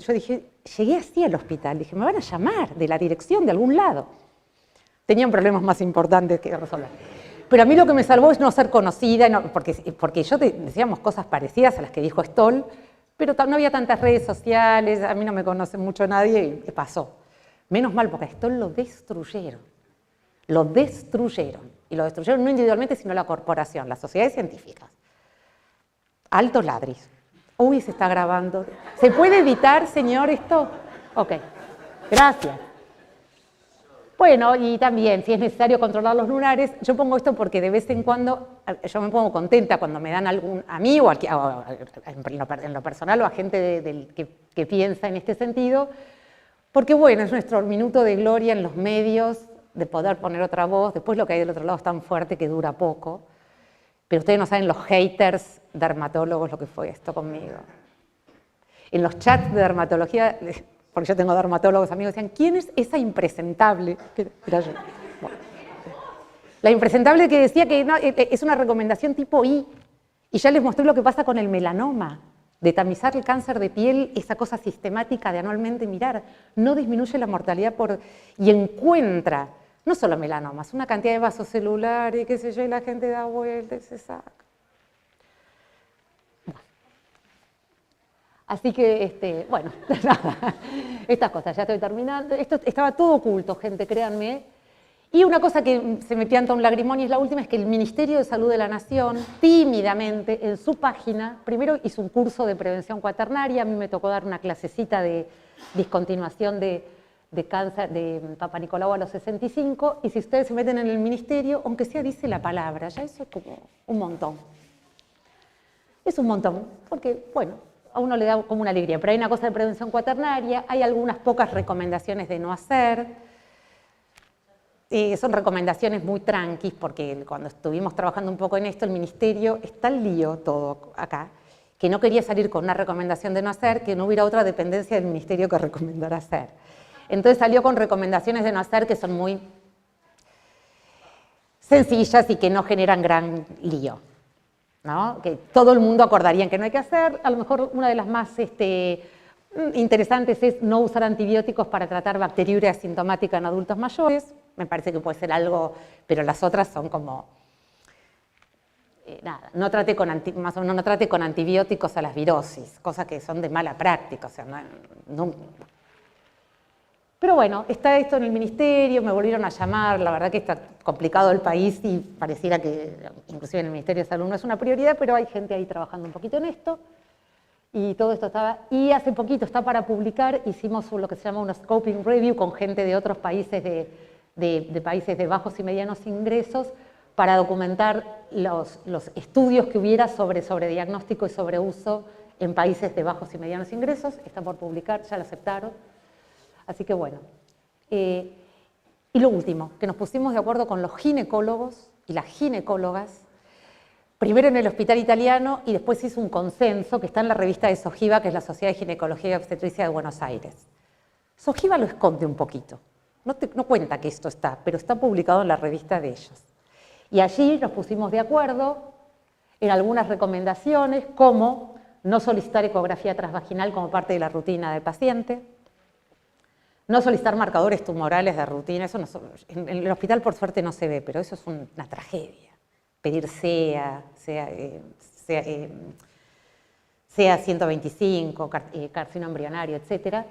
yo dije, llegué así al hospital, dije, me van a llamar de la dirección de algún lado. Tenían problemas más importantes que resolver. Pero a mí lo que me salvó es no ser conocida, porque yo decíamos cosas parecidas a las que dijo Stoll, pero no había tantas redes sociales, a mí no me conoce mucho nadie y pasó. Menos mal, porque a Stoll lo destruyeron. Lo destruyeron. Y lo destruyeron no individualmente, sino la corporación, las sociedades científicas. Altos ladris. Uy, se está grabando. ¿Se puede editar, señor, esto? Ok. Gracias. Bueno, y también, si es necesario controlar los lunares, yo pongo esto porque de vez en cuando, yo me pongo contenta cuando me dan a mí o en lo personal o a gente que piensa en este sentido, porque bueno, es nuestro minuto de gloria en los medios, de poder poner otra voz. Después lo que hay del otro lado es tan fuerte que dura poco, pero ustedes no saben los haters dermatólogos lo que fue esto conmigo. En los chats de dermatología, porque yo tengo dermatólogos amigos, decían, ¿quién es esa impresentable? Era yo. Bueno. La impresentable que decía que no, es una recomendación tipo I, y ya les mostré lo que pasa con el melanoma, de tamizar el cáncer de piel, esa cosa sistemática de anualmente mirar, no disminuye la mortalidad y encuentra, no solo melanomas, una cantidad de vasos celulares, qué sé yo, y la gente da vueltas y se saca. Así que, bueno, nada, estas cosas, ya estoy terminando. Esto estaba todo oculto, gente, créanme. Y una cosa que se me pianta un lagrimón y es la última, es que el Ministerio de Salud de la Nación, tímidamente, en su página, primero hizo un curso de prevención cuaternaria, a mí me tocó dar una clasecita de discontinuación de cáncer de Papa Nicolau a los 65, y si ustedes se meten en el Ministerio, aunque sea dice la palabra, ya eso es como un montón. Es un montón, porque, bueno, a uno le da como una alegría, pero hay una cosa de prevención cuaternaria, hay algunas pocas recomendaciones de no hacer, son recomendaciones muy tranquis, porque cuando estuvimos trabajando un poco en esto, el Ministerio, está el lío todo acá, que no quería salir con una recomendación de no hacer, que no hubiera otra dependencia del Ministerio que recomendara hacer. Entonces salió con recomendaciones de no hacer que son muy sencillas y que no generan gran lío, ¿no? Que todo el mundo acordaría en que no hay que hacer. A lo mejor una de las más interesantes es no usar antibióticos para tratar bacteriuria asintomática en adultos mayores. Me parece que puede ser algo, pero las otras son como, nada, no trate con antibióticos a las virosis, cosas que son de mala práctica, o sea, no. Pero bueno, está esto en el Ministerio, me volvieron a llamar, la verdad que está complicado el país y pareciera que inclusive en el Ministerio de Salud no es una prioridad, pero hay gente ahí trabajando un poquito en esto. Y todo esto estaba, y hace poquito está para publicar, hicimos lo que se llama una scoping review con gente de otros países, de países de bajos y medianos ingresos, para documentar los estudios que hubiera sobre diagnóstico y sobre uso en países de bajos y medianos ingresos. Está por publicar, ya lo aceptaron. Así que bueno. Y lo último, que nos pusimos de acuerdo con los ginecólogos y las ginecólogas, primero en el hospital italiano y después hizo un consenso que está en la revista de SOGIVA, que es la Sociedad de Ginecología y Obstetricia de Buenos Aires. SOGIVA lo esconde un poquito, no cuenta que esto está, pero está publicado en la revista de ellos. Y allí nos pusimos de acuerdo en algunas recomendaciones, como no solicitar ecografía transvaginal como parte de la rutina del paciente, no solicitar marcadores tumorales de rutina, eso en el hospital por suerte no se ve, pero eso es una tragedia. Pedir CEA 125, carcinoma embrionario, etc.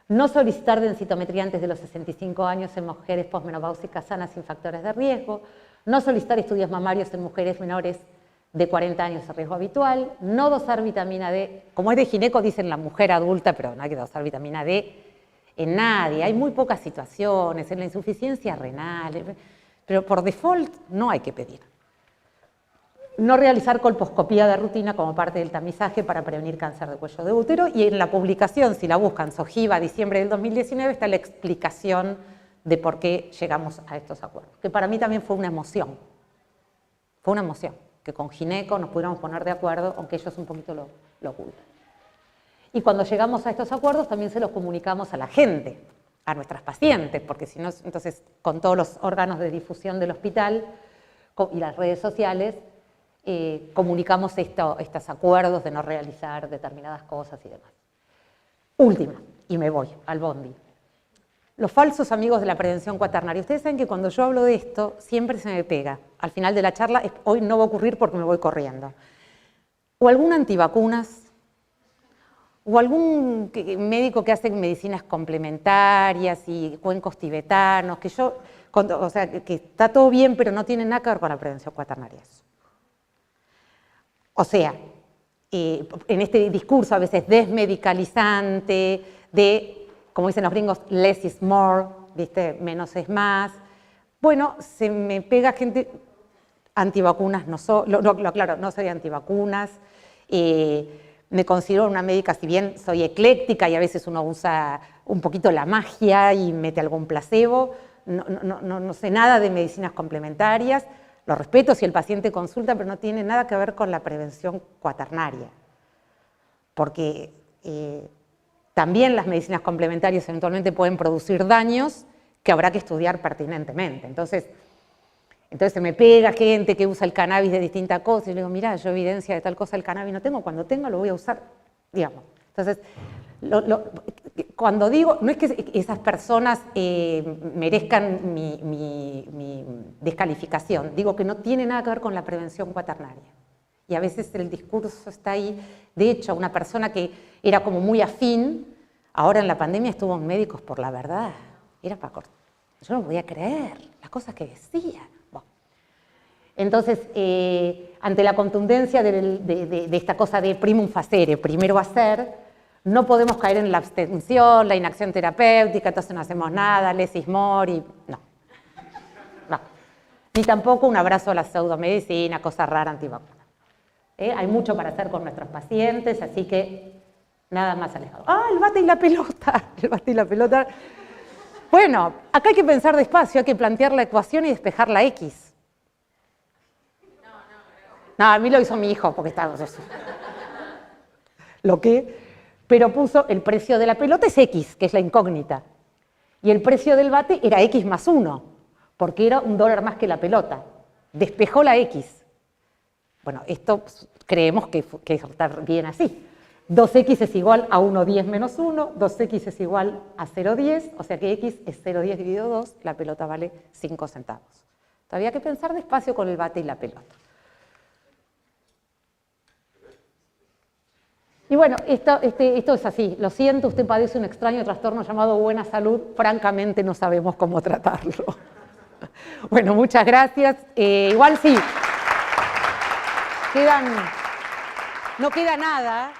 No solicitar densitometría antes de los 65 años en mujeres posmenopáusicas sanas sin factores de riesgo. No solicitar estudios mamarios en mujeres menores de 40 años de riesgo habitual. No dosar vitamina D. Como es de gineco, dicen la mujer adulta, pero no hay que dosar vitamina D en nadie. Hay muy pocas situaciones, en la insuficiencia renal, pero por default no hay que pedir. No realizar colposcopía de rutina como parte del tamizaje para prevenir cáncer de cuello de útero, y en la publicación, si la buscan, SOGIVA, diciembre del 2019, está la explicación de por qué llegamos a estos acuerdos, que para mí también fue una emoción, que con gineco nos pudiéramos poner de acuerdo, aunque ellos un poquito lo ocultan. Y cuando llegamos a estos acuerdos también se los comunicamos a la gente, a nuestras pacientes, porque si no, entonces con todos los órganos de difusión del hospital y las redes sociales, comunicamos estos acuerdos de no realizar determinadas cosas y demás. Última, y me voy al bondi. Los falsos amigos de la prevención cuaternaria. Ustedes saben que cuando yo hablo de esto, siempre se me pega. Al final de la charla, hoy no va a ocurrir porque me voy corriendo. O algún antivacunas, o algún médico que hace medicinas complementarias y cuencos tibetanos, que está todo bien, pero no tiene nada que ver con la prevención cuaternaria. O sea, en este discurso a veces desmedicalizante, como dicen los gringos, less is more, ¿viste? Menos es más. Bueno, se me pega gente antivacunas, claro, no soy antivacunas. Me considero una médica, si bien soy ecléctica y a veces uno usa un poquito la magia y mete algún placebo, no sé nada de medicinas complementarias, lo respeto si el paciente consulta, pero no tiene nada que ver con la prevención cuaternaria, porque también las medicinas complementarias eventualmente pueden producir daños que habrá que estudiar pertinentemente. Entonces se me pega gente que usa el cannabis de distintas cosas y le digo, mirá, yo evidencia de tal cosa del cannabis no tengo, cuando tenga lo voy a usar, digamos. Entonces, cuando digo, no es que esas personas merezcan mi descalificación, digo que no tiene nada que ver con la prevención cuaternaria. Y a veces el discurso está ahí. De hecho, una persona que era como muy afín, ahora en la pandemia estuvo en Médicos por la Verdad. Era para cortar. Yo no podía creer las cosas que decía. Bueno. Entonces, ante la contundencia de esta cosa de primum facere, primero hacer, no podemos caer en la abstención, la inacción terapéutica, entonces no hacemos nada, lesis mori, no. Ni tampoco un abrazo a la pseudomedicina, cosa rara antivacuna. Hay mucho para hacer con nuestros pacientes, así que nada más alejado. ¡Ah, el bate y la pelota! El bate y la pelota. Bueno, acá hay que pensar despacio, hay que plantear la ecuación y despejar la X. No, a mí lo hizo mi hijo, porque estaba... Pero puso el precio de la pelota es X, que es la incógnita. Y el precio del bate era X más 1, porque era $1 más que la pelota. Despejó la X. Bueno, esto creemos que está bien así. 2x es igual a 1,10 menos 1, 2x es igual a 0,10, o sea que x es 0,10 dividido 2, la pelota vale 5 centavos. Todavía hay que pensar despacio con el bate y la pelota. Y bueno, esto es así. Lo siento, usted padece un extraño trastorno llamado buena salud. Francamente no sabemos cómo tratarlo. Bueno, muchas gracias. Igual sí. No queda nada.